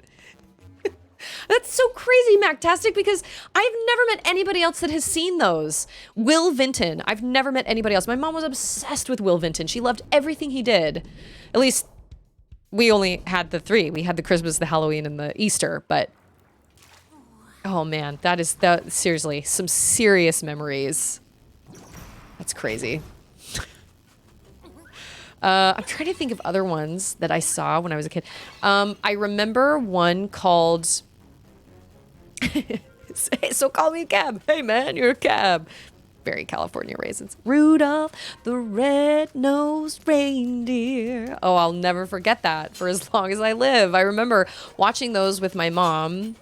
That's so crazy, Mactastic, because I've never met anybody else that has seen those. Will Vinton. I've never met anybody else. My mom was obsessed with Will Vinton. She loved everything he did. At least we only had the 3. We had the Christmas, the Halloween, and the Easter, but oh man, that seriously, some serious memories. That's crazy. I'm trying to think of other ones that I saw when I was a kid. I remember one called So Call Me a Cab. Hey man, you're a cab. Very California Raisins. Rudolph the Red-Nosed Reindeer. Oh, I'll never forget that for as long as I live. I remember watching those with my mom.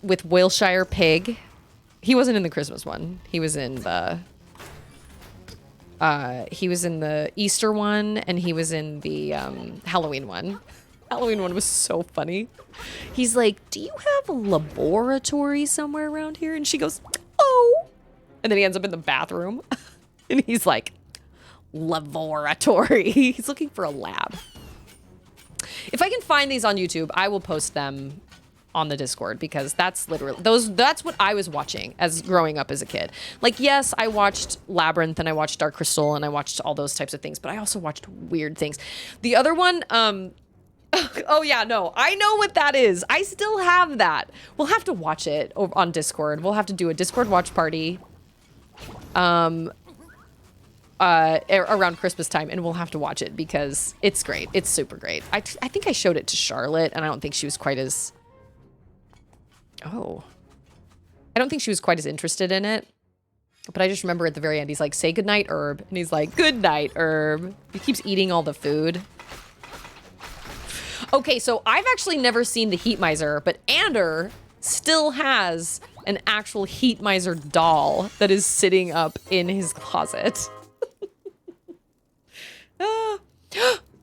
With Wilshire Pig. He wasn't in the Christmas one. He was in the Easter one, and he was in the Halloween one. Halloween one was so funny. He's like, do you have a laboratory somewhere around here? And she goes, oh. And then he ends up in the bathroom. And he's like, laboratory. He's looking for a lab. If I can find these on YouTube, I will post them on the Discord, because that's literally that's what I was watching as growing up as a kid. Like, yes, I watched Labyrinth and I watched Dark Crystal and I watched all those types of things, but I also watched weird things. The other one, oh yeah, no, I know what that is. I still have that. We'll have to watch it on Discord. We'll have to do a Discord watch party around Christmas time, and we'll have to watch it because it's great. It's super great. I think I showed it to Charlotte, and I don't think she was quite as I don't think she was quite as interested in it. But I just remember at the very end, he's like, say goodnight, Herb. And he's like, good night, Herb. He keeps eating all the food. Okay, so I've actually never seen the Heat Miser, but Ander still has an actual Heat Miser doll that is sitting up in his closet.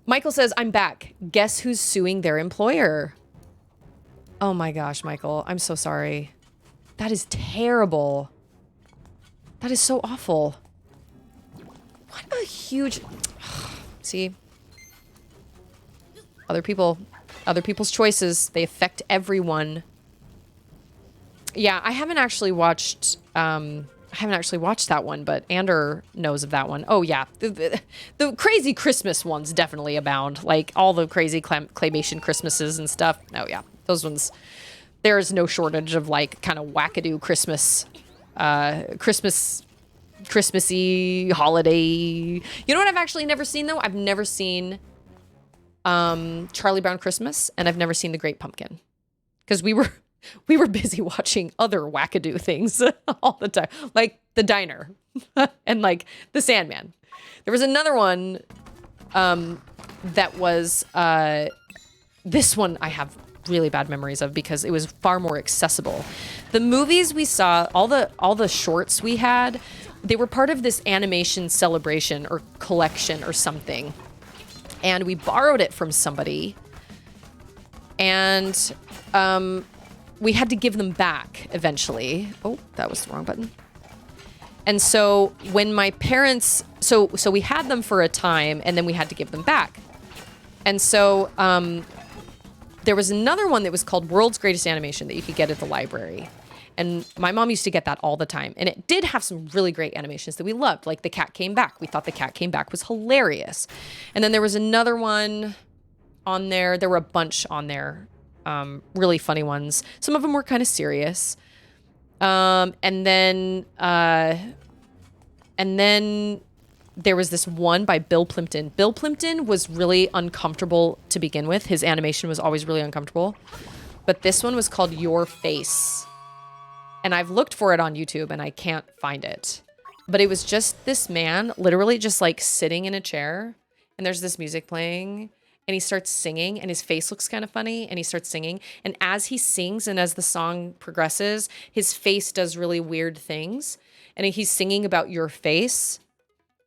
Michael says, I'm back. Guess who's suing their employer? Oh my gosh, Michael. I'm so sorry. That is terrible. That is so awful. What a huge... See? Other people's choices, they affect everyone. Yeah, I haven't actually watched that one, but Ander knows of that one. Oh yeah, the crazy Christmas ones definitely abound. Like all the crazy claymation Christmases and stuff. Oh yeah, those ones. There is no shortage of like kind of wackadoo Christmassy holiday. You know what I've actually never seen though? I've never seen Charlie Brown Christmas, and I've never seen The Great Pumpkin, because we were busy watching other wackadoo things all the time, like The Diner and like The Sandman. There was another one that was this one I have really bad memories of because it was far more accessible. The movies we saw, all the shorts we had, they were part of this animation celebration or collection or something. And we borrowed it from somebody, and we had to give them back eventually. Oh, that was the wrong button. And so when my parents, so we had them for a time, and then we had to give them back. And so there was another one that was called World's Greatest Animation that you could get at the library. And my mom used to get that all the time. And it did have some really great animations that we loved. Like The Cat Came Back. We thought The Cat Came Back was hilarious. And then there was another one on there. There were a bunch on there. Really funny ones. Some of them were kind of serious. And then there was this one by Bill Plimpton. Bill Plimpton was really uncomfortable to begin with. His animation was always really uncomfortable. But this one was called Your Face. And I've looked for it on YouTube and I can't find it. But it was just this man literally just like sitting in a chair and there's this music playing and he starts singing and his face looks kind of funny and he starts singing. And as he sings and as the song progresses, his face does really weird things. And he's singing about your face,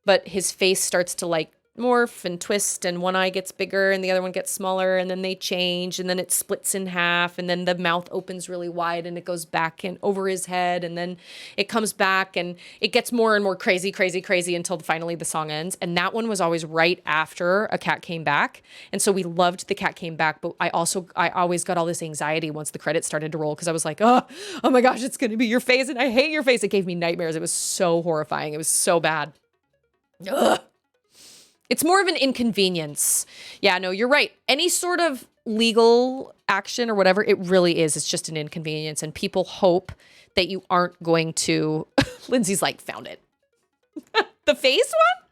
but his face starts to like morph and twist and one eye gets bigger and the other one gets smaller and then they change and then it splits in half and then the mouth opens really wide and it goes back and over his head and then it comes back and it gets more and more crazy until finally the song ends. And that one was always right after A Cat Came Back. And so we loved The Cat Came Back, but I always got all this anxiety once the credits started to roll because I was like, oh my gosh, it's going to be your face and I hate your face. It gave me nightmares. It was so horrifying. It was so bad. Ugh. It's more of an inconvenience. Yeah, no, you're right. Any sort of legal action or whatever, it really is. It's just an inconvenience. And people hope that you aren't going to... Lindsay's like, found it. The face one?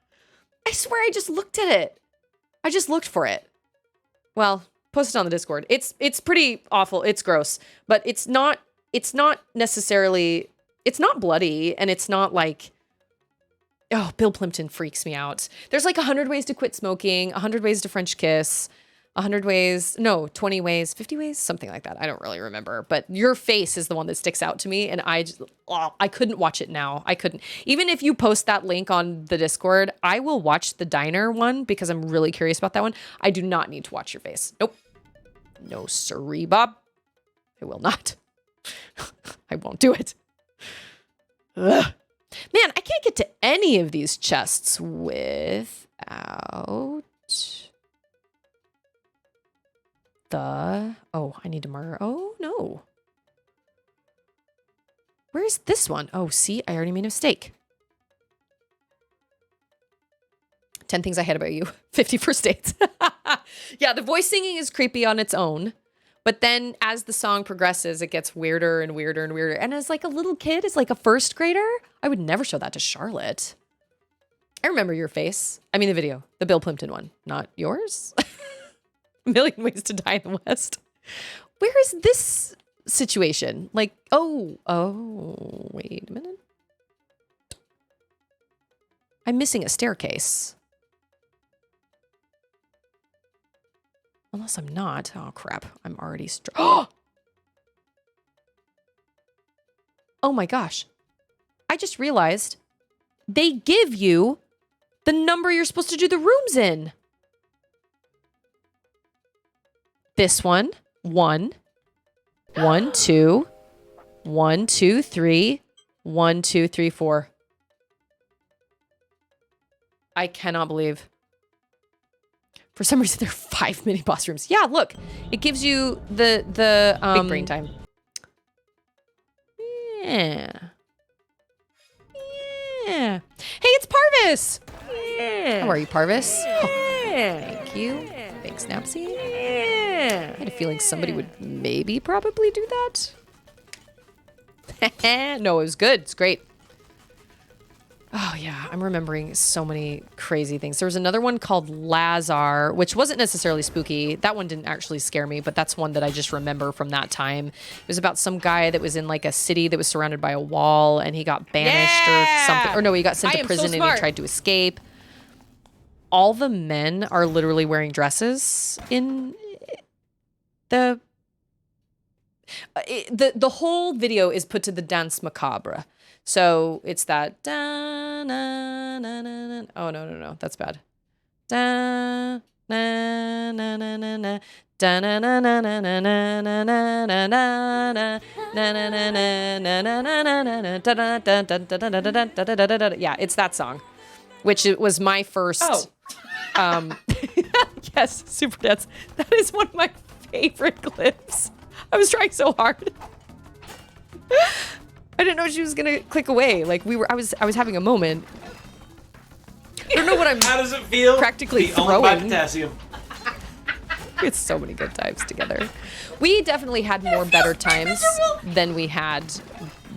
I swear I just looked at it. I just looked for it. Well, post it on the Discord. It's pretty awful. It's gross. But it's not necessarily... It's not bloody and it's not like... Oh, Bill Plimpton freaks me out. There's like 100 ways to quit smoking, 100 ways to French kiss, 20 ways, 50 ways, something like that. I don't really remember, but your face is the one that sticks out to me. And I couldn't watch it now. I couldn't. Even if you post that link on the Discord, I will watch the diner one because I'm really curious about that one. I do not need to watch your face. Nope. No siree, Bob. I will not. I won't do it. Ugh. Man, I can't get to any of these chests without the... Oh, I need to mark... Oh, no. Where's this one? Oh, see, I already made a mistake. 10 things I hate about you. 50 first dates. Yeah, the voice singing is creepy on its own. But then as the song progresses, it gets weirder and weirder and weirder. And as like a little kid, as like a first grader, I would never show that to Charlotte. I remember your face. I mean, the video, the Bill Plimpton one, not yours. A Million Ways to Die in the West. Where is this situation? Like, oh, wait a minute. I'm missing a staircase. Unless I'm not. Oh, crap. I'm already... Oh my gosh. I just realized they give you the number you're supposed to do the rooms in. This one. 1, 1, 2, 1, 2, 3, 1, 2, 3, 4. I cannot believe... For some reason, there are 5 mini boss rooms. Yeah, look, it gives you the big brain time. Yeah. Hey, it's Parvis. Yeah. How are you, Parvis? Oh, thank you. Thanks, Snapsy. Yeah. I had a feeling somebody would maybe probably do that. No, it was good. It's great. Oh, yeah. I'm remembering so many crazy things. There was another one called Lazar, which wasn't necessarily spooky. That one didn't actually scare me, but that's one that I just remember from that time. It was about some guy that was in like a city that was surrounded by a wall and he got banished or something. Or no, he got sent to prison and he tried to escape. All the men are literally wearing dresses in the whole video is put to the Dance Macabre. So it's that da na na na na. Oh no, that's bad. Da na na na na na da na na na na na na na na na na na na na. Yeah, it's that song, which it was my first. Yes, Super Dance. That is one of my favorite clips. I was trying so hard. I didn't know she was gonna click away. Like I was having a moment. I don't know what I'm. How does it feel? Practically throwing. By potassium. It's so many good times together. We definitely had more better times than we had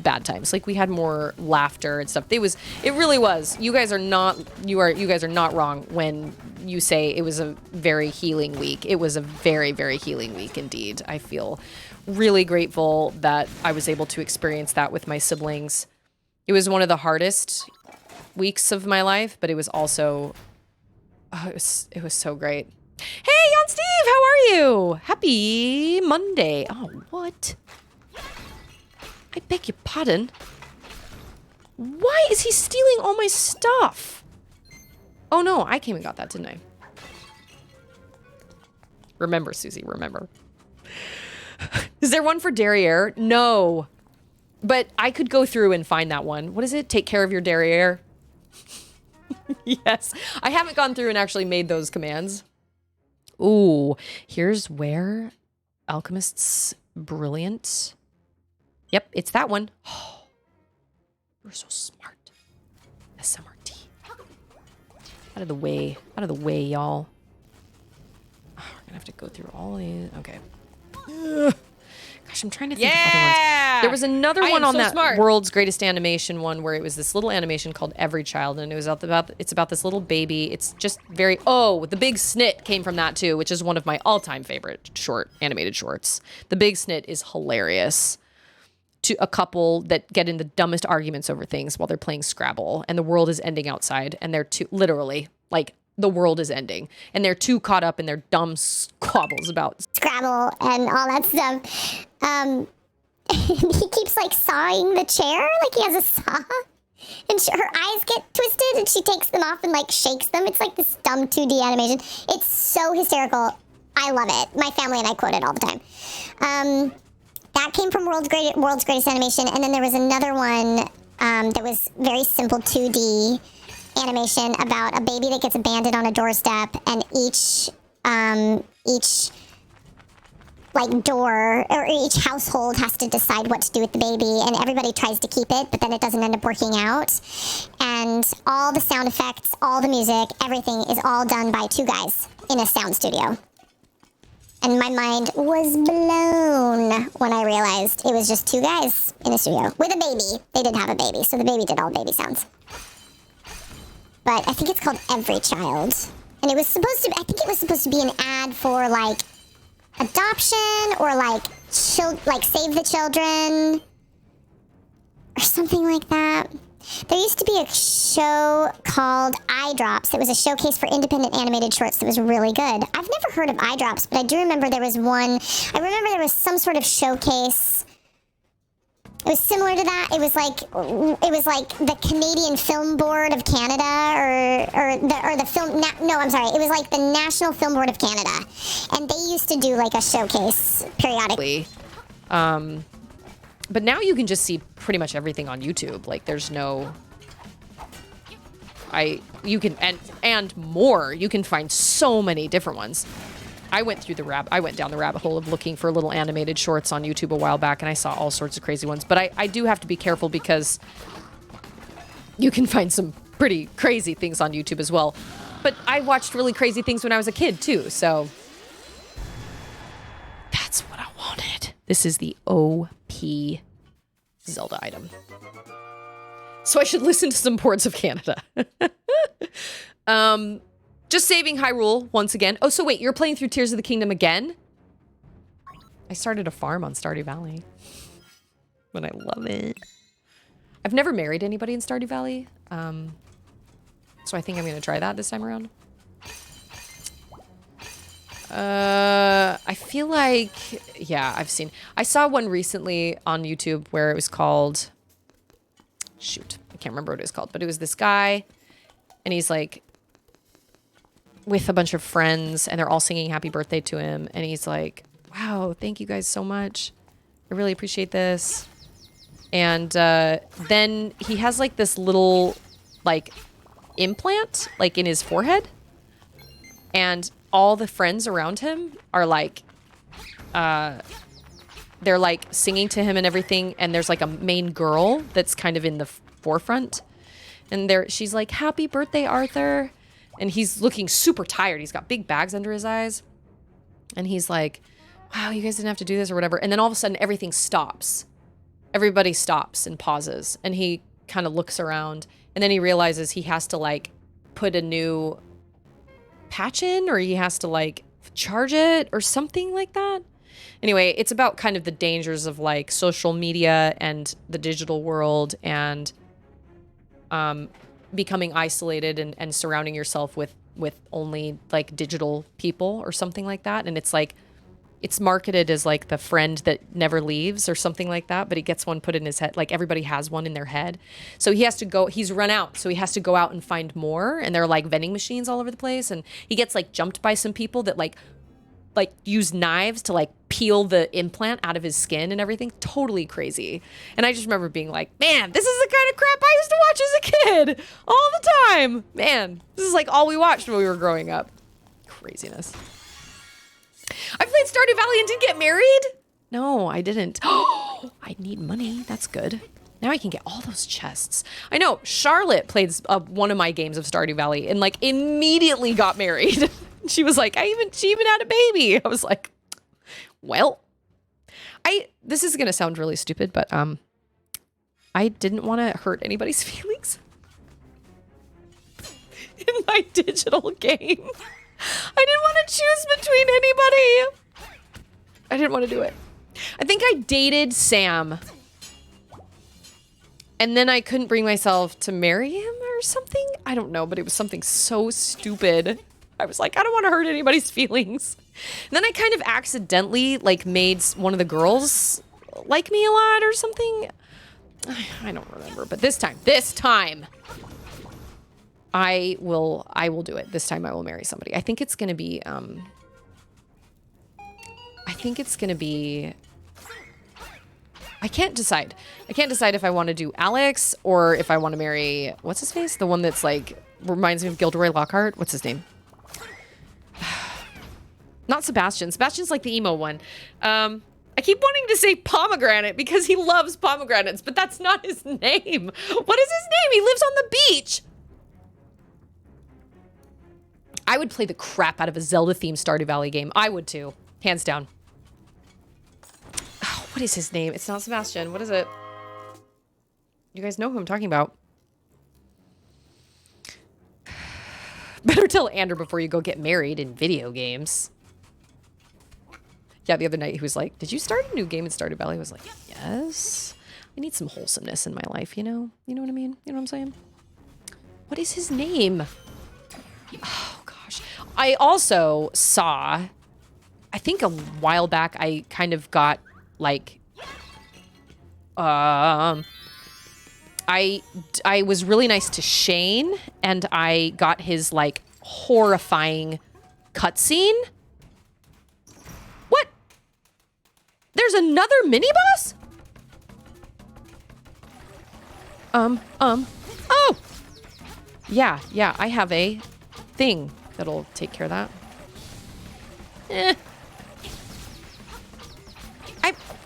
bad times. Like we had more laughter and stuff. It really was. You guys are not wrong when you say it was a very healing week. It was a very, very healing week indeed. I feel really grateful that I was able to experience that with my siblings. It was one of the hardest weeks of my life, but it was also, it was so great. Hey, Jan Steve, how are you? Happy Monday. Oh, what? I beg your pardon. Why is he stealing all my stuff? Oh no, I came and got that, didn't I? Remember, Susie, remember. Is there one for derriere? No. But I could go through and find that one. What is it? Take care of your derriere. Yes. I haven't gone through and actually made those commands. Ooh, here's where Alchemist's brilliant. Yep, it's that one. Oh, you're so smart. SMRT. Out of the way, y'all. Oh, we're gonna have to go through all these. Okay. Ugh. Gosh, I'm trying to think of other ones. There was another one on that World's Greatest Animation one where it was this little animation called Every Child, and it was it's about this little baby. It's just very, the Big Snit came from that too, which is one of my all-time favorite animated shorts. The Big Snit is hilarious. To a couple that get in the dumbest arguments over things while they're playing Scrabble, and the world is ending outside, and they're literally, like, the world is ending, and they're too caught up in their dumb squabbles about Scrabble and all that stuff. He keeps like sawing the chair, like he has a saw, and her eyes get twisted, and she takes them off and like shakes them. It's like this dumb 2D animation. It's so hysterical. I love it. My family and I quote it all the time. That came from World's Greatest Animation, and then there was another one that was very simple 2D animation about a baby that gets abandoned on a doorstep, and each like door or each household has to decide what to do with the baby, and everybody tries to keep it, but then it doesn't end up working out. And all the sound effects, all the music, everything is all done by two guys in a sound studio. And my mind was blown when I realized it was just two guys in a studio with a baby. They did have a baby, so the baby did all baby sounds. But I think it's called Every Child. And it was supposed to be an ad for like adoption or like Save the Children or something like that. There used to be a show called Eye Drops that was a showcase for independent animated shorts that was really good. I've never heard of Eye Drops, but I do remember there was one. I remember there was some sort of showcase. It was similar to that. It was like the Canadian Film Board of Canada or the film. No, I'm sorry. It was like the National Film Board of Canada, and they used to do like a showcase periodically. But now you can just see pretty much everything on YouTube. Like there's no, you can and more. You can find so many different ones. I went down the rabbit hole of looking for little animated shorts on YouTube a while back, and I saw all sorts of crazy ones. But I do have to be careful because you can find some pretty crazy things on YouTube as well. But I watched really crazy things when I was a kid too, so that's what I wanted. This is the OP Zelda item. So I should listen to some Boards of Canada. Just saving Hyrule once again. Oh, so wait, you're playing through Tears of the Kingdom again? I started a farm on Stardew Valley. But I love it. I've never married anybody in Stardew Valley. So I think I'm going to try that this time around. I feel like, yeah, I saw one recently on YouTube where it was called, shoot, I can't remember what it was called, but it was this guy, and he's like with a bunch of friends, and they're all singing happy birthday to him, and he's like, wow, thank you guys so much. I really appreciate this. And then he has like this little like implant like in his forehead, and all the friends around him are like, they're like singing to him and everything. And there's like a main girl that's kind of in the forefront. And she's like, happy birthday, Arthur. And he's looking super tired. He's got big bags under his eyes. And he's like, wow, you guys didn't have to do this or whatever. And then all of a sudden everything stops. everybody stops and pauses, and he kind of looks around, and then he realizes he has to like put a new patch in, or he has to like charge it or something like that. Anyway, it's about kind of the dangers of like social media and the digital world, and becoming isolated and surrounding yourself with only like digital people or something like that. And it's like, it's marketed as like the friend that never leaves or something like that, but he gets one put in his head. Like everybody has one in their head. So he has to go, he's run out. So he has to go out and find more. And there are like vending machines all over the place. And he gets like jumped by some people that like use knives to like peel the implant out of his skin and everything. Totally crazy. And I just remember being like, man, this is the kind of crap I used to watch as a kid all the time. Man, this is like all we watched when we were growing up. Craziness. I played Stardew Valley and didn't get married? No, I didn't. Oh, I need money. That's good. Now I can get all those chests. I know, Charlotte played one of my games of Stardew Valley and like immediately got married. She was like, she even had a baby. I was like, well, this is going to sound really stupid, but I didn't want to hurt anybody's feelings in my digital game. I didn't want to choose between anybody. I didn't want to do it. I think I dated Sam. And then I couldn't bring myself to marry him or something. I don't know, but it was something so stupid. I was like, I don't want to hurt anybody's feelings. And then I kind of accidentally like made one of the girls like me a lot or something. I don't remember, but this time, I will do it. This time I will marry somebody. I think it's going to be, I can't decide. I can't decide if I want to do Alex or if I want to marry, what's his face? The one that's like, reminds me of Gilderoy Lockhart. What's his name? Not Sebastian. Sebastian's like the emo one. I keep wanting to say pomegranate because he loves pomegranates, but that's not his name. What is his name? He lives on the beach. I would play the crap out of a Zelda-themed Stardew Valley game. I would too. Hands down. Oh, what is his name? It's not Sebastian. What is it? You guys know who I'm talking about. Better tell Andrew before you go get married in video games. Yeah, the other night he was like, did you start a new game in Stardew Valley? I was like, yes. I need some wholesomeness in my life, you know? You know what I mean? You know what I'm saying? What is his name? Oh, gosh. I also saw, I think a while back, I kind of got, like, I was really nice to Shane, and I got his, like, horrifying cutscene. What? There's another mini-boss? Oh! Yeah, I have a thing that'll take care of that.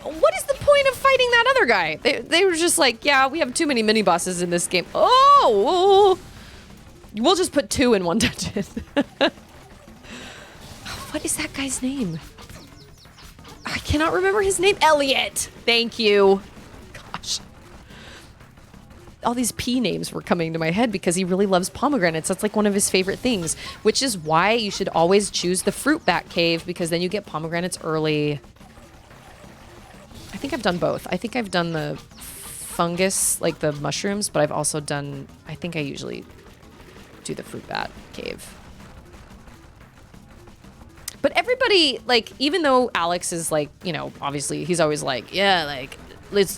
What is the point of fighting that other guy? They were just like, yeah, we have too many mini-bosses in this game. Oh! We'll just put 2 in one dungeon. What is that guy's name? I cannot remember his name. Elliot! Thank you. Gosh. All these P names were coming to my head because he really loves pomegranates. That's like one of his favorite things, which is why you should always choose the fruit bat cave, because then you get pomegranates early. I think I've done both. I think I've done the fungus, like the mushrooms, but I've also done, I think I usually do the fruit bat cave. But everybody, like, even though Alex is like, you know, obviously he's always like, yeah, like,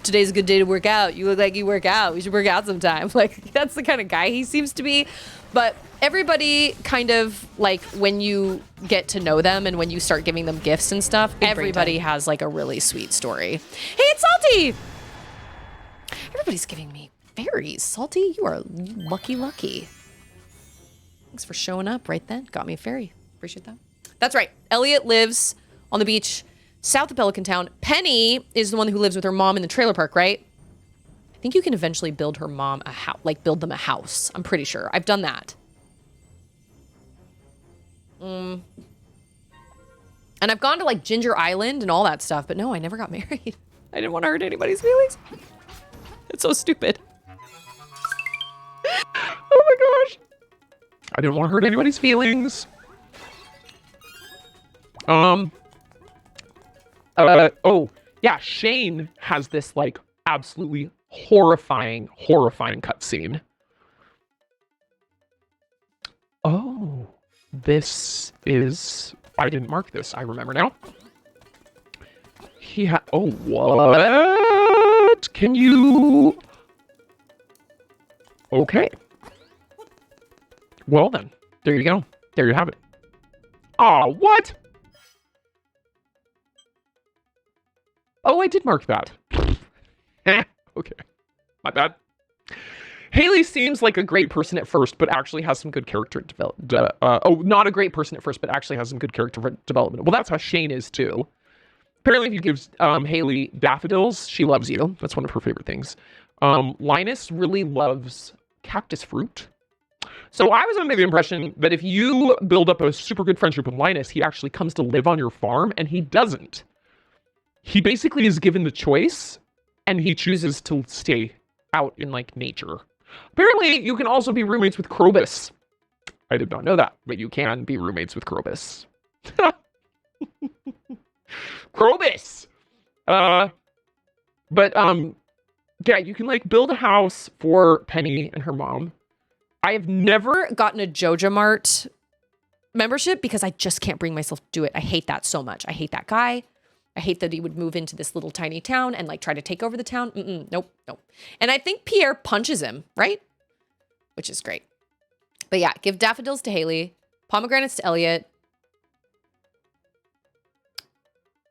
today's a good day to work out. You look like you work out. We should work out sometime. Like, that's the kind of guy he seems to be. But everybody kind of, like, when you get to know them and when you start giving them gifts and stuff, everybody has, like, a really sweet story. Hey, it's Salty! Everybody's giving me berries. Salty, you are lucky. Thanks for showing up right then. Got me a fairy. Appreciate that. That's right. Elliot lives on the beach south of Pelican Town. Penny is the one who lives with her mom in the trailer park, right? I think you can eventually build her mom a house, like build them a house. I'm pretty sure. I've done that. And I've gone to like Ginger Island and all that stuff, but no, I never got married. I didn't want to hurt anybody's feelings. It's so stupid. Oh my gosh. I didn't want to hurt anybody's feelings. Oh, yeah, Shane has this, like, absolutely horrifying cutscene. Oh, this is... I didn't mark this. I remember now. Oh, what? Can you... Okay. Well then, there you go. There you have it. Oh, what? Oh, I did mark that. Okay. My bad. Haley seems like a great person at first, but actually has some good character development. Not a great person at first, but actually has some good character development. Well, that's how Shane is too. Apparently, if you give Haley daffodils, she loves you. That's one of her favorite things. Linus really loves cactus fruit. So I was under the impression that if you build up a super good friendship with Linus, he actually comes to live on your farm, and he doesn't. He basically is given the choice, and he chooses to stay out in, like, nature. Apparently, you can also be roommates with Krobus. I did not know that, but you can be roommates with Krobus. Krobus! Yeah, you can, like, build a house for Penny and her mom. I have never gotten a Joja Mart membership because I just can't bring myself to do it. I hate that so much. I hate that guy. I hate that he would move into this little tiny town and, like, try to take over the town. Nope. And I think Pierre punches him, right? Which is great. But yeah, give daffodils to Haley, pomegranates to Elliot.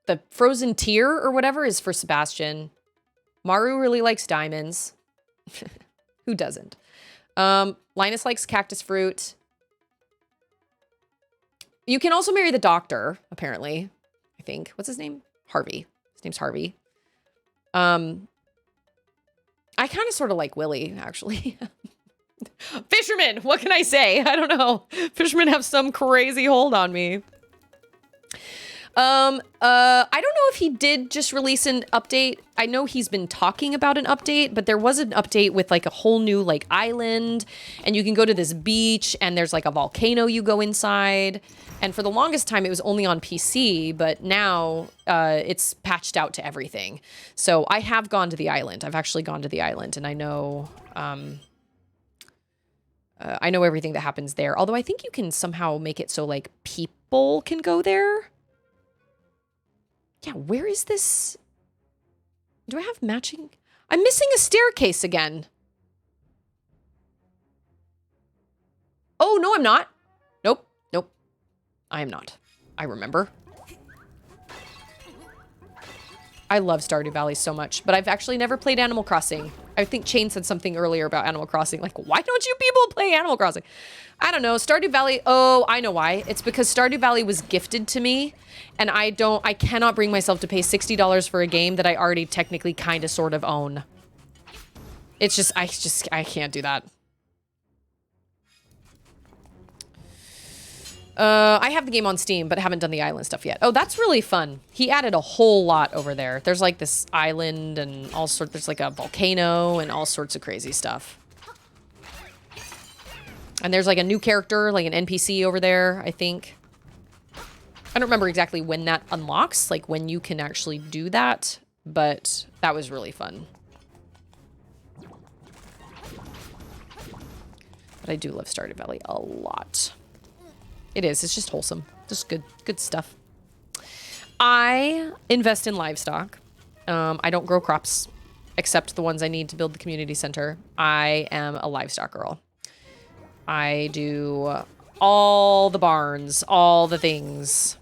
The frozen tear or whatever is for Sebastian. Maru really likes diamonds. Who doesn't? Linus likes cactus fruit. You can also marry the doctor, apparently. I think. What's his name? Harvey. His name's Harvey. I kind of sort of like Willie, actually. Fisherman! What can I say? I don't know. Fishermen have some crazy hold on me. I don't know if he did just release an update. I know he's been talking about an update, but there was an update with, like, a whole new, like, island, and you can go to this beach, and there's, like, a volcano you go inside. And for the longest time, it was only on PC, but now it's patched out to everything. So I have gone to the island. I've actually gone to the island, and I know everything that happens there. Although I think you can somehow make it so, like, people can go there. Yeah, where is this? Do I have matching? I'm missing a staircase again. Oh, no, I'm not. Nope. I am not. I remember. I love Stardew Valley so much, but I've actually never played Animal Crossing. I think Chain said something earlier about Animal Crossing. Like, why don't you people play Animal Crossing? I don't know. Stardew Valley. Oh, I know why. It's because Stardew Valley was gifted to me, and I cannot bring myself to pay $60 for a game that I already technically kind of sort of own. It's just, I can't do that. I have the game on Steam, but haven't done the island stuff yet. Oh, that's really fun. He added a whole lot over there. There's like this island and all sorts. There's like a volcano and all sorts of crazy stuff. And there's like a new character, like an NPC over there, I think. I don't remember exactly when that unlocks, like when you can actually do that, but that was really fun. But I do love Stardew Valley a lot. It is. It's just wholesome. Just good stuff. I invest in livestock. I don't grow crops, except the ones I need to build the community center. I am a livestock girl. I do all the barns, all the things.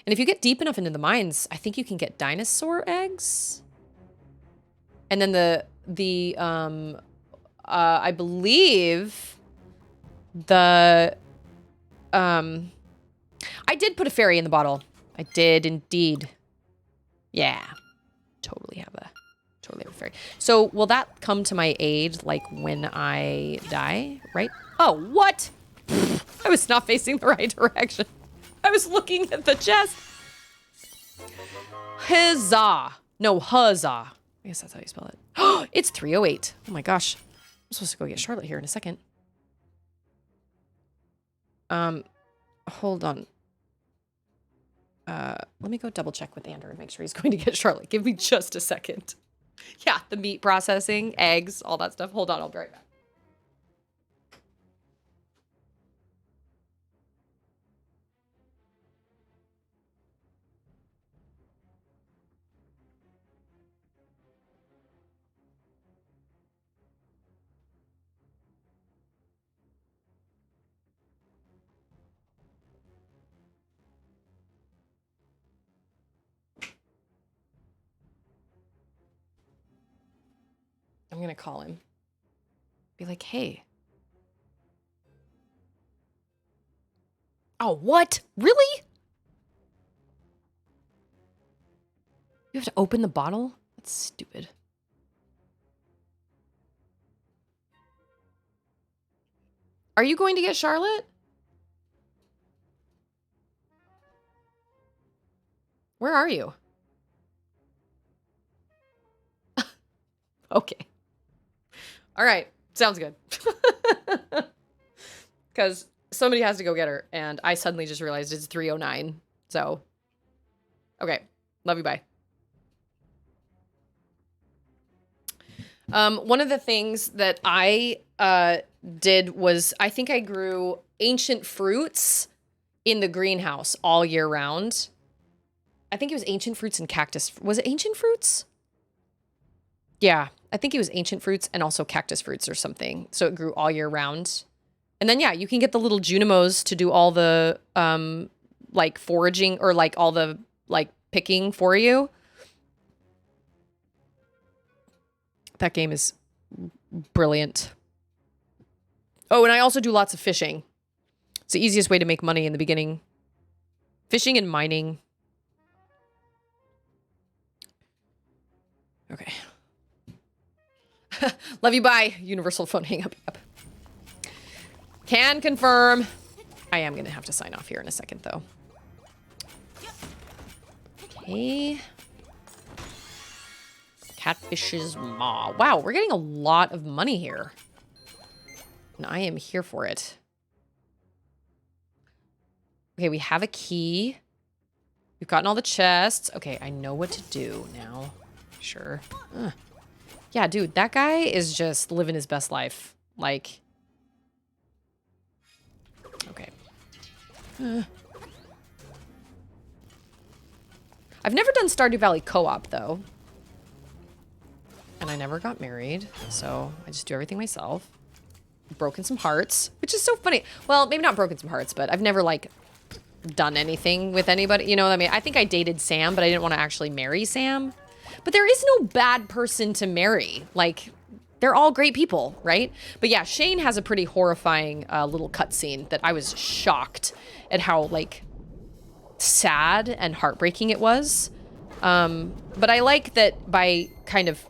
And if you get deep enough into the mines, I think you can get dinosaur eggs. And then I believe I did put a fairy in the bottle. I did indeed. Yeah. Totally have a fairy. So will that come to my aid like when I die, right? Oh, what? I was not facing the right direction. I was looking at the chest. Huzzah. No, huzzah. I guess that's how you spell it. Oh, it's 3:08. Oh my gosh. I'm supposed to go get Charlotte here in a second. Hold on. Let me go double check with Andrew and make sure he's going to get Charlotte. Give me just a second. Yeah, the meat processing, eggs, all that stuff. Hold on, I'll be right back. I'm going to call him. Be like, hey. Oh, what? Really? You have to open the bottle? That's stupid. Are you going to get Charlotte? Where are you? Okay. All right. Sounds good. Because somebody has to go get her, and I suddenly just realized it's 3:09. So, okay. Love you. Bye. One of the things that I did was I think I grew ancient fruits in the greenhouse all year round. I think it was ancient fruits and cactus. Was it ancient fruits? Yeah, I think it was ancient fruits and also cactus fruits or something. So it grew all year round. And then, yeah, you can get the little Junimos to do all the, like, foraging or, like, all the, like, picking for you. That game is brilliant. Oh, and I also do lots of fishing. It's the easiest way to make money in the beginning. Fishing and mining. Okay. Love you, bye. Universal phone hang up. Yep. Can confirm. I am going to have to sign off here in a second, though. Okay. Catfish's maw. Wow, we're getting a lot of money here. And I am here for it. Okay, we have a key. We've gotten all the chests. Okay, I know what to do now. Sure. Yeah, dude, that guy is just living his best life. Like, okay. I've never done Stardew Valley co-op, though. And I never got married, so I just do everything myself. Broken some hearts, which is so funny. Well, maybe not broken some hearts, but I've never, like, done anything with anybody. You know what I mean? I think I dated Sam, but I didn't want to actually marry Sam. But there is no bad person to marry. Like, they're all great people, right? But yeah, Shane has a pretty horrifying little cutscene that I was shocked at how, like, sad and heartbreaking it was. But I like that by kind of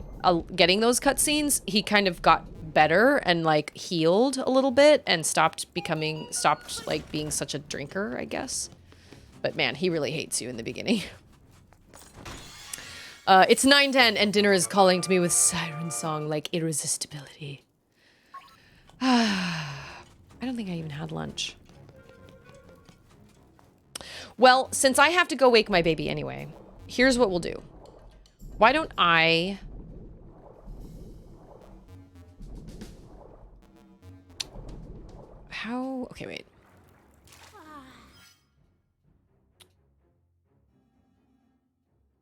getting those cutscenes, he kind of got better and, like, healed a little bit and stopped, like, being such a drinker, I guess. But man, he really hates you in the beginning. It's 9:10 and dinner is calling to me with siren song like irresistibility. I don't think I even had lunch. Well, since I have to go wake my baby anyway, here's what we'll do. Why don't I... How... Okay, wait.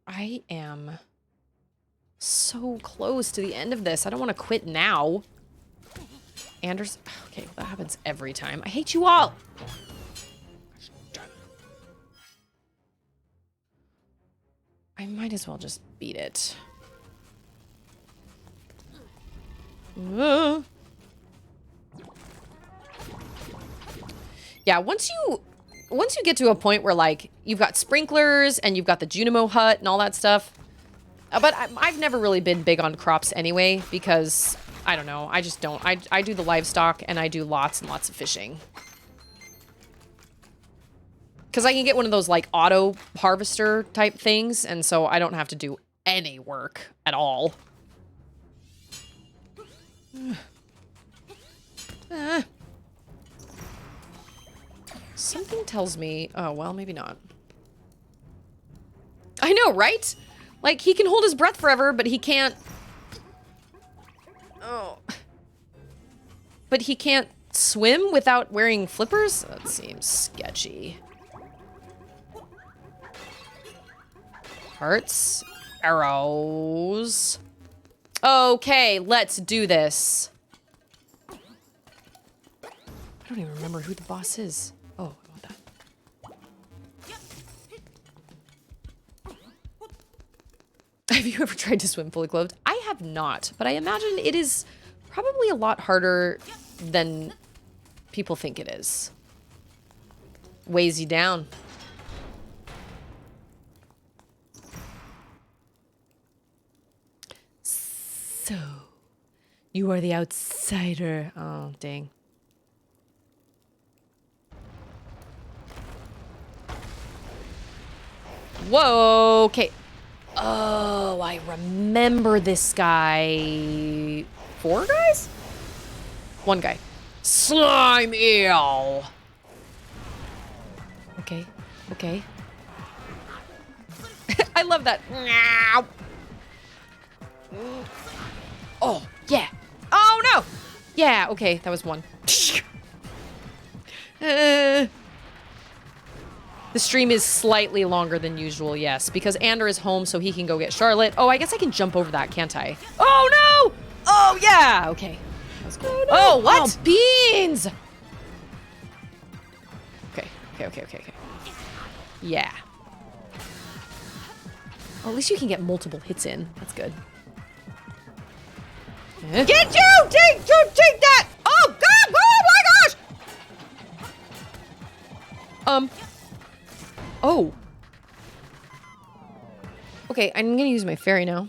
I am so close to the end of this. I don't want to quit now. Anders... Okay, well, that happens every time. I hate you all! I might as well just beat it. Yeah, once you get to a point where, like, you've got sprinklers and you've got the Junimo hut and all that stuff. But I've never really been big on crops anyway because, I don't know, I just don't. I do the livestock and I do lots and lots of fishing. Because I can get one of those like auto harvester type things, and so I don't have to do any work at all. Something tells me, oh, well, maybe not. I know, right? Like, he can hold his breath forever, but he can't... Oh. But he can't swim without wearing flippers? That seems sketchy. Hearts. Arrows. Okay, let's do this. I don't even remember who the boss is. Oh, I want that. Have you ever tried to swim fully clothed? I have not, but I imagine it is probably a lot harder than people think it is. Weighs you down. So, you are the outsider. Oh, dang. Whoa, okay. Oh, I remember this guy. 4 guys? 1 guy. Slime eel. Okay, okay. I love that. Oh, yeah. Oh, no. Yeah, okay, that was 1. The stream is slightly longer than usual, yes, because Ander is home so he can go get Charlotte. Oh, I guess I can jump over that, can't I? Oh, no! Oh, yeah! Okay. That's cool. Oh, no. Oh, what? Oh, beans! Okay. Yeah. Well, at least you can get multiple hits in. That's good. Get you! Take that! Oh, God! Oh, my gosh! Oh. Okay, I'm gonna use my fairy now.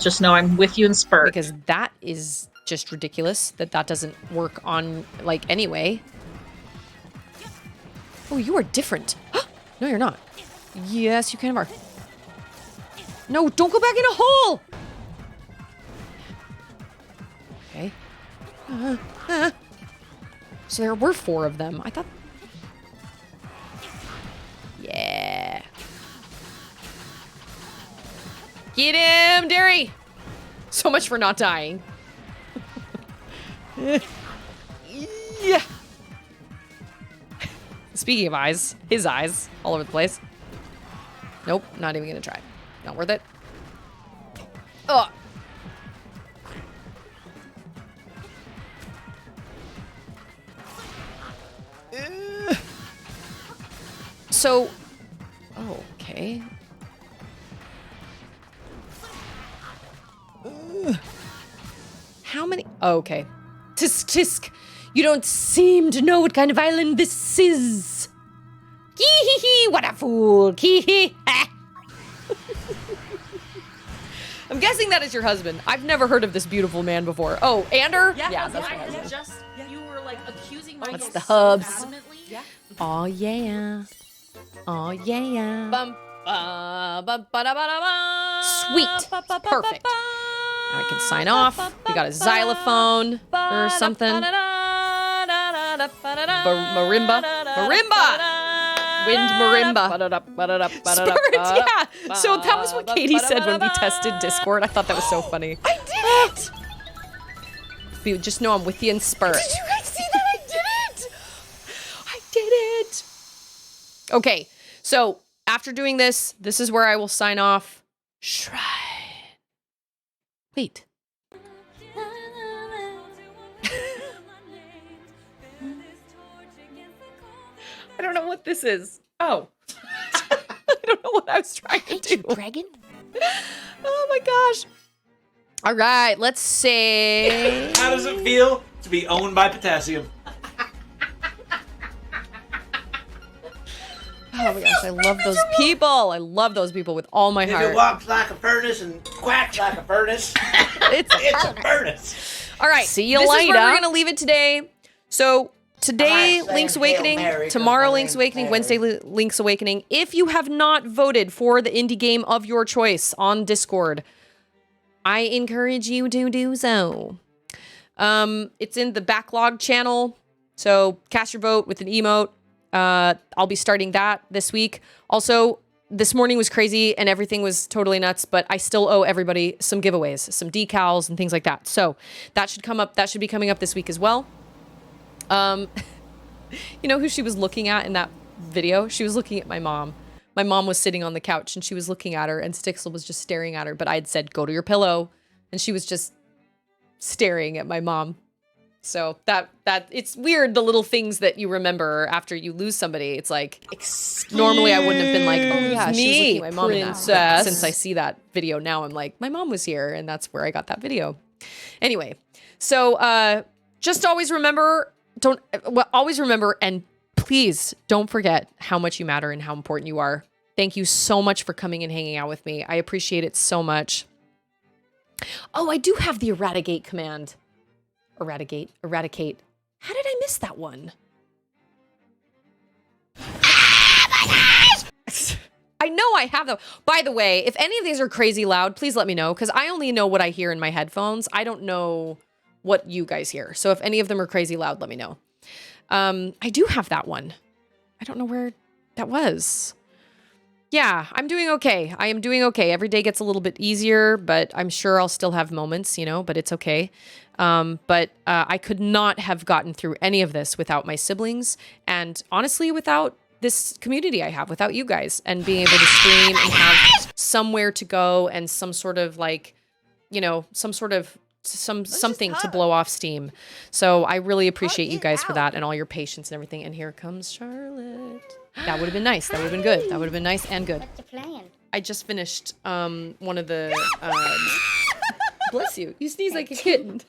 Just know I'm with you in Spurt. Because that is just ridiculous that doesn't work on, like, anyway. Oh, you are different. No, you're not. Yes, you kind of are. No, don't go back in a hole! Okay. So there were 4 of them. I thought... Yeah. Get him, Derry! So much for not dying. Yeah. Speaking of eyes, his eyes all over the place. Nope, not even gonna try. Not worth it. Ugh. So, oh, okay. How many? Oh, okay. Tisk tisk. You don't seem to know what kind of island this is. Hee hee hee. What a fool. Hee hee. I'm guessing that is your husband. I've never heard of this beautiful man before. Oh, Ander? Yeah, that's my husband. You were like accusing my That's the hubs. Oh yeah. Oh yeah. Sweet. Perfect. Now I can sign off. We got a xylophone or something. Marimba. Wind marimba. Spirit, yeah. So that was what Katie said when we tested Discord. I thought that was so funny. I did it! You just know I'm with you in Spirit. Did you guys see that? I did it! Okay, so after doing this, this is where I will sign off. Shrine. Wait. I don't know what this is. Oh. I don't know what I was trying to do. Dragon? Oh my gosh. All right, let's say... How does it feel to be owned by potassium? Oh my gosh, I love those people. I love those people with all my If heart. it walks like a furnace and quacks like a furnace, It's it's a furnace. all right. See you This later. is where we're gonna leave it today. So Today, I'm not Link's saying Hail Awakening. Mary 'cause Tomorrow, my Link's name's Awakening. Mary. Wednesday, Link's Awakening. If you have not voted for the indie game of your choice on Discord, I encourage you to do so. It's in the backlog channel, so cast your vote with an emote. I'll be starting that this week. Also, this morning was crazy and everything was totally nuts, but I still owe everybody some giveaways, some decals and things like that. So that should come up. That should be coming up this week as well. You know who she was looking at in that video? She was looking at my mom. My mom was sitting on the couch and she was looking at her and Stixel was just staring at her, but I had said, go to your pillow. And she was just staring at my mom. So that it's weird, the little things that you remember after you lose somebody. It's like, normally I wouldn't have been like, oh yeah, she was looking at my mom in that. But since I see that video now, I'm like, my mom was here and that's where I got that video. Anyway, so just always remember, always remember, and please don't forget how much you matter and how important you are. Thank you so much for coming and hanging out with me. I appreciate it so much. Oh, I do have the eradicate command. Eradicate. How did I miss that one? I know I have them. By the way, if any of these are crazy loud, please let me know, because I only know what I hear in my headphones. I don't know what you guys hear. So if any of them are crazy loud, let me know. I do have that one. I don't know where that was. Yeah, I'm doing okay. I am doing okay. Every day gets a little bit easier, but I'm sure I'll still have moments, you know, but it's okay. But I could not have gotten through any of this without my siblings and honestly without this community I have, without you guys, and being able to stream and have somewhere to go and some sort of like, you know, something to blow off steam. So I really appreciate you guys for that and all your patience and everything. And here comes Charlotte. That would have been nice. That would have been good. That would have been nice and good. What's your plan? I just finished one of the bless you. You sneeze like a kitten.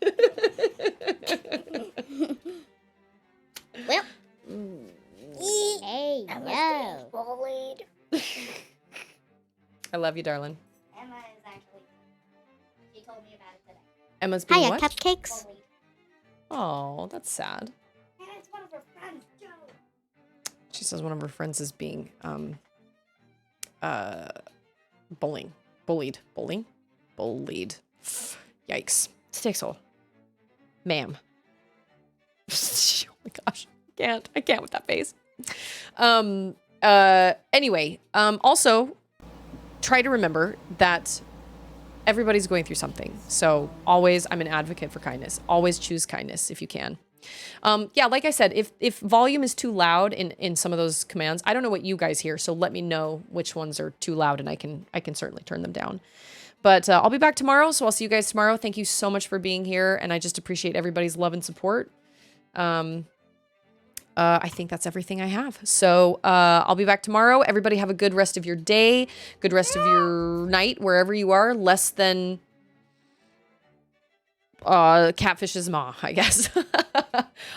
Well. Hey, yo. Bullied. I love you, darling. Emma is actually. She told me about it today. Emma's being Hiya, what? cupcakes. Bullied. Oh, that's sad. And it's one of her friends, Joe. She says one of her friends is being bullied. Yikes. Stixel. Ma'am. Oh my gosh. I can't with that face. Anyway, also try to remember that everybody's going through something. So always, I'm an advocate for kindness. Always choose kindness if you can. Yeah, like I said, if volume is too loud in some of those commands, I don't know what you guys hear, so let me know which ones are too loud and I can certainly turn them down. But I'll be back tomorrow, so I'll see you guys tomorrow. Thank you so much for being here, and I just appreciate everybody's love and support. I think that's everything I have. So I'll be back tomorrow. Everybody have a good rest of your day, good rest of your night, wherever you are, less than Catfish's ma, I guess.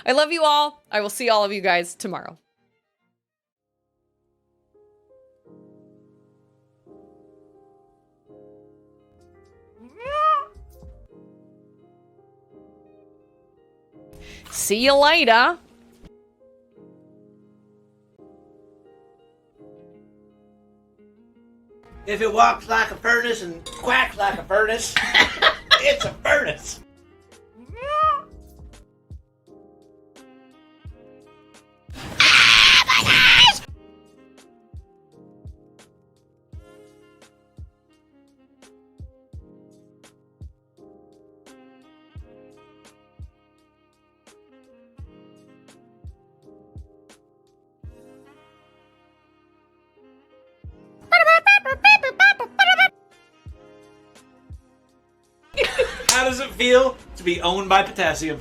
I love you all. I will see all of you guys tomorrow. See you later. If it walks like a furnace and quacks like a furnace, it's a furnace. How does it feel to be owned by potassium?